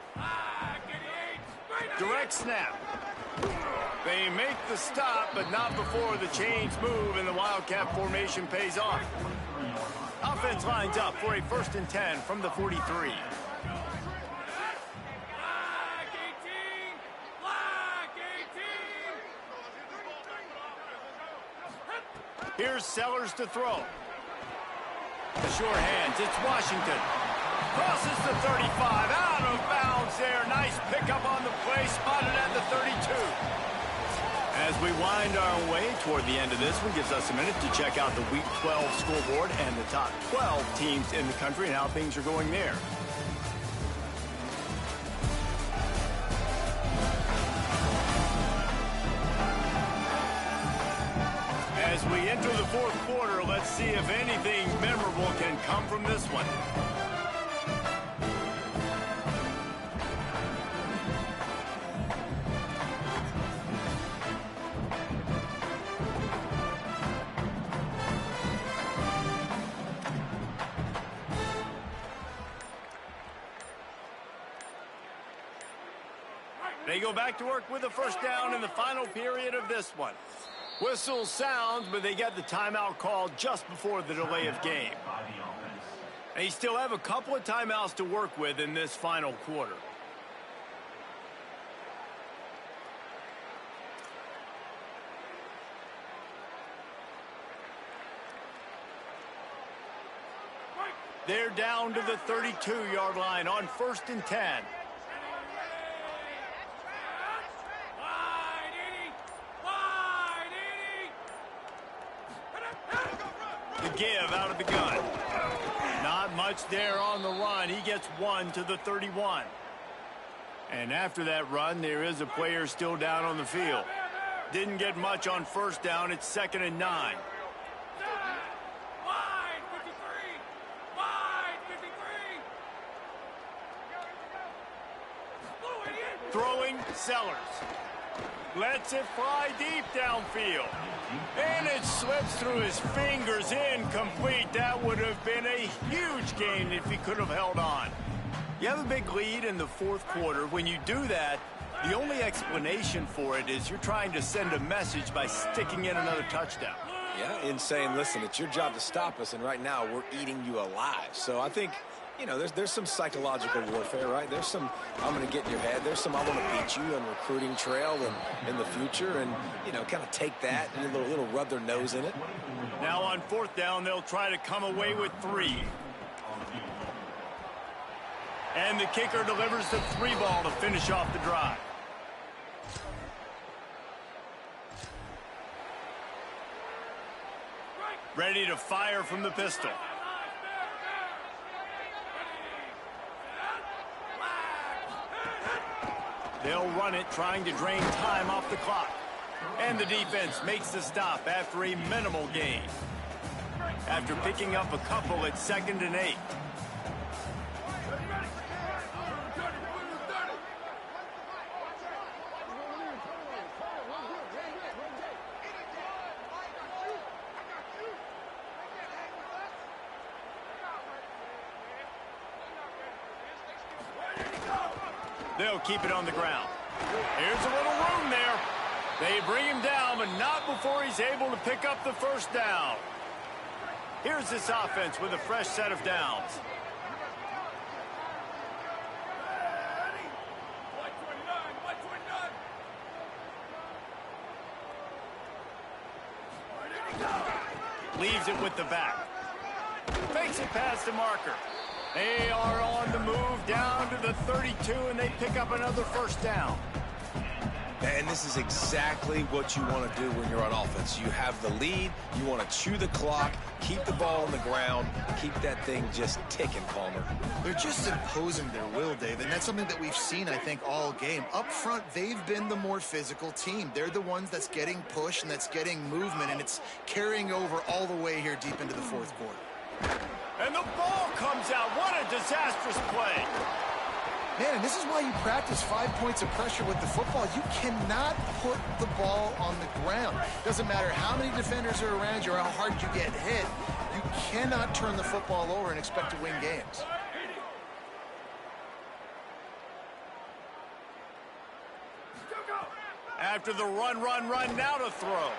Direct snap. They make the stop, but not before the chains move and the Wildcat formation pays off. Offense lines up for a 1st and 10 from the 43. Here's Sellers to throw. The short hands, it's Washington. Crosses the 35, out of bounds there. Nice pickup on the play, spotted at the 32. As we wind our way toward the end of this one, gives us a minute to check out the Week 12 scoreboard and the top 12 teams in the country and how things are going there. As we enter the 4th quarter, let's see if anything memorable can come from this one. They go back to work with a 1st down in the final period of this one. Whistle sounds, but they get the timeout called just before the delay of game. They still have a couple of timeouts to work with in this final quarter. They're down to the 32-yard line on 1st and 10. The give out of the gun. Not much there on the run. He gets 1 to the 31. And after that run, there is a player still down on the field. Didn't get much on 1st down. It's 2nd and 9. Throwing Sellers. Lets it fly deep downfield. And it slips through his fingers, incomplete. That would have been a huge gain if he could have held on. You have a big lead in the 4th quarter. When you do that, the only explanation for it is you're trying to send a message by sticking in another touchdown. Yeah, in saying, listen, it's your job to stop us, and right now we're eating you alive. So I think, you know, there's some psychological warfare, right? There's some, I'm going to get in your head. There's some, I want to beat you on recruiting trail and in the future, and, you know, kind of take that and a little rub their nose in it. Now on 4th down, they'll try to come away with 3. And the kicker delivers the 3 ball to finish off the drive. Ready to fire from the pistol. They'll run it, trying to drain time off the clock. And the defense makes the stop after a minimal gain. After picking up a couple at 2nd and 8. They'll keep it on the ground. Here's a little room there. They bring him down, but not before he's able to pick up the 1st down. Here's this offense with a fresh set of downs. Leaves it with the back. Fakes it past the marker. They are on the move down to the 32, and they pick up another 1st down. And this is exactly what you want to do when you're on offense. You have the lead. You want to chew the clock, keep the ball on the ground, keep that thing just ticking, Palmer. They're just imposing their will, Dave, and that's something that we've seen, I think, all game. Up front, they've been the more physical team. They're the ones that's getting pushed and that's getting movement, and it's carrying over all the way here deep into the fourth quarter. And the ball comes out. What a disastrous play. Man, and this is why you practice 5 points of pressure with the football. You cannot put the ball on the ground. Doesn't matter how many defenders are around you or how hard you get hit. You cannot turn the football over and expect to win games. After the run, now to throw.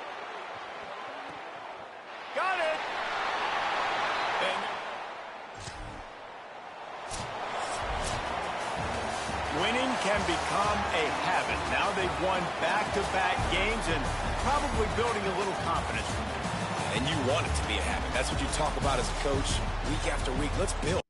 Got it. And winning can become a habit. Now they've won back-to-back games and probably building a little confidence from it. And you want it to be a habit. That's what you talk about as a coach week after week. Let's build.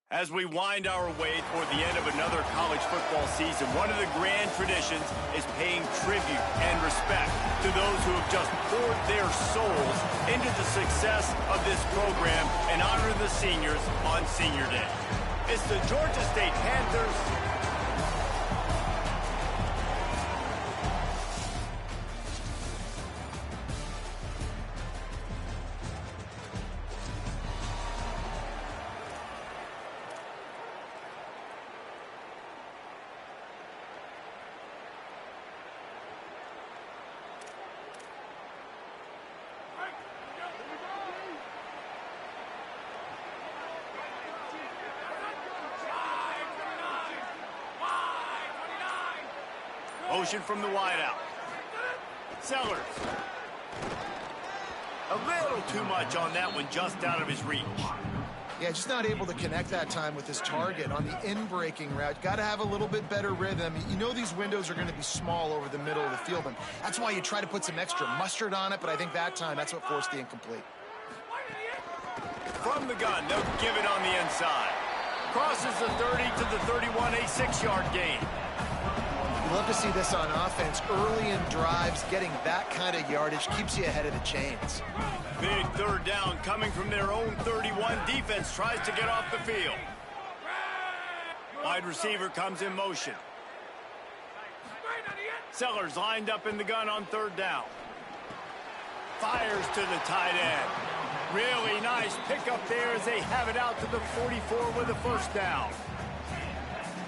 As we wind our way toward the end of another college football season, one of the grand traditions is paying tribute and respect to those who have just poured their souls into the success of this program and honor the seniors on Senior Day. It's the Georgia State Panthers. Motion from the wideout. Sellers. A little too much on that one, just out of his reach. Yeah, just not able to connect that time with his target on the in-breaking route. Got to have a little bit better rhythm. You know these windows are going to be small over the middle of the field, and that's why you try to put some extra mustard on it, but I think that time, that's what forced the incomplete. From the gun, they'll give it on the inside. Crosses the 30 to the 31, a 6-yard gain. You love to see this on offense. Early in drives, getting that kind of yardage keeps you ahead of the chains. Big third down coming from their own 31. Defense tries to get off the field. Wide receiver comes in motion. Sellers lined up in the gun on third down. Fires to the tight end. Really nice pickup there as they have it out to the 44 with a first down.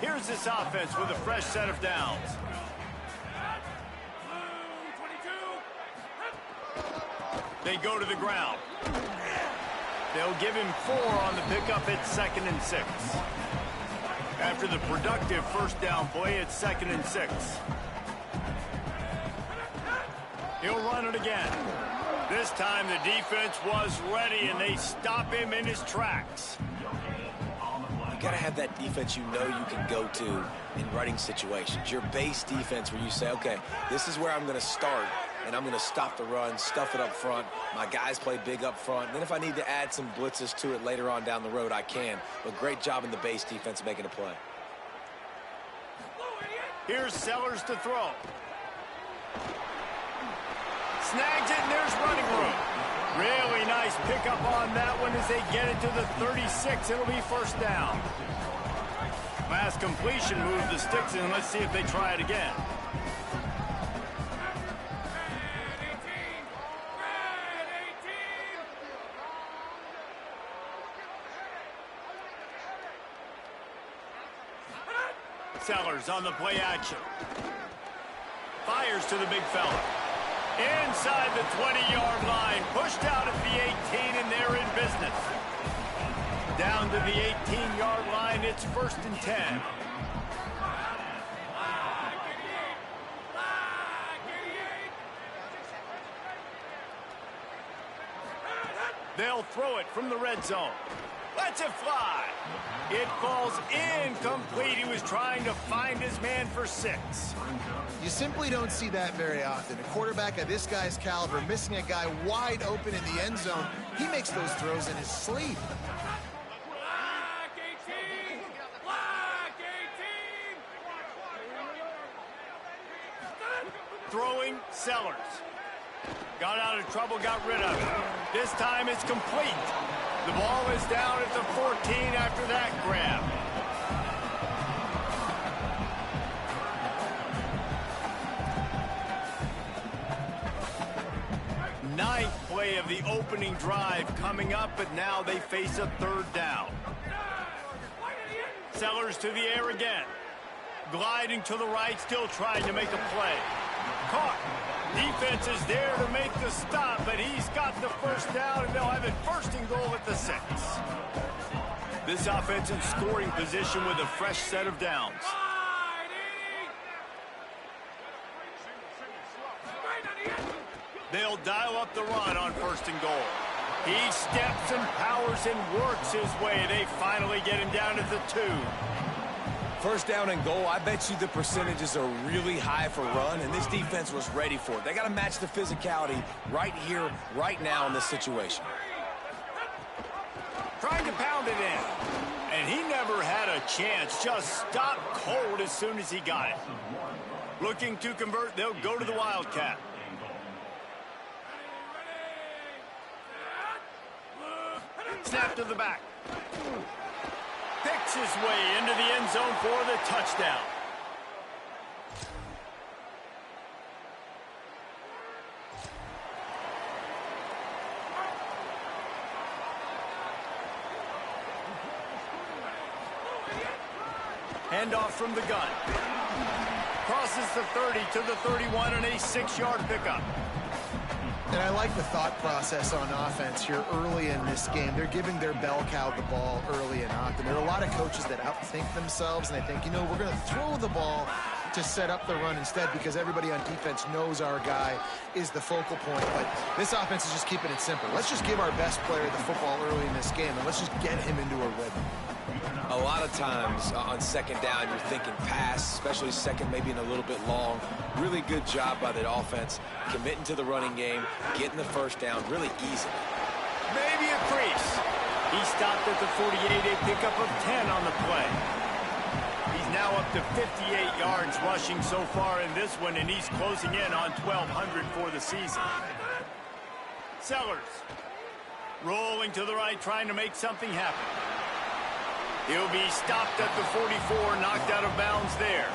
Here's this offense with a fresh set of downs. They go to the ground. They'll give him 4 on the pickup at 2nd and 6. After the productive first down play, it's 2nd and 6. He'll run it again. This time the defense was ready, and they stop him in his tracks. You got to have that defense you know you can go to in running situations. Your base defense where you say, okay, this is where I'm going to start, and I'm going to stop the run, stuff it up front. My guys play big up front. And then if I need to add some blitzes to it later on down the road, I can. But great job in the base defense making a play. Here's Sellers to throw. Snags it, and there's running room. Really nice pickup on that one as they get it to the 36. It'll be first down. Last completion moved the sticks in. Let's see if they try it again. Sellers on the play action. Fires to the big fella. Inside the 20-yard line, pushed out at the 18, and they're in business. Down to the 18-yard line, it's 1st and 10. They'll throw it from the red zone. Lets it fly. It falls incomplete. He was trying to find his man for 6. You simply don't see that very often. A quarterback of this guy's caliber missing a guy wide open in the end zone. He makes those throws in his sleep. Throwing, Sellers. Got out of trouble, got rid of it. This time it's complete. The ball is down at the 14 after that grab. Ninth play of the opening drive coming up, but now they face a third down. Sellers to the air again. Gliding to the right, still trying to make a play. Caught. Defense is there to make the stop, but he's got the first down, and they'll have it 1st and goal at the 6. This offense in scoring position with a fresh set of downs. They'll dial up the run on 1st and goal. He steps and powers and works his way. They finally get him down at the 2. First down and goal, I bet you the percentages are really high for run, and this defense was ready for it. They got to match the physicality right here, right now in this situation. Trying to pound it in. And And he never had a chance. Just stopped cold as soon as he got it. Looking to convert, they'll go to the Wildcat. Snap to the back. Picks his way into the end zone for the touchdown. Handoff from the gun. Crosses the 30 to the 31 and a 6-yard pickup. And I like the thought process on offense here early in this game. They're giving their bell cow the ball early and often. There are a lot of coaches that outthink themselves, and they think, you know, we're going to throw the ball to set up the run instead because everybody on defense knows our guy is the focal point. But this offense is just keeping it simple. Let's just give our best player the football early in this game, and let's just get him into a rhythm. A lot of times on second down, you're thinking pass, especially second, maybe in a little bit long. Really good job by the offense, committing to the running game, getting the first down really easily. Maybe a crease. He stopped at the 48, a pickup of 10 on the play. He's now up to 58 yards rushing so far in this one, and he's closing in on 1,200 for the season. Sellers rolling to the right, trying to make something happen. He'll be stopped at the 44, knocked out of bounds there.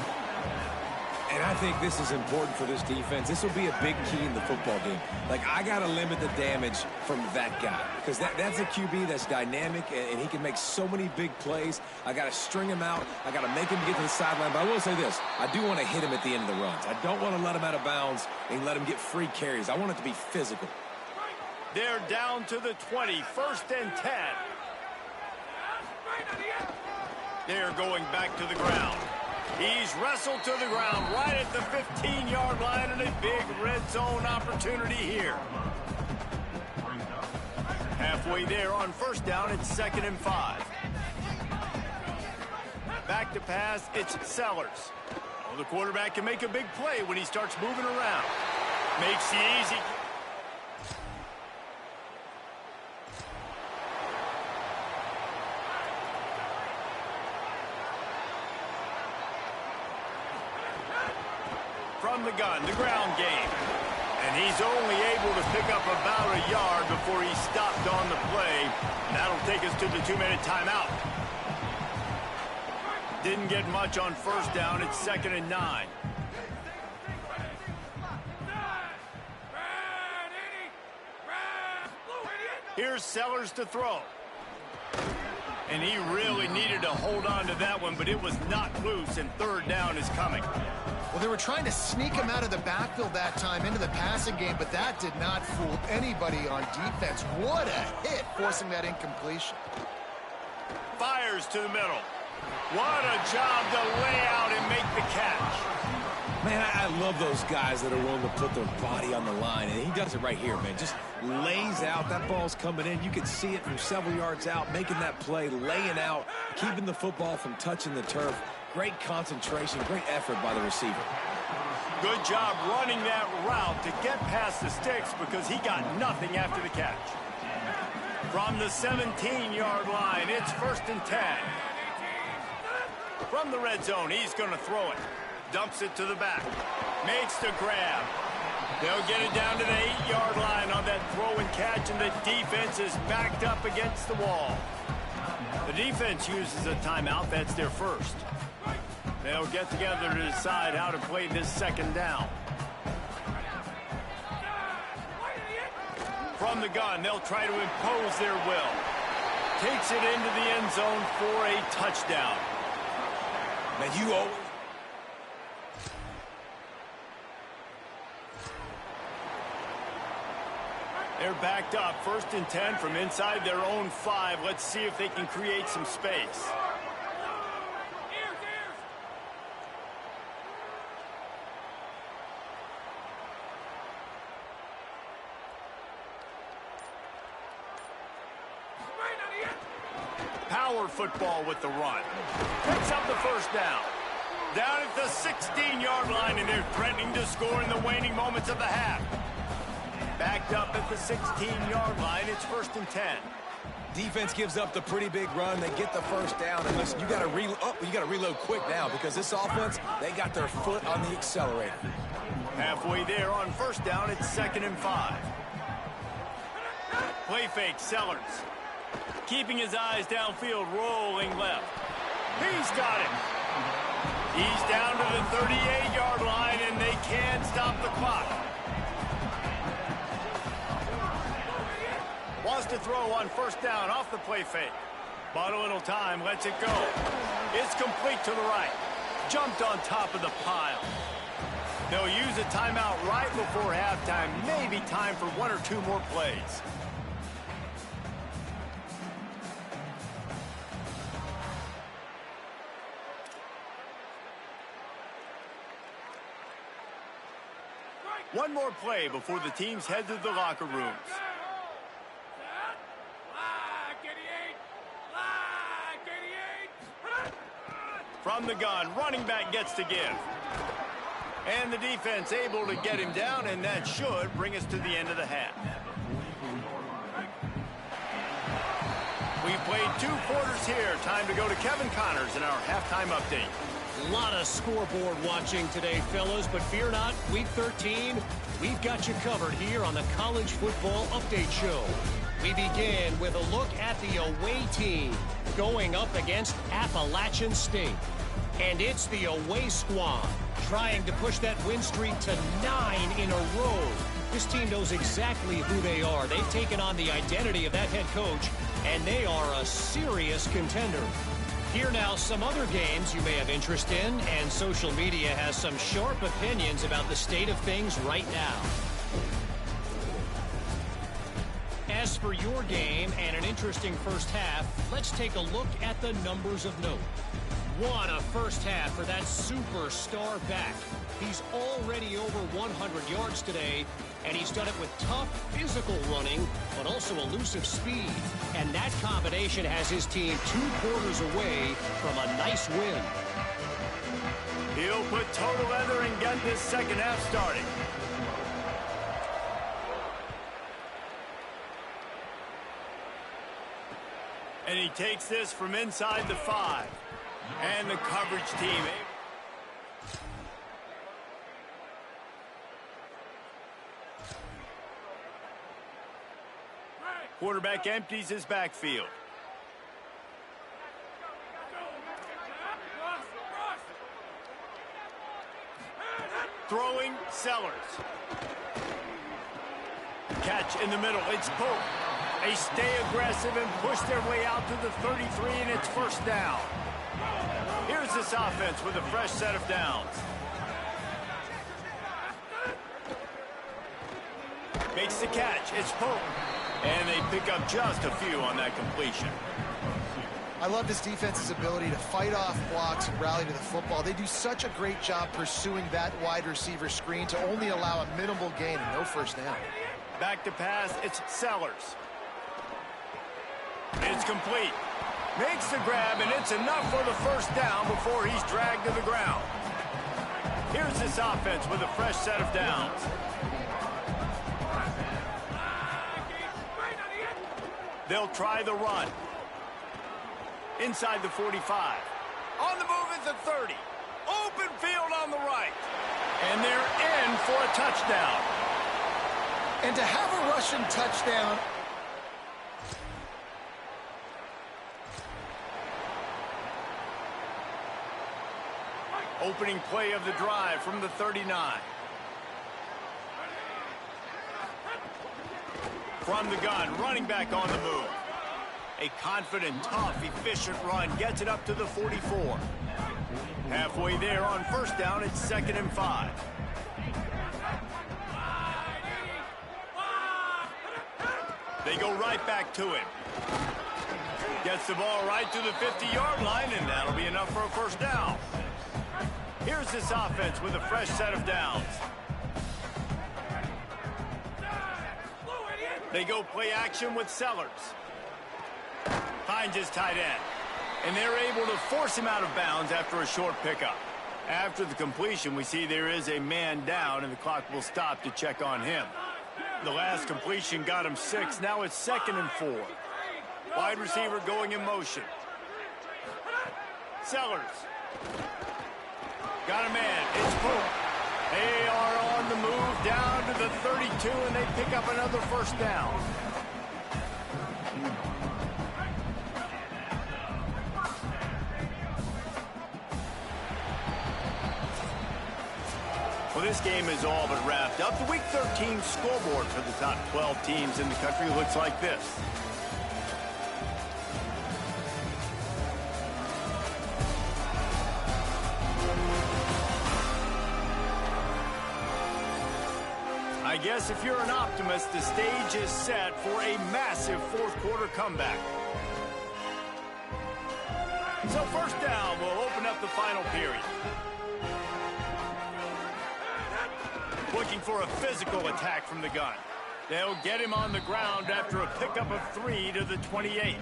And I think this is important for this defense. This will be a big key in the football game. Like, I got to limit the damage from that guy because that's a QB that's dynamic, and he can make so many big plays. I got to string him out. I got to make him get to the sideline. But I will say this. I do want to hit him at the end of the runs. I don't want to let him out of bounds and let him get free carries. I want it to be physical. They're down to the 20, 1st and 10. They're going back to the ground. He's wrestled to the ground right at the 15-yard line, and a big red zone opportunity here. Halfway there on 1st down, it's 2nd and 5. Back to pass, it's Sellers. Well, the quarterback can make a big play when he starts moving around. Makes the easy. From the gun, the ground game. And he's only able to pick up about a yard before he's stopped on the play. And that'll take us to the 2-minute timeout. Didn't get much on 1st down. It's 2nd and 9. Here's Sellers to throw. And he really needed to hold on to that one, but it was not loose, and 3rd down is coming. Well, they were trying to sneak him out of the backfield that time into the passing game, but that did not fool anybody on defense. What a hit, forcing that incompletion. Fires to the middle. What a job to lay out and make the catch. Man, I love those guys that are willing to put their body on the line, and he does it right here, man. Just lays out. That ball's coming in. You can see it from several yards out, making that play, laying out, keeping the football from touching the turf. Great concentration, great effort by the receiver. Good job running that route to get past the sticks because he got nothing after the catch. From the 17-yard line, it's 1st and 10. From the red zone, he's going to throw it. Dumps it to the back. Makes the grab. They'll get it down to the 8-yard line on that throw and catch, and the defense is backed up against the wall. The defense uses a timeout. That's their first. They'll get together to decide how to play this 2nd down. From the gun, they'll try to impose their will. Takes it into the end zone for a touchdown. Man, you always... They're backed up, 1st and 10 from inside their own 5. Let's see if they can create some space. Power football with the run. Picks up the 1st down. Down at the 16-yard line, and they're threatening to score in the waning moments of the half. Backed up at the 16-yard line, it's 1st and 10. Defense gives up the pretty big run. They get the first down. And listen, you got to reload quick now because this offense, they got their foot on the accelerator. Halfway there on first down, it's 2nd and 5. Play fake, Sellers. Keeping his eyes downfield, rolling left. He's got it. He's down to the 38-yard line, and they can't stop the clock. Wants to throw on first down off the play fake. But a little time, lets it go. It's complete to the right. Jumped on top of the pile. They'll use a timeout right before halftime. Maybe time for 1 or 2 more plays. One more play before the teams head to the locker rooms. From the gun, running back gets to give. And the defense able to get him down, and that should bring us to the end of the half. We've played 2 quarters here. Time to go to Kevin Connors in our halftime update. A lot of scoreboard watching today, fellas, but fear not, Week 13, we've got you covered here on the College Football Update Show. We begin with a look at the away team going up against Appalachian State. And it's the away squad trying to push that win streak to 9 in a row. This team knows exactly who they are. They've taken on the identity of that head coach, and they are a serious contender. Here now some other games you may have interest in, and social media has some sharp opinions about the state of things right now. As for your game and an interesting first half, let's take a look at the numbers of note. What a first half for that superstar back. He's already over 100 yards today, and he's done it with tough physical running, but also elusive speed. And that combination has his team 2 quarters away from a nice win. He'll put total leather and get this second half starting. And he takes this from inside the 5. And the coverage team. Quarterback empties his backfield. Throwing, Sellers. Catch in the middle, it's Pope. They stay aggressive and push their way out to the 33, and it's first down. Here's this offense with a fresh set of downs. Makes the catch. It's Pope. And they pick up just a few on that completion. I love this defense's ability to fight off blocks and rally to the football. They do such a great job pursuing that wide receiver screen to only allow a minimal gain and no first down. Back to pass. It's Sellers. It's complete. Makes the grab, and it's enough for the first down before he's dragged to the ground. Here's this offense with a fresh set of downs. They'll try the run. Inside the 45. On the move at the 30. Open field on the right. And they're in for a touchdown. And to have a rushing touchdown... Opening play of the drive from the 39. From the gun, running back on the move. A confident, tough, efficient run gets it up to the 44. Halfway there on first down, it's 2nd and 5. They go right back to him. Gets the ball right to the 50-yard line, and that'll be enough for a first down. Here's this offense with a fresh set of downs. They go play action with Sellers. Finds his tight end. And they're able to force him out of bounds after a short pickup. After the completion, we see there is a man down, and the clock will stop to check on him. The last completion got him 6. Now it's 2nd and 4. Wide receiver going in motion. Sellers. Got a man. It's Pope. They are on the move down to the 32, and they pick up another first down. Well, this game is all but wrapped up. The Week 13 scoreboard for the top 12 teams in the country looks like this. I guess if you're an optimist, the stage is set for a massive fourth quarter comeback. So first down will open up the final period. Looking for a physical attack from the gun. They'll get him on the ground after a pickup of 3 to the 28.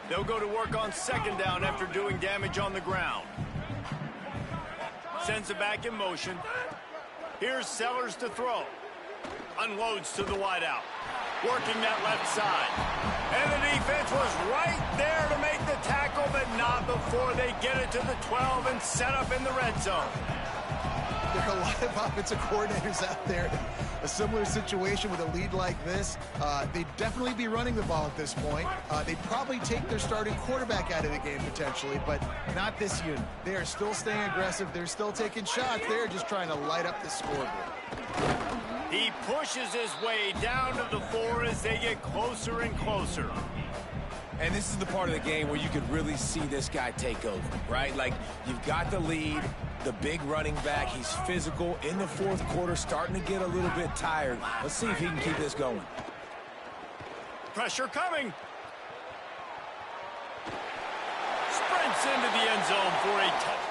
They'll go to work on second down after doing damage on the ground. Sends it back in motion. Here's Sellers to throw. Unloads to the wideout. Working that left side. And the defense was right there to make the tackle, but not before they get it to the 12 and set up in the red zone. There are a lot of offensive coordinators out there in a similar situation with a lead like this. They'd definitely be running the ball at this point. They'd probably take their starting quarterback out of the game potentially, but not this unit. They are still staying aggressive. They're still taking shots. They're just trying to light up the scoreboard. He pushes his way down to the 4 as they get closer and closer. And this is the part of the game where you could really see this guy take over, right? Like, you've got the lead, the big running back. He's physical in the fourth quarter, starting to get a little bit tired. Let's see if he can keep this going. Pressure coming. Sprints into the end zone for a touchdown.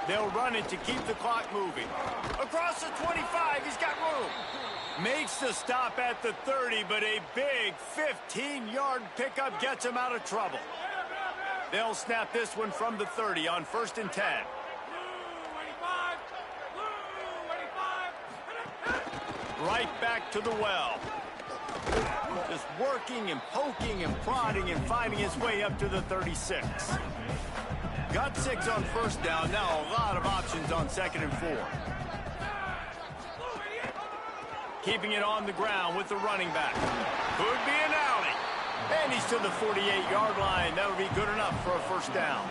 They'll run it to keep the clock moving. Across the 25, he's got room. Makes the stop at the 30, but a big 15-yard pickup gets him out of trouble. They'll snap this one from the 30 on 1st and 10. Right back to the well. Just working and poking and prodding and finding his way up to the 36. Got 6 on first down. Now a lot of options on 2nd and 4. Keeping it on the ground with the running back. Could be an alley. And he's to the 48-yard line. That'll be good enough for a first down.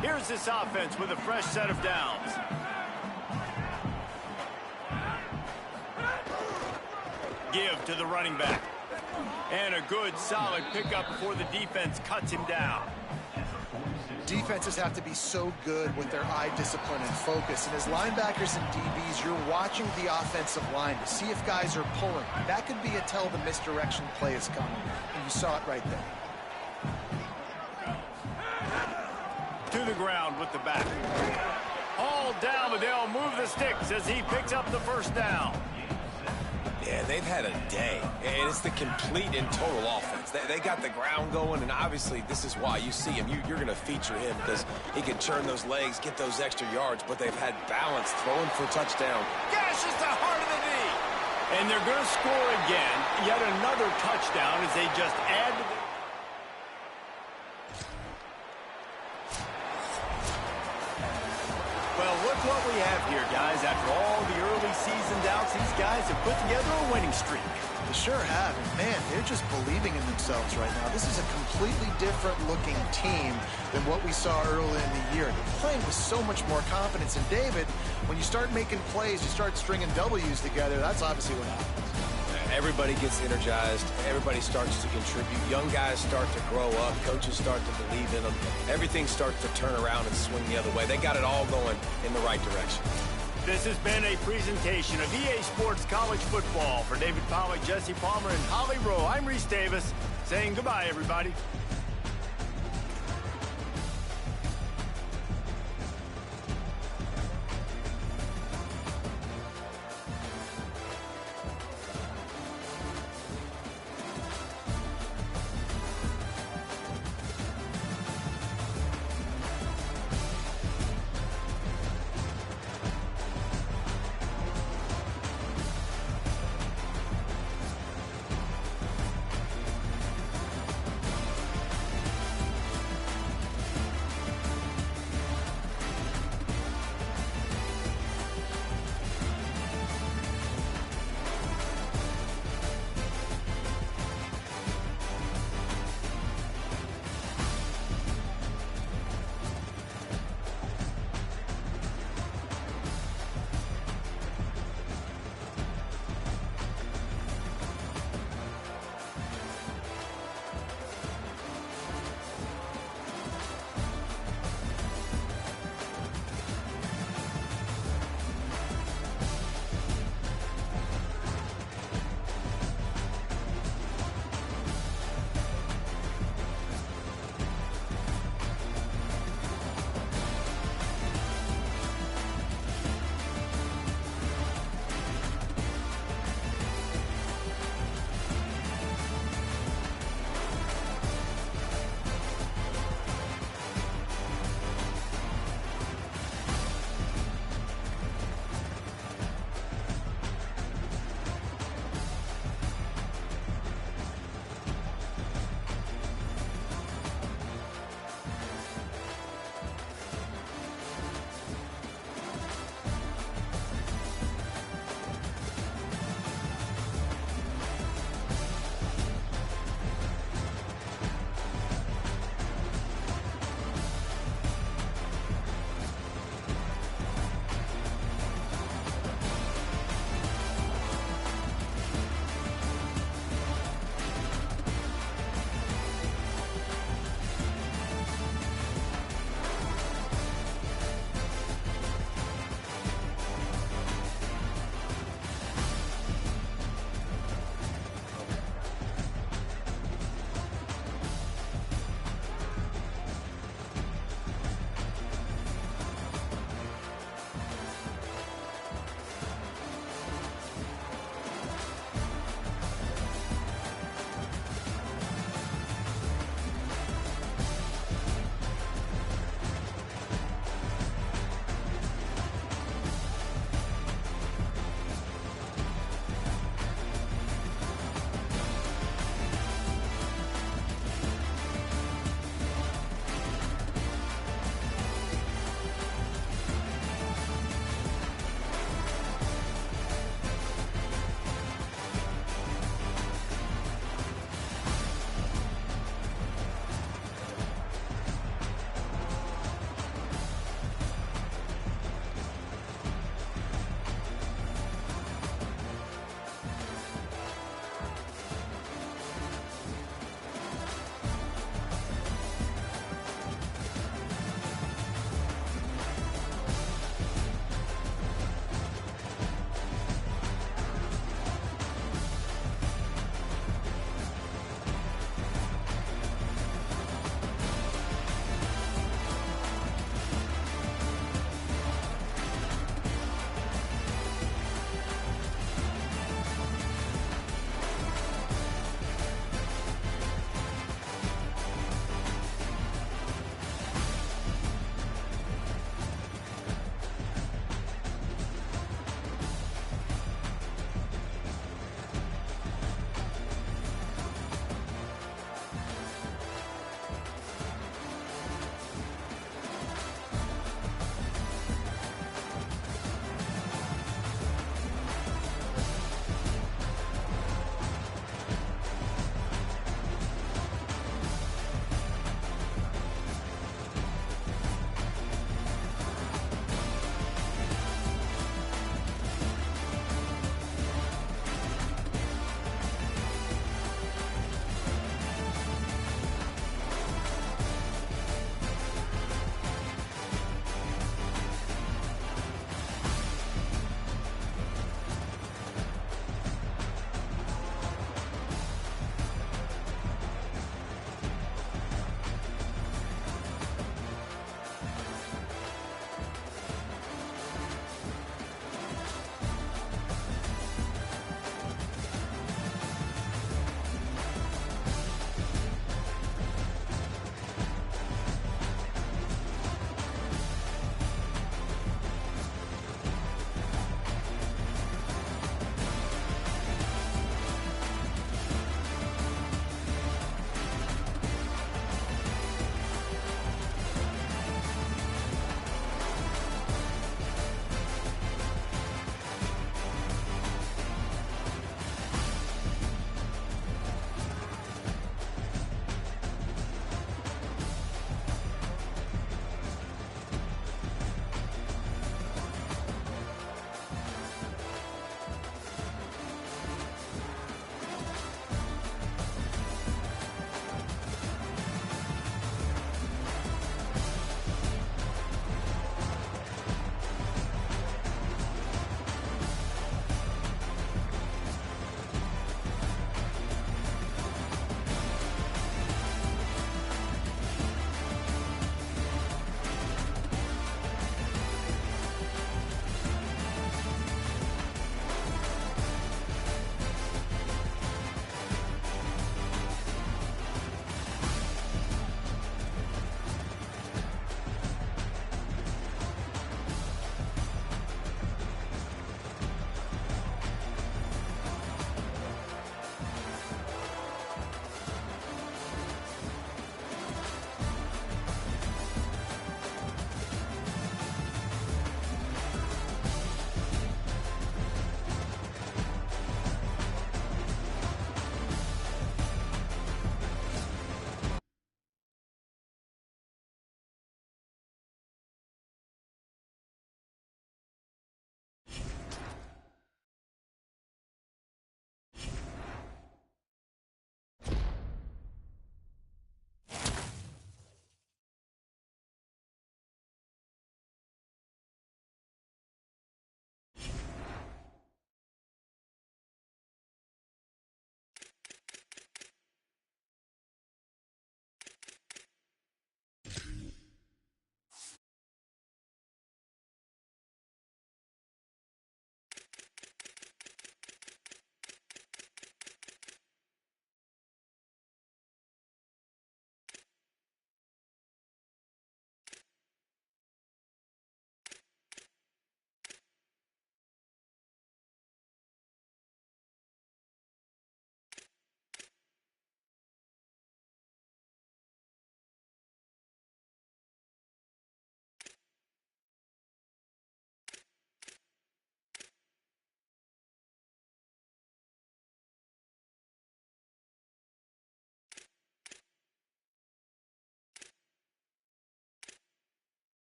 Here's this offense with a fresh set of downs. Give to the running back. And a good, solid pickup before the defense cuts him down. Defenses have to be so good with their eye discipline and focus. And as linebackers and DBs, you're watching the offensive line to see if guys are pulling. That could be a tell the misdirection play is coming. And you saw it right there. To the ground with the back. Hauled down, but they'll move the sticks as he picks up the first down. Yeah, they've had a day, and it's the complete and total offense. They got the ground going, and obviously this is why you see him. You're going to feature him because he can churn those legs, get those extra yards, but they've had balance throwing for a touchdown. Gashes the heart of the knee. And they're going to score again. Yet another touchdown as they just add to the... Well, look what we have here, guys. After all the early season doubts, these guys have put together a winning streak. They sure have. And man, they're just believing in themselves right now. This is a completely different looking team than what we saw early in the year. They're playing with so much more confidence. And David, when you start making plays, you start stringing W's together, that's obviously what happens. Everybody gets energized. Everybody starts to contribute. Young guys start to grow up. Coaches start to believe in them. Everything starts to turn around and swing the other way. They got it all going in the right direction. This has been a presentation of EA Sports College Football. For David Pollack, Jesse Palmer, and Holly Rowe, I'm Reese Davis saying goodbye, everybody.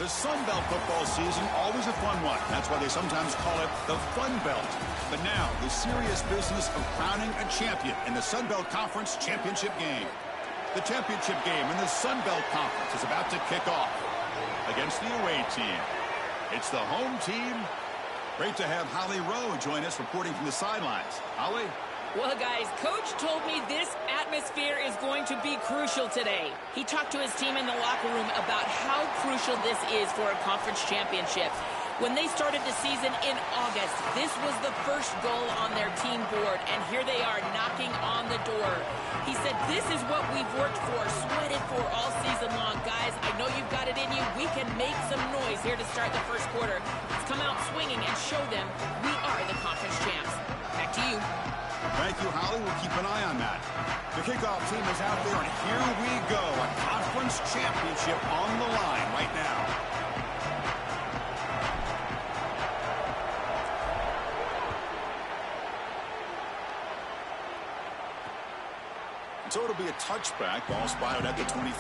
The Sun Belt football season, always a fun one. That's why they sometimes call it the Fun Belt. But now, the serious business of crowning a champion in the Sun Belt Conference championship game. The championship game in the Sun Belt Conference is about to kick off against the away team. It's the home team. Great to have Holly Rowe join us reporting from the sidelines. Holly? Well, guys, Coach told me this atmosphere is going to be crucial today. He talked to his team in the locker room about how crucial this is for a conference championship. When they started the season in August, this was the first goal on their team board, and here they are knocking on the door. He said, this is what we've worked for, sweated for all season long. Guys, I know you've got it in you. We can make some noise here to start the first quarter. Let's come out swinging and show them we are the conference champs. Back to you. Thank you, Holly. We'll keep an eye on that. The kickoff team is out there, and here we go. A conference championship on the line right now. So it'll be a touchback, ball spotted at the 25.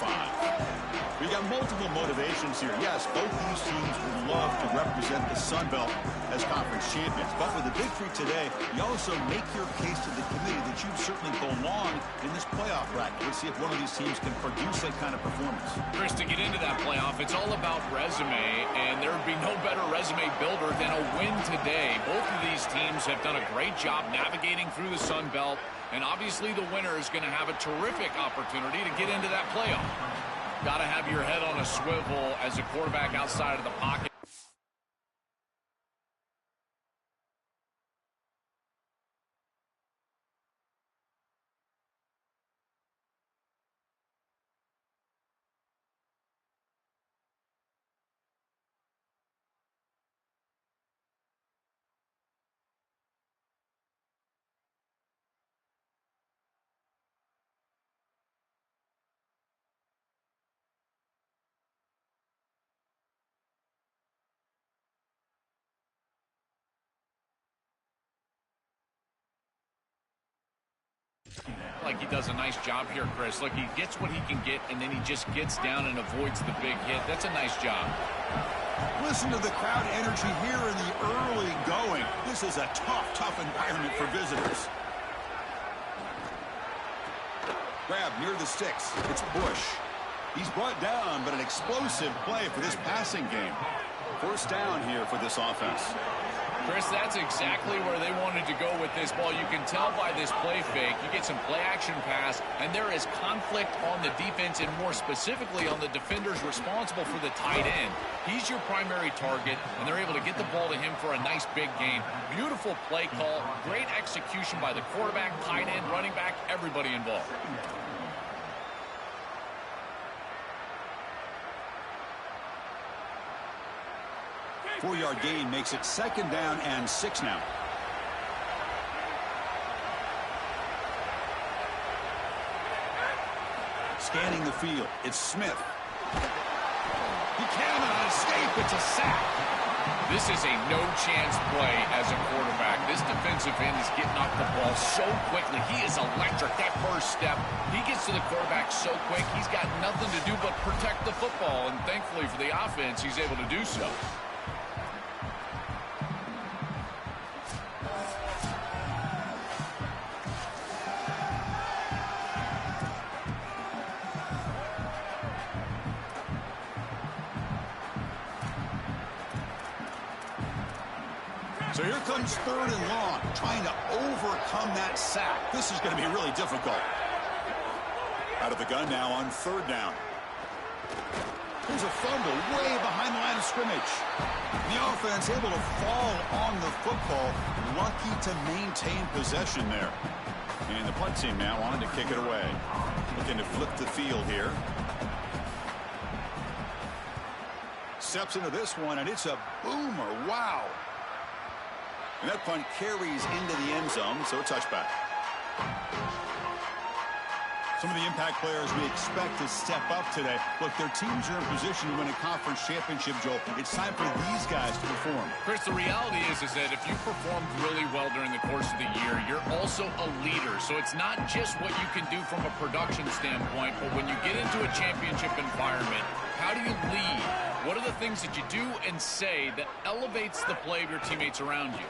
We got multiple motivations here. Yes, both these teams would love to represent the Sun Belt as conference champions. But with the victory today, you also make your case to the committee that you certainly belong in this playoff bracket. Let's see if one of these teams can produce that kind of performance. Chris, to get into that playoff, it's all about resume, and there would be no better resume builder than a win today. Both of these teams have done a great job navigating through the Sun Belt. And obviously the winner is going to have a terrific opportunity to get into that playoff. Got to have your head on a swivel as a quarterback outside of the pocket. Like he does a nice job here, Chris. Look, he gets what he can get, and then he just gets down and avoids the big hit. That's a nice job. Listen to the crowd energy here in the early going. This is a tough environment for visitors. Grab near the sticks. It's Bush. He's brought down, but an explosive play for this passing game. First down here for this offense. Chris, that's exactly where they wanted to go with this ball. You can tell by this play fake. You get some play-action pass, and there is conflict on the defense, and more specifically on the defenders responsible for the tight end. He's your primary target, and they're able to get the ball to him for a nice big gain. Beautiful play call, great execution by the quarterback, tight end, running back, everybody involved. 4-yard gain makes it 2nd down and 6 now. Scanning the field, it's Smith. He cannot escape, it's a sack. This is a no-chance play as a quarterback. This defensive end is getting off the ball so quickly. He is electric. That first step, he gets to the quarterback so quick, he's got nothing to do but protect the football, and thankfully for the offense, he's able to do so. So here comes 3rd and long, trying to overcome that sack. This is going to be really difficult. Out of the gun now on 3rd down. Here's a fumble way behind the line of scrimmage. The offense able to fall on the football, lucky to maintain possession there. And the punt team now wanted to kick it away. Looking to flip the field here. Steps into this one, and it's a boomer. Wow. And that punt carries into the end zone, so a touchback. Some of the impact players we expect to step up today. Look, their teams are in position to win a conference championship, Joel. It's time for these guys to perform. Chris, the reality is that if you performed really well during the course of the year, you're also a leader. So it's not just what you can do from a production standpoint, but when you get into a championship environment, How do you lead? What are the things that you do and say that elevates the play of your teammates around you?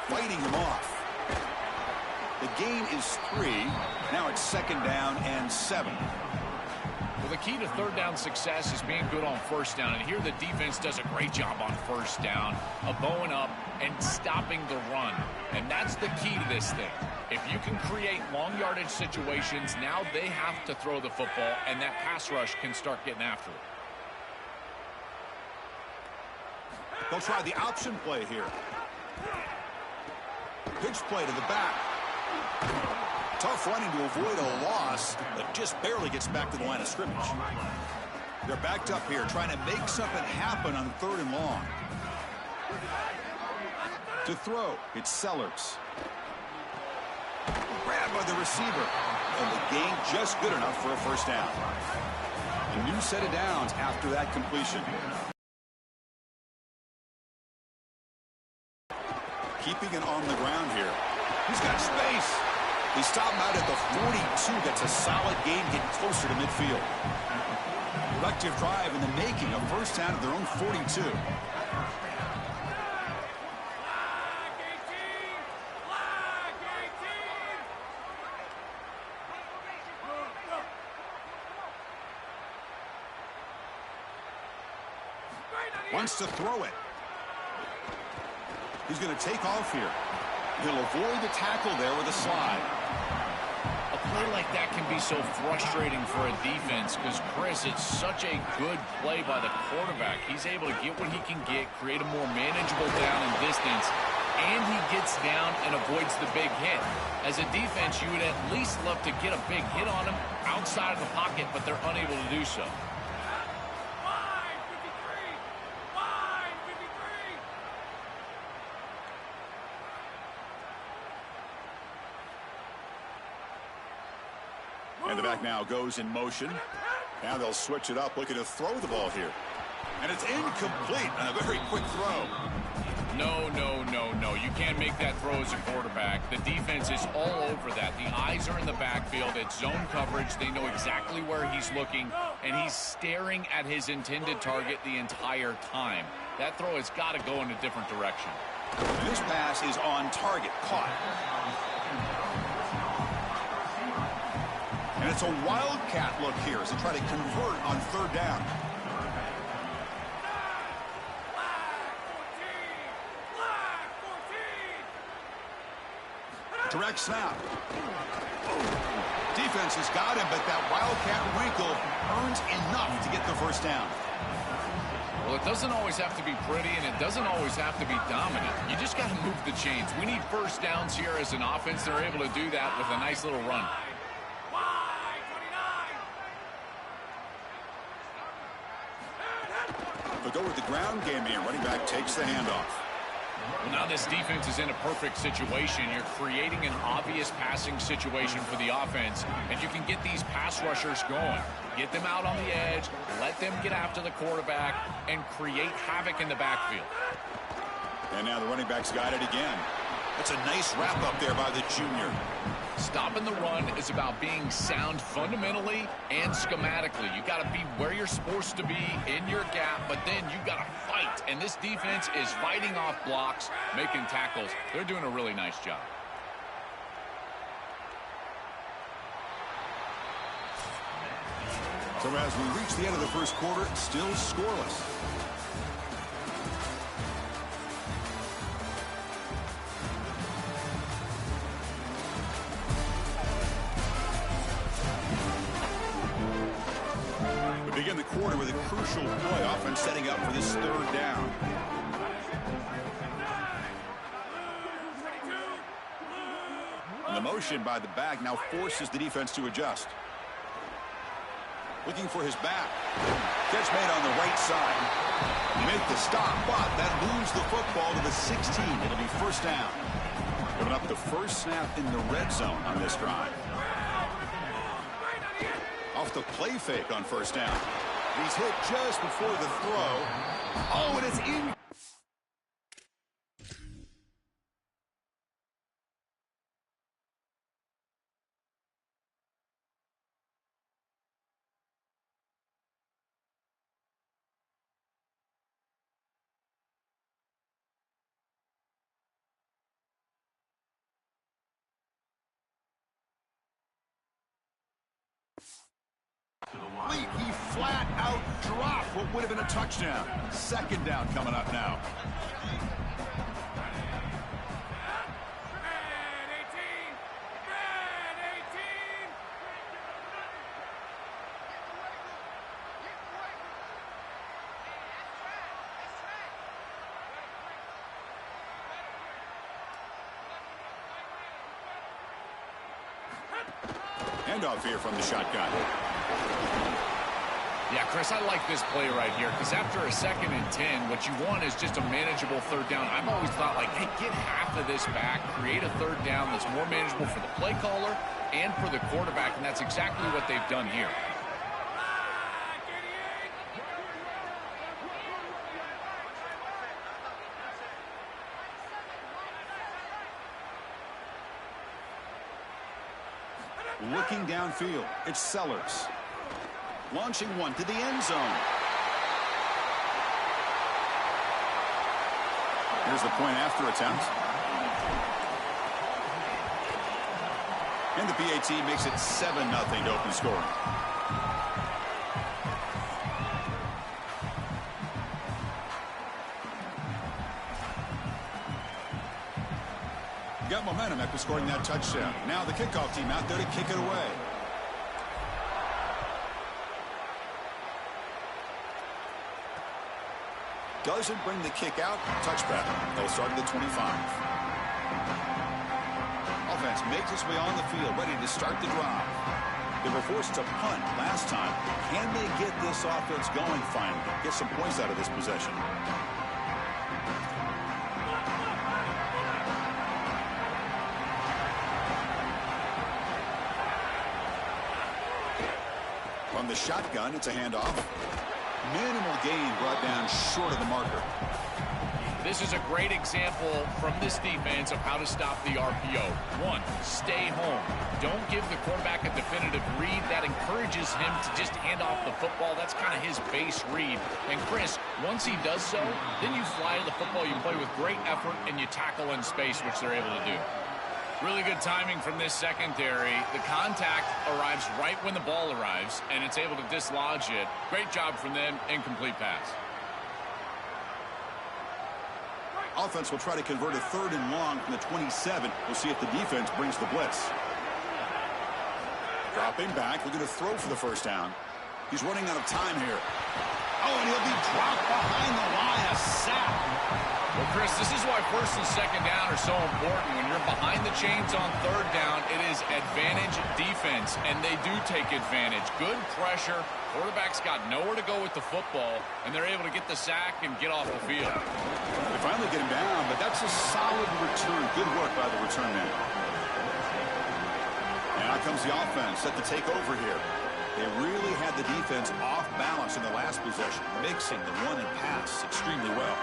Fighting him off. The gain is 3. Now it's 2nd down and 7. Well, the key to third down success is being good on first down. And here the defense does a great job on first down of bowing up and stopping the run. And that's the key to this thing. If you can create long yardage situations, now they have to throw the football, and that pass rush can start getting after it. They'll try the option play here. Pitch play to the back. Tough running to avoid a loss, but just barely gets back to the line of scrimmage. They're backed up here, trying to make something happen on 3rd and long. To throw, it's Sellers. Grabbed by the receiver. And the gain just good enough for a first down. A new set of downs after that completion. Keeping it on the ground here. He's got space. They stop him out at the 42. That's a solid gain, getting closer to midfield. Productive drive in the making, a first down at their own 42. Wants to throw it. He's going to take off here. He'll avoid the tackle there with a slide. A play like that can be so frustrating for a defense because, Chris, it's such a good play by the quarterback. He's able to get what he can get, create a more manageable down and distance, and he gets down and avoids the big hit. As a defense, you would at least love to get a big hit on him outside of the pocket, but they're unable to do so. And the back now goes in motion. Now they'll switch it up, looking to throw the ball here. And it's incomplete on a very quick throw. No, no, no, no. You can't make that throw as a quarterback. The defense is all over that. The eyes are in the backfield. It's zone coverage. They know exactly where he's looking, and he's staring at his intended target the entire time. That throw has got to go in a different direction. This pass is on target, caught. And it's a wildcat look here as they try to convert on 3rd down. Direct snap. Defense has got him, but that wildcat wrinkle earns enough to get the first down. Well, it doesn't always have to be pretty, and it doesn't always have to be dominant. You just got to move the chains. We need first downs here as an offense. They're able to do that with a nice little run. They'll go with the ground game here. Running back takes the handoff. Well, now this defense is in a perfect situation. You're creating an obvious passing situation for the offense, and you can get these pass rushers going. Get them out on the edge, let them get after the quarterback, and create havoc in the backfield. And now the running back's got it again. That's a nice wrap up there by the junior. Stopping the run is about being sound fundamentally and schematically. You got to be where you're supposed to be in your gap, but then you got to fight. And this defense is fighting off blocks, making tackles. They're doing a really nice job. So as we reach the end of the first quarter, still scoreless. We begin the quarter with a crucial play, offense setting up for this 3rd down. And the motion by the back now forces the defense to adjust. Looking for his back. Catch made on the right side. They make the stop, but that moves the football to the 16. It'll be first down. Giving up the first snap in the red zone on this drive. Off the play fake on first down. He's hit just before the throw. Oh, and it's in. incomplete. He flat out dropped what would have been a touchdown. Second down coming up now. Handoff here from the shotgun. Yeah, Chris, I like this play right here because after a 2nd and 10, what you want is just a manageable third down. I've always thought, like, hey, get half of this back, create a third down that's more manageable for the play caller and for the quarterback, and that's exactly what they've done here. Looking downfield, it's Sellers. Launching one to the end zone. Here's the point after attempt. And the PAT makes it 7-0 to open scoring. Got momentum after scoring that touchdown. Now the kickoff team out there to kick it away. Doesn't bring the kick out. Touchback. They'll start at the 25. Offense makes its way on the field, ready to start the drive. They were forced to punt last time. Can they get this offense going finally? Get some points out of this possession. From the shotgun, it's a handoff. Minimal gain brought down short of the marker. This is a great example from this defense of how to stop the RPO. 1, stay home. Don't give the quarterback a definitive read. That encourages him to just hand off the football. That's kind of his base read. And Chris, once he does so, then you fly to the football. You play with great effort, and you tackle in space, which they're able to do. Really good timing from this secondary. The contact arrives right when the ball arrives, and it's able to dislodge it. Great job from them. Incomplete pass. Offense will try to convert a 3rd and long from the 27. We'll see if the defense brings the blitz. Dropping back, looking to throw for the first down. He's running out of time here. Oh, and he'll be dropped behind the line. A sack. Well, Chris, this is why 1st and 2nd down are so important. When you're behind the chains on 3rd down, it is advantage defense, and they do take advantage. Good pressure. Quarterback's got nowhere to go with the football, and they're able to get the sack and get off the field. They finally get him down, but that's a solid return. Good work by the return man. Now comes the offense set to take over here. They really had the defense off balance in the last possession, mixing the run and pass extremely well.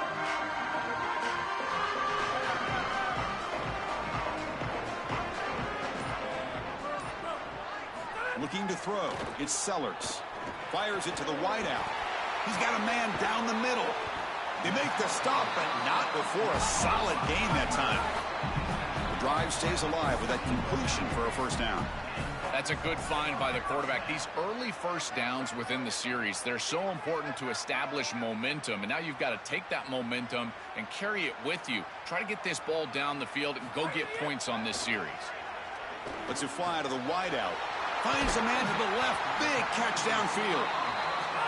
Looking to throw. It's Sellers. Fires it to the wideout. He's got a man down the middle. They make the stop, but not before a solid gain that time. The drive stays alive with that completion for a first down. That's a good find by the quarterback. These early first downs within the series, they're so important to establish momentum. And now you've got to take that momentum and carry it with you. Try to get this ball down the field and go get points on this series. Lets it fly to the wideout. Finds a man to the left. Big catch downfield.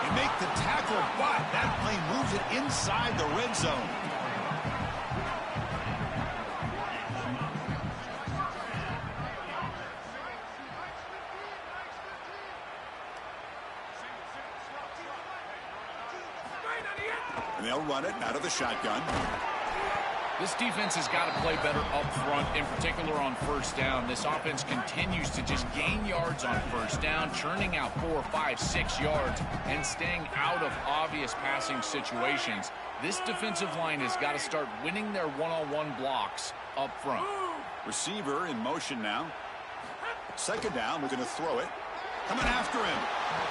They make the tackle, but that play moves it inside the red zone. And they'll run it out of the shotgun. This defense has got to play better up front, in particular on 1st down. This offense continues to just gain yards on 1st down, churning out 4, 5, 6 yards, and staying out of obvious passing situations. This defensive line has got to start winning their one-on-one blocks up front. Receiver in motion now. 2nd down, we're going to throw it. Coming after him.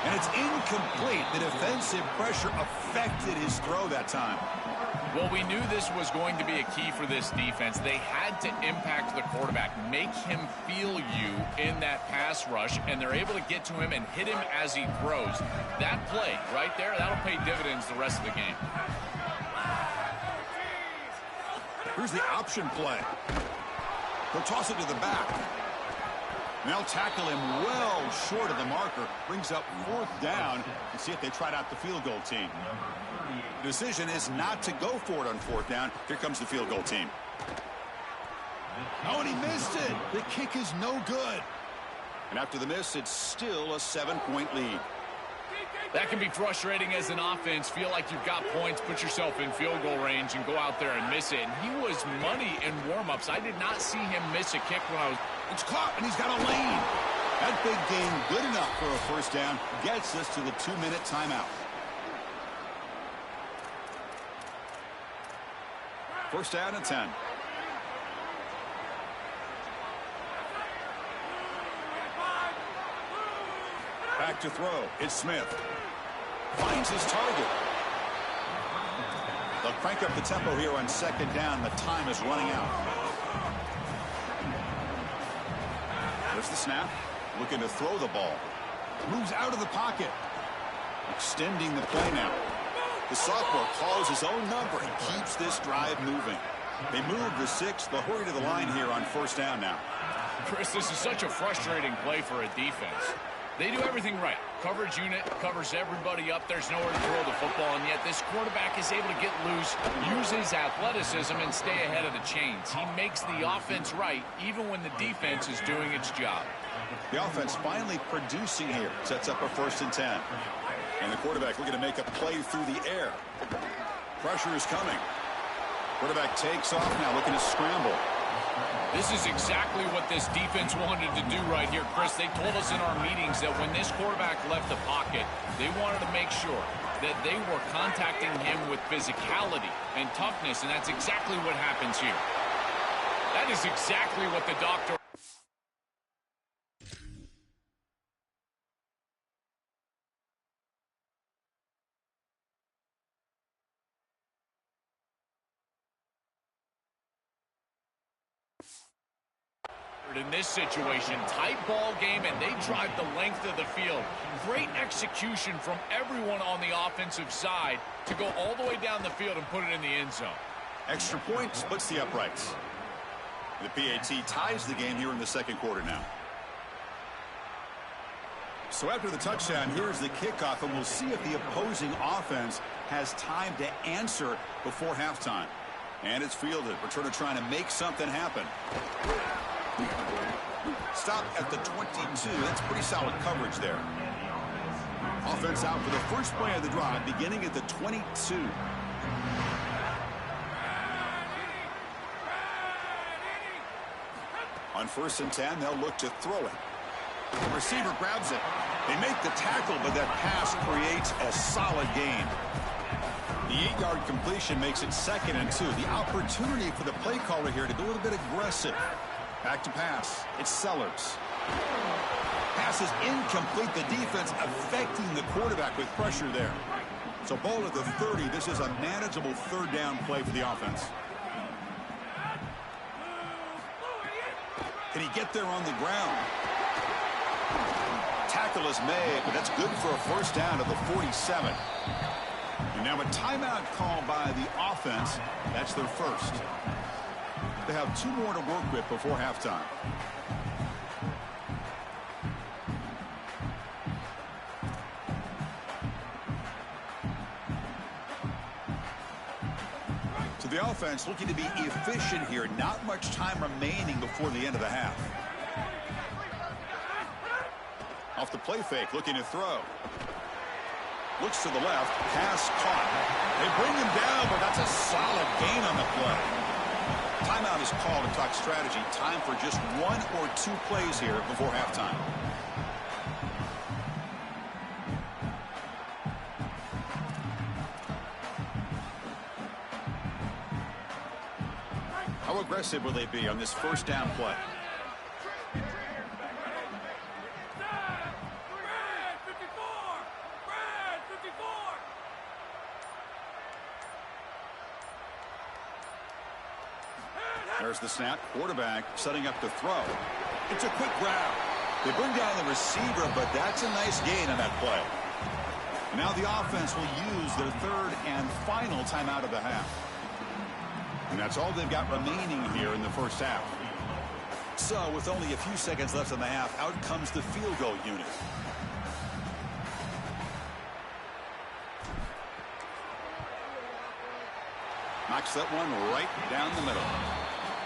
And it's incomplete. The defensive pressure affected his throw that time. Well, we knew this was going to be a key for this defense. They had to impact the quarterback, make him feel you in that pass rush, and they're able to get to him and hit him as he throws. That play right there, that'll pay dividends the rest of the game. Here's the option play. He'll toss it to the back. They'll tackle him well short of the marker. Brings up 4th down. And see if they tried out the field goal team. The decision is not to go for it on 4th down. Here comes the field goal team. Oh, and he missed it. The kick is no good. And after the miss, it's still a 7-point lead. That can be frustrating as an offense. Feel like you've got points, put yourself in field goal range, and go out there and miss it. And he was money in warm-ups. I did not see him miss a kick when I was... It's caught, and he's got a lane. That big game, good enough for a first down, gets us to the 2-minute timeout. First down and 10. Back to throw. It's Smith. Finds his target. They'll crank up the tempo here on 2nd down. The time is running out. There's the snap. Looking to throw the ball. Moves out of the pocket. Extending the play now. The sophomore calls his own number and keeps this drive moving. They move the 6. They'll hurry to the line here on 1st down now. Chris, this is such a frustrating play for a defense. They do everything right. Coverage unit covers everybody up. There's nowhere to throw the football, and yet this quarterback is able to get loose, use his athleticism, and stay ahead of the chains. He makes the offense right, even when the defense is doing its job. The offense finally producing here. Sets up a 1st and 10. And the quarterback looking to make a play through the air. Pressure is coming. Quarterback takes off now, looking to scramble. This is exactly what this defense wanted to do right here, Chris. They told us in our meetings that when this quarterback left the pocket, they wanted to make sure that they were contacting him with physicality and toughness, and that's exactly what happens here. That is exactly what the doctor... in this situation. Tight ball game, and they drive the length of the field. Great execution from everyone on the offensive side to go all the way down the field and put it in the end zone. Extra point splits the uprights. The PAT ties the game here in the 2nd quarter now. So after the touchdown, here's the kickoff, and we'll see if the opposing offense has time to answer before halftime. And it's fielded. Returner trying to make something happen. Stop at the 22. That's pretty solid coverage there. Offense out for the first play of the drive, beginning at the 22. On 1st and 10, they'll look to throw it. The receiver grabs it. They make the tackle, but that pass creates a solid gain. The 8-yard completion makes it 2nd and 2. The opportunity for the play caller here to go a little bit aggressive. Back to pass. It's Sellers. Pass is incomplete. The defense affecting the quarterback with pressure there. So ball at the 30. This is a manageable 3rd down play for the offense. Can he get there on the ground? Tackle is made, but that's good for a 1st down at the 47. And now a timeout call by the offense. That's their first. They have 2 more to work with before halftime. So the offense looking to be efficient here. Not much time remaining before the end of the half. Off the play fake, looking to throw. Looks to the left, pass caught. They bring him down, but that's a solid gain on the play. Timeout is called to talk strategy. Time for just 1 or 2 plays here before halftime. How aggressive will they be on this 1st down play? There's the snap. Quarterback setting up to throw. It's a quick grab. They bring down the receiver, but that's a nice gain on that play. Now the offense will use their third and final timeout of the half. And that's all they've got remaining here in the first half. So with only a few seconds left in the half, out comes the field goal unit. Knocks that one right down the middle.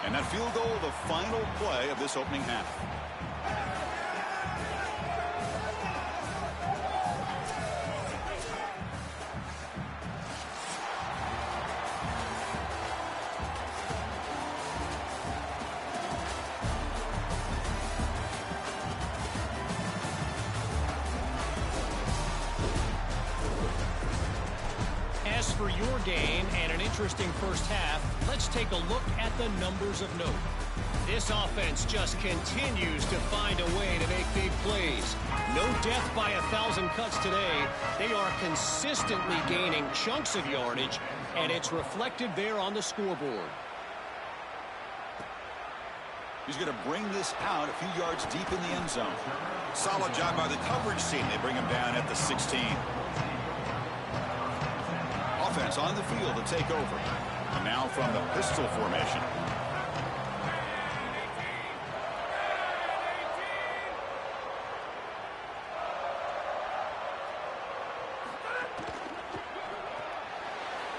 And that field goal, the final play of this opening half. As for your game and an interesting first half, let's take a look at the numbers of note. This offense just continues to find a way to make big plays. No death by 1,000 cuts today. They are consistently gaining chunks of yardage, and it's reflected there on the scoreboard. He's going to bring this out a few yards deep in the end zone. Solid job by the coverage team. They bring him down at the 16. Offense on the field to take over. And now from the pistol formation.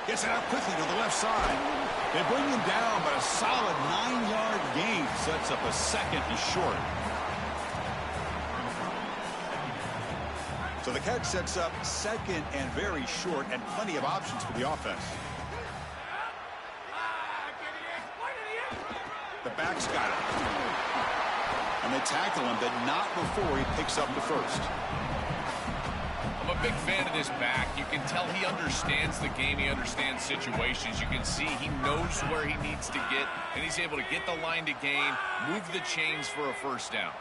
Gets it out quickly to the left side. They bring him down, but a solid 9-yard gain sets up a second and short. So the catch sets up second and very short, and plenty of options for the offense. The back's got it. And they tackle him, but not before he picks up the first. I'm a big fan of this back. You can tell he understands the game. He understands situations. You can see he knows where he needs to get, and he's able to get the line to gain, move the chains for a first down.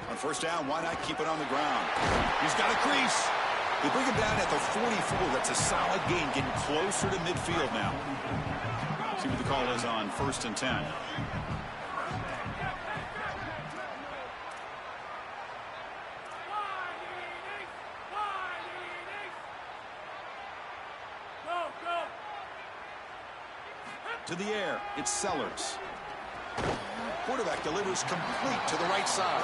On first down, why not keep it on the ground? He's got a crease. They bring him down at the 44. That's a solid gain, getting closer to midfield now. See what the call is on 1st and 10. To the air, it's Sellers. Quarterback delivers complete to the right side.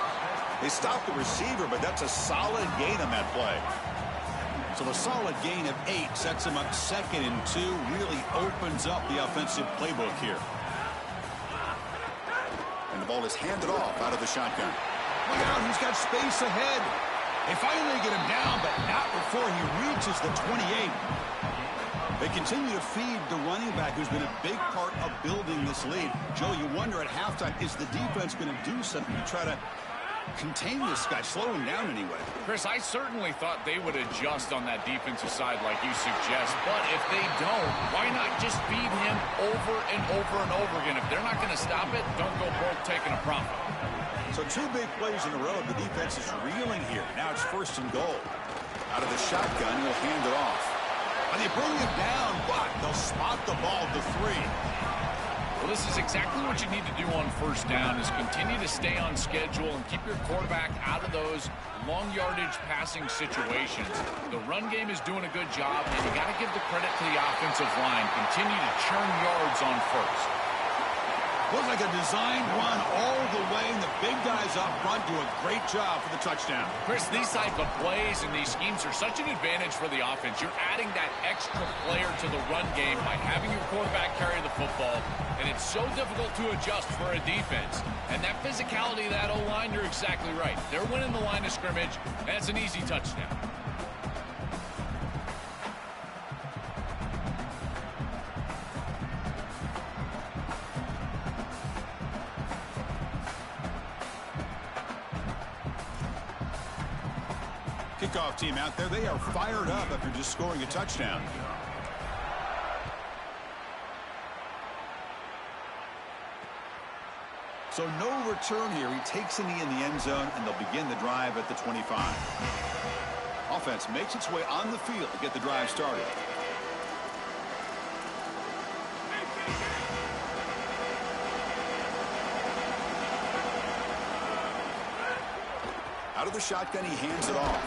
They stop the receiver, but that's a solid gain on that play. So a solid gain of 8 sets him up 2nd and 2, really opens up the offensive playbook here. And the ball is handed off out of the shotgun. Look out, he's got space ahead. They finally get him down, but not before he reaches the 28. They continue to feed the running back, who's been a big part of building this lead. Joe, you wonder at halftime, is the defense going to do something to try to contain this guy, slow him down anyway? Chris, I certainly thought they would adjust on that defensive side like you suggest, but if they don't, why not just feed him over and over and over again? If they're not going to stop it, don't go broke taking a profit. So 2 big plays in a row. The defense is reeling here. Now it's 1st and goal. Out of the shotgun, he'll hand it off. And they bring him down, but they'll spot the ball to 3. Well, this is exactly what you need to do on first down, is continue to stay on schedule and keep your quarterback out of those long yardage passing situations. The run game is doing a good job, and you got to give the credit to the offensive line. Continue to churn yards on first. Looked like a designed run all the way, and the big guys up front do a great job for the touchdown. Chris, these type of plays and these schemes are such an advantage for the offense. You're adding that extra player to the run game by having your quarterback carry the football, and it's so difficult to adjust for a defense. And that physicality of that O-line, you're exactly right. They're winning the line of scrimmage, and it's an easy touchdown. Kickoff team out there, they are fired up after just scoring a touchdown. So no return here. He takes a knee in the end zone, and they'll begin the drive at the 25. Offense makes its way on the field to get the drive started. Out of the shotgun, he hands it off.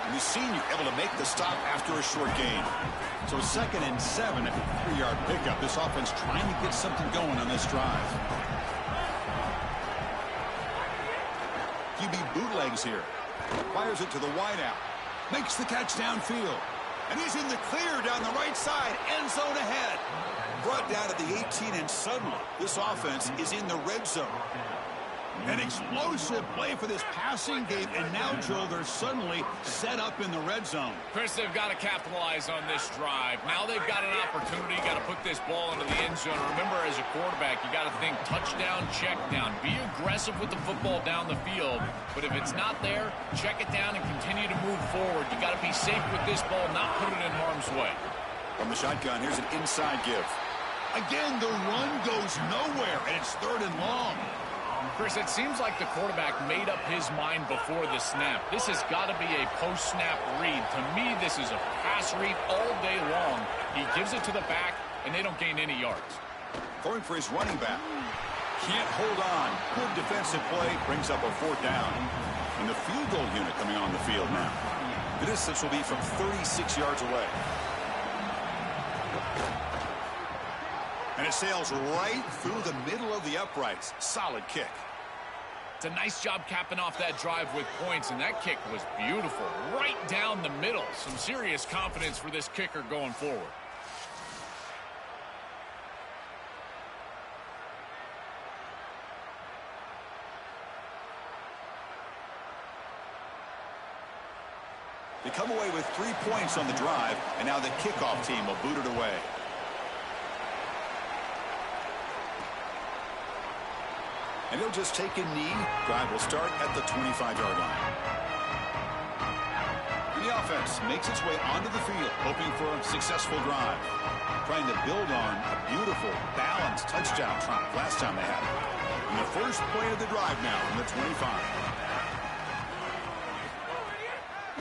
And the senior able to make the stop after a short gain. So 2nd and 7 at the 3-yard pickup. This offense trying to get something going on this drive. QB bootlegs here. Fires it to the wideout. Makes the catch downfield. And he's in the clear down the right side. End zone ahead. Brought down at the 18, and suddenly this offense is in the red zone. An explosive play for this passing game, and now, Joel, they're suddenly set up in the red zone. Chris, they've got to capitalize on this drive. Now they've got an opportunity. Got to put this ball into the end zone. Remember, as a quarterback, you got to think touchdown, check down. Be aggressive with the football down the field. But if it's not there, check it down and continue to move forward. You got to be safe with this ball, not put it in harm's way. From the shotgun, here's an inside give. Again, the run goes nowhere, and it's 3rd and long. Chris, it seems like the quarterback made up his mind before the snap. This has got to be a post-snap read. To me, this is a pass read all day long. He gives it to the back, and they don't gain any yards. Throwing for his running back. Can't hold on. Good defensive play. Brings up a 4th down. And the field goal unit coming on the field now. The distance will be from 36 yards away. And it sails right through the middle of the uprights. Solid kick. It's a nice job capping off that drive with points, and that kick was beautiful. Right down the middle. Some serious confidence for this kicker going forward. They come away with 3 points on the drive, and now the kickoff team will boot it away. And he'll just take a knee. Drive will start at the 25-yard line. And the offense makes its way onto the field, hoping for a successful drive. Trying to build on a beautiful, balanced touchdown drive last time they had it. And the first play of the drive now from the 25.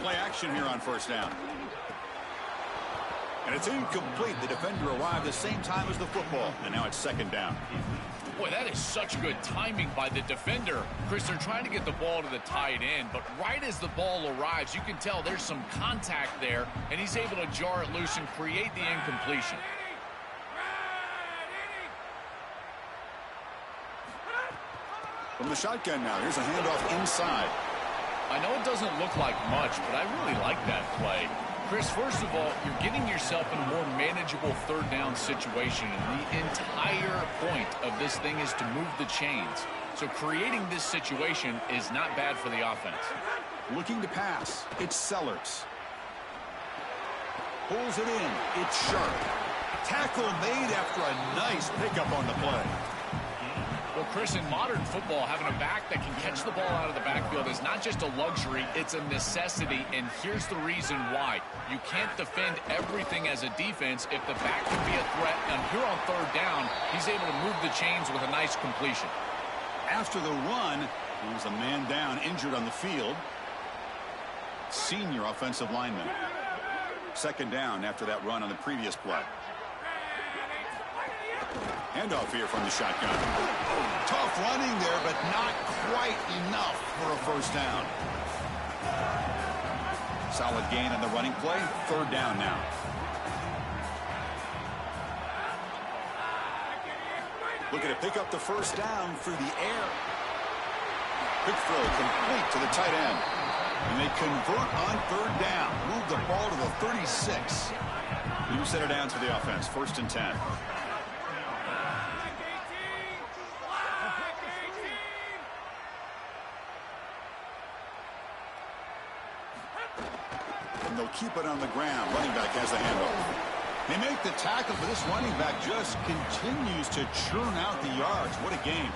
Play action here on 1st down. And it's incomplete. The defender arrived the same time as the football. And now it's 2nd down. Boy, that is such good timing by the defender. Chris, they're trying to get the ball to the tight end, but right as the ball arrives, you can tell there's some contact there, and he's able to jar it loose and create the incompletion. From the shotgun now, here's a handoff inside. I know it doesn't look like much, but I really like that play. Chris, first of all, you're getting yourself in a more manageable 3rd down situation, and the entire point of this thing is to move the chains. So creating this situation is not bad for the offense. Looking to pass. It's Sellers. Pulls it in. It's Sharp. Tackle made after a nice pickup on the play. Well, Chris, in modern football, having a back that can catch the ball out of the backfield is not just a luxury, it's a necessity, and here's the reason why. You can't defend everything as a defense if the back can be a threat, and here on 3rd down, he's able to move the chains with a nice completion. After the run, there's a man down, injured on the field. Senior offensive lineman. 2nd down after that run on the previous play. Handoff here from the shotgun. Tough running there, but not quite enough for a 1st down. Solid gain on the running play. 3rd down now. Looking to pick up the 1st down through the air. Quick throw complete to the tight end. And they convert on 3rd down. Move the ball to the 36. New center down to the offense. 1st and 10. And they'll keep it on the ground. Running back has the handoff. They make the tackle, but this running back just continues to churn out the yards. What a game.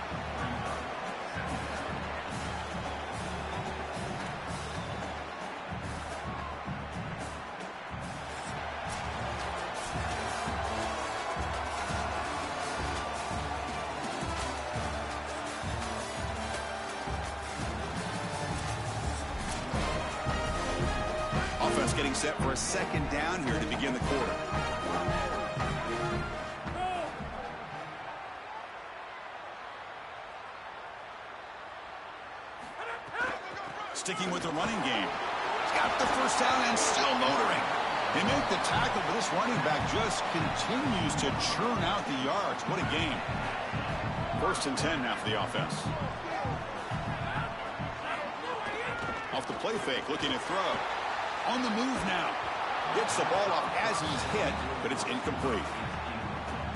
getting set for a second down here to begin the quarter. Sticking with the running game. Got the first down and still motoring. They make the tackle, but this running back just continues to churn out the yards. What a game. 1st and 10 now for the offense. Off the play fake, looking to throw. On the move now. Gets the ball off as he's hit, but it's incomplete.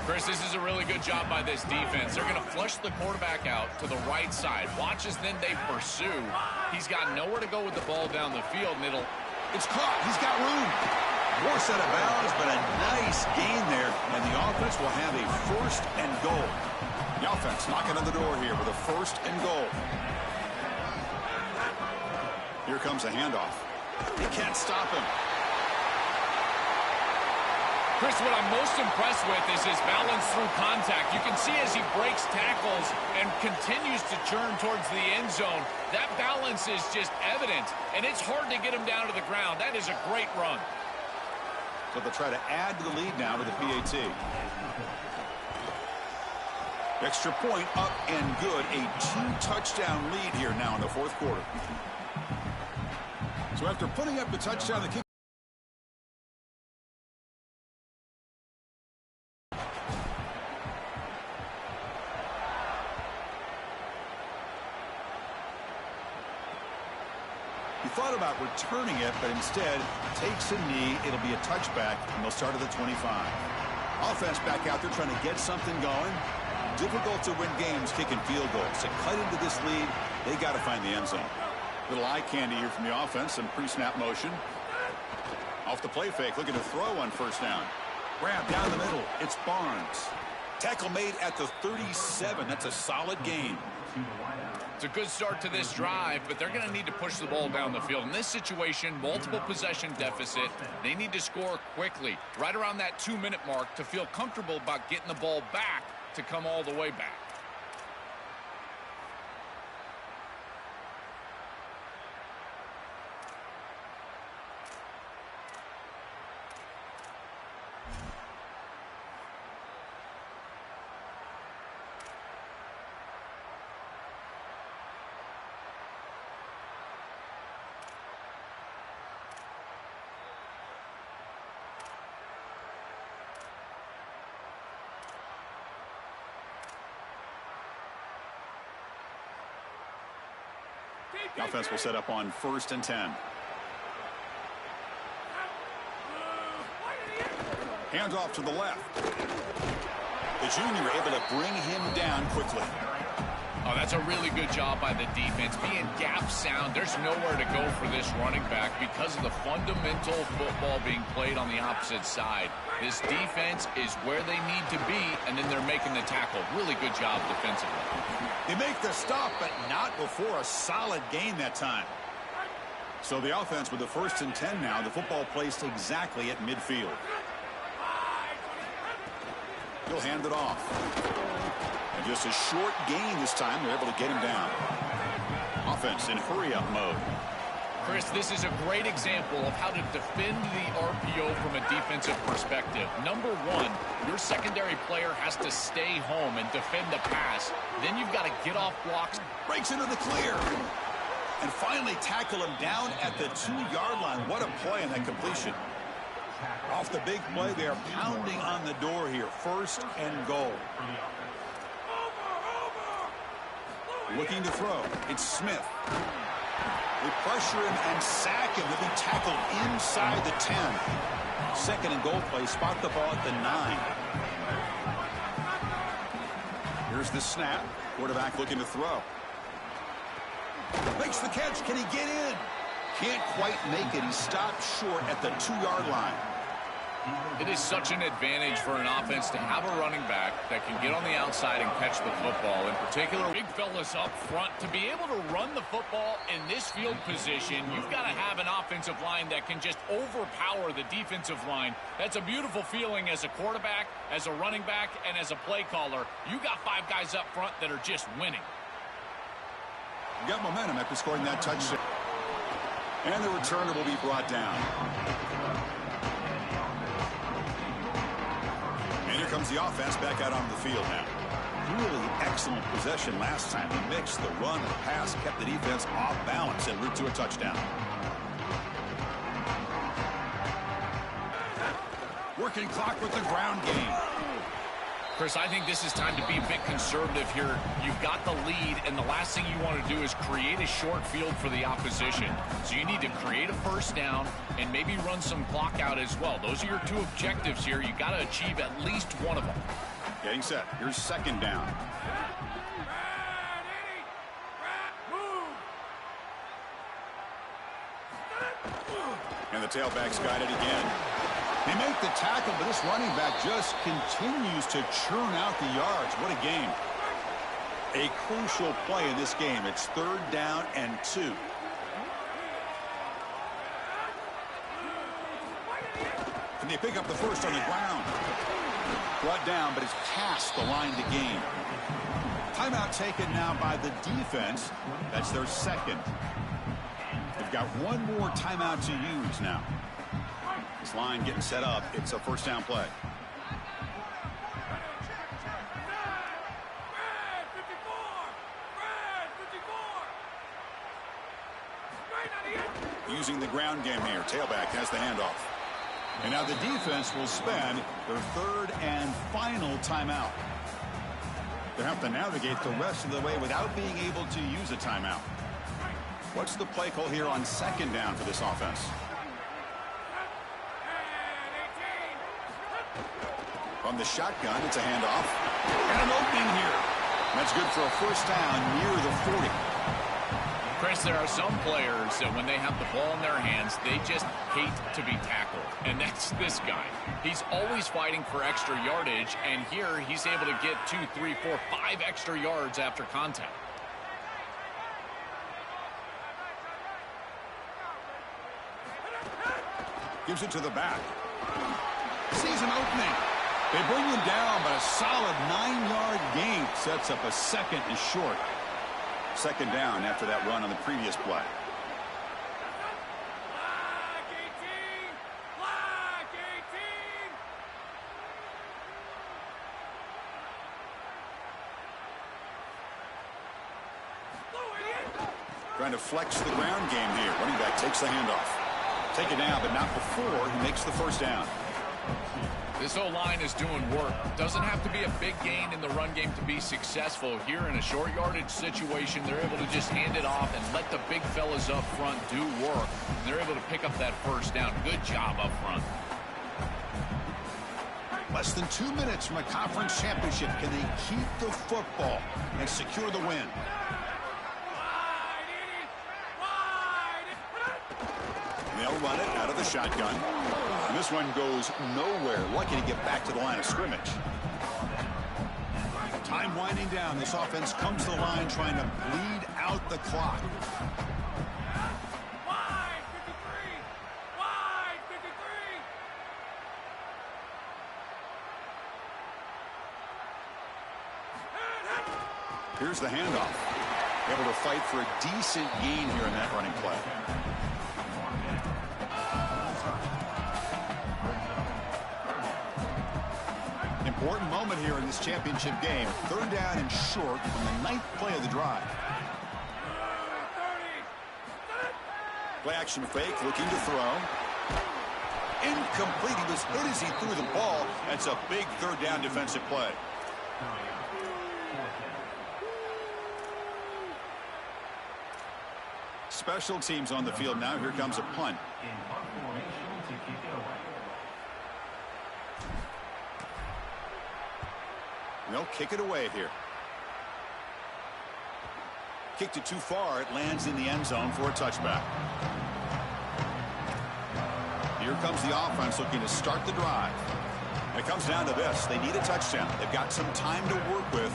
Chris, this is a really good job by this defense. They're going to flush the quarterback out to the right side. Watch as then they pursue. He's got nowhere to go with the ball down the field, and It's caught. He's got room. More set of bounds, but a nice gain there, and the offense will have a 1st and goal. The offense knocking on the door here with a 1st and goal. Here comes a handoff. They can't stop him. Chris, what I'm most impressed with is his balance through contact. You can see as he breaks tackles and continues to churn towards the end zone, that balance is just evident, and it's hard to get him down to the ground. That is a great run. So they'll try to add to the lead now with the PAT. Extra point up and good. A 2-touchdown lead here now in the 4th quarter. So after putting up the touchdown, the kick. He thought about returning it, but instead takes a knee. It'll be a touchback, and they'll start at the 25. Offense back out there trying to get something going. Difficult to win games kicking field goals. To cut into this lead, they got to find the end zone. Little eye candy here from the offense. Some pre-snap motion. Off the play fake, looking to throw on 1st down. Grab down the middle. It's Barnes. Tackle made at the 37. That's a solid gain. It's a good start to this drive, but they're going to need to push the ball down the field. In this situation, multiple possession deficit. They need to score quickly, right around that 2-minute mark, to feel comfortable about getting the ball back to come all the way back. The offense will set up on 1st and 10. Hands off to the left. The junior able to bring him down quickly. Oh, that's a really good job by the defense. Being gap sound, there's nowhere to go for this running back because of the fundamental football being played on the opposite side. This defense is where they need to be, and then they're making the tackle. Really good job defensively. They make the stop, but not before a solid gain that time. So the offense with the 1st and 10 now. The football placed exactly at midfield. He'll hand it off. And just a short gain this time. They're able to get him down. Offense in hurry-up mode. Chris, this is a great example of how to defend the RPO from a defensive perspective. Number one, your secondary player has to stay home and defend the pass. Then you've got to get off blocks. Breaks into the clear. And finally tackle him down at the 2-yard line. What a play on that completion. Off the big play, they are pounding on the door here. 1st and goal. Looking to throw. It's Smith. They pressure him and sack him. He'll be tackled inside the 10. 2nd and goal play. Spot the ball at the 9. Here's the snap. Quarterback looking to throw. Makes the catch. Can he get in? Can't quite make it. He stopped short at the 2-yard line. It is such an advantage for an offense to have a running back that can get on the outside and catch the football. In particular, big fellas up front. To be able to run the football in this field position, you've got to have an offensive line that can just overpower the defensive line. That's a beautiful feeling as a quarterback, as a running back, and as a play caller. You got 5 guys up front that are just winning. You got momentum after scoring that touchdown. And the returner will be brought down. And here comes the offense back out onto the field now. Really excellent possession last time. The mix, the run, and the pass kept the defense off balance en route to a touchdown. Working clock with the ground game. Chris, I think this is time to be a bit conservative here. You've got the lead, and the last thing you want to do is create a short field for the opposition. So you need to create a first down and maybe run some clock out as well. Those are your two objectives here. You got to achieve at least one of them. Getting set. Here's second down. And the tailback's got it again. They make the tackle, but this running back just continues to churn out the yards. What a game. A crucial play in this game. It's 3rd down and 2. Can they pick up the first on the ground? Brought down, but it's past the line to gain. Timeout taken now by the defense. That's their second. They've got one more timeout to use now. This line getting set up. It's a first down play. Using the ground game here. Tailback has the handoff. And now the defense will spend their 3rd and final timeout. They have to navigate the rest of the way without being able to use a timeout. What's the play call here on second down for this offense? From the shotgun, it's a handoff. And an opening here. That's good for a first down near the 40. Chris, there are some players that when they have the ball in their hands, they just hate to be tackled. And that's this guy. He's always fighting for extra yardage, and here he's able to get 2, 3, 4, 5 extra yards after contact. Gives it to the back. Sees an opening. They bring him down, but a solid 9-yard gain sets up a second and short. Second down after that run on the previous play. Trying to flex the ground game here. Running back takes the handoff. Take it down, but not before he makes the first down. This O-line is doing work. Doesn't have to be a big gain in the run game to be successful. Here in a short yardage situation, they're able to just hand it off and let the big fellas up front do work. They're able to pick up that first down. Good job up front. Less than 2 minutes from a conference championship. Can they keep the football and secure the win? And they'll run it out of the shotgun. And this one goes nowhere. Lucky to get back to the line of scrimmage. Time winding down. This offense comes to the line trying to bleed out the clock. Here's the handoff. Able to fight for a decent gain here in that running play. Important moment here in this championship game. 3rd down and short on the 9th play of the drive. Play action fake, looking to throw. Incomplete. He was hit as he threw the ball. That's a big 3rd down defensive play. Special teams on the field now. Here comes a punt. They'll kick it away here. Kicked it too far. It lands in the end zone for a touchback. Here comes the offense looking to start the drive. It comes down to this. They need a touchdown. They've got some time to work with.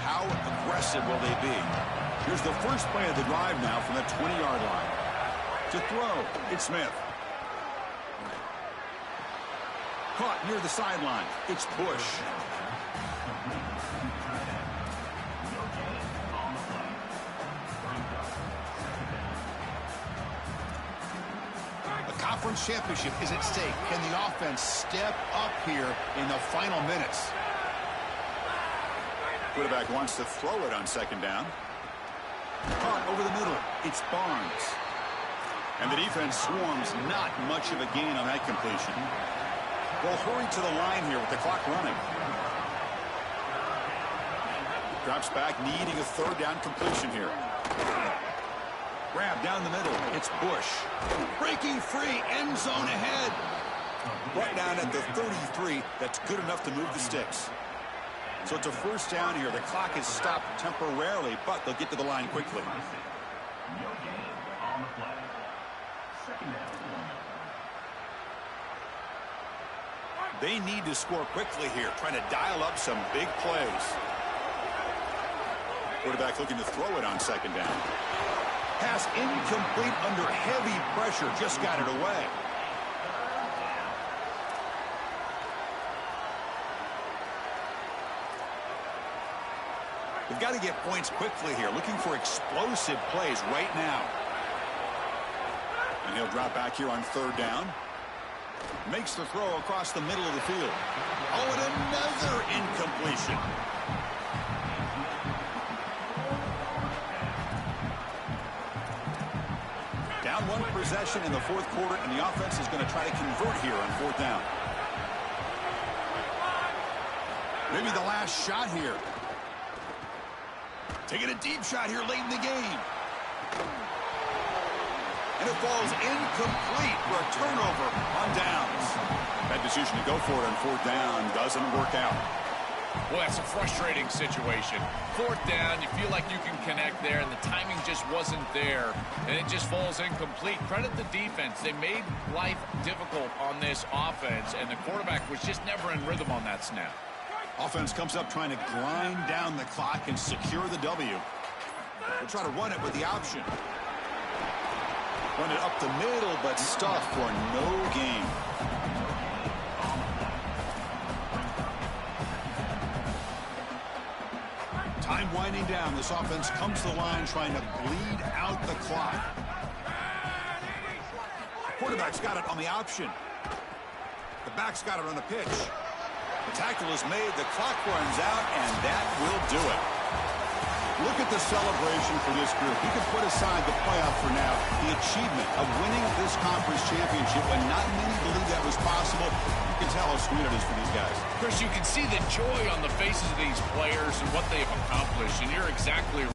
How aggressive will they be? Here's the first play of the drive now from the 20-yard line. To throw, it's Smith. Caught near the sideline. It's Bush. conference championship is at stake. Can the offense step up here in the final minutes? Quarterback wants to throw it on second down. Caught over the middle. It's Barnes. And the defense swarms. Not much of a gain on that completion. Well, hurry to the line here with the clock running. Drops back, needing a third down completion here. Grab down the middle. It's Bush. Breaking free. End zone ahead. Right down at the 33. That's good enough to move the sticks. So it's a first down here. The clock is stopped temporarily, but they'll get to the line quickly. They need to score quickly here, trying to dial up some big plays. Quarterback looking to throw it on second down. Pass incomplete under heavy pressure. Just got it away. They've got to get points quickly here. Looking for explosive plays right now. And he'll drop back here on third down. Makes the throw across the middle of the field. Oh, and another incompletion. Down one possession in the fourth quarter, and the offense is going to try to convert here on fourth down. Maybe the last shot here. Taking a deep shot here late in the game. And it falls incomplete for a turnover on downs. That decision to go for it on fourth down doesn't work out. Well, that's a frustrating situation. Fourth down, you feel like you can connect there, and the timing just wasn't there, and it just falls incomplete. Credit the defense. They made life difficult on this offense, and the quarterback was just never in rhythm on that snap. Offense comes up trying to grind down the clock and secure the W. They'll try to run it with the option. Run it up the middle, but stuffed for no gain. Time winding down. This offense comes to the line trying to bleed out the clock. Quarterback's got it on the option. The back's got it on the pitch. The tackle is made, the clock runs out, and that will do it. Look at the celebration for this group. You can put aside the playoff for now, the achievement of winning this conference championship when not many believe that was possible. You can tell how sweet it is for these guys. Chris, you can see the joy on the faces of these players and what they've accomplished, and you're exactly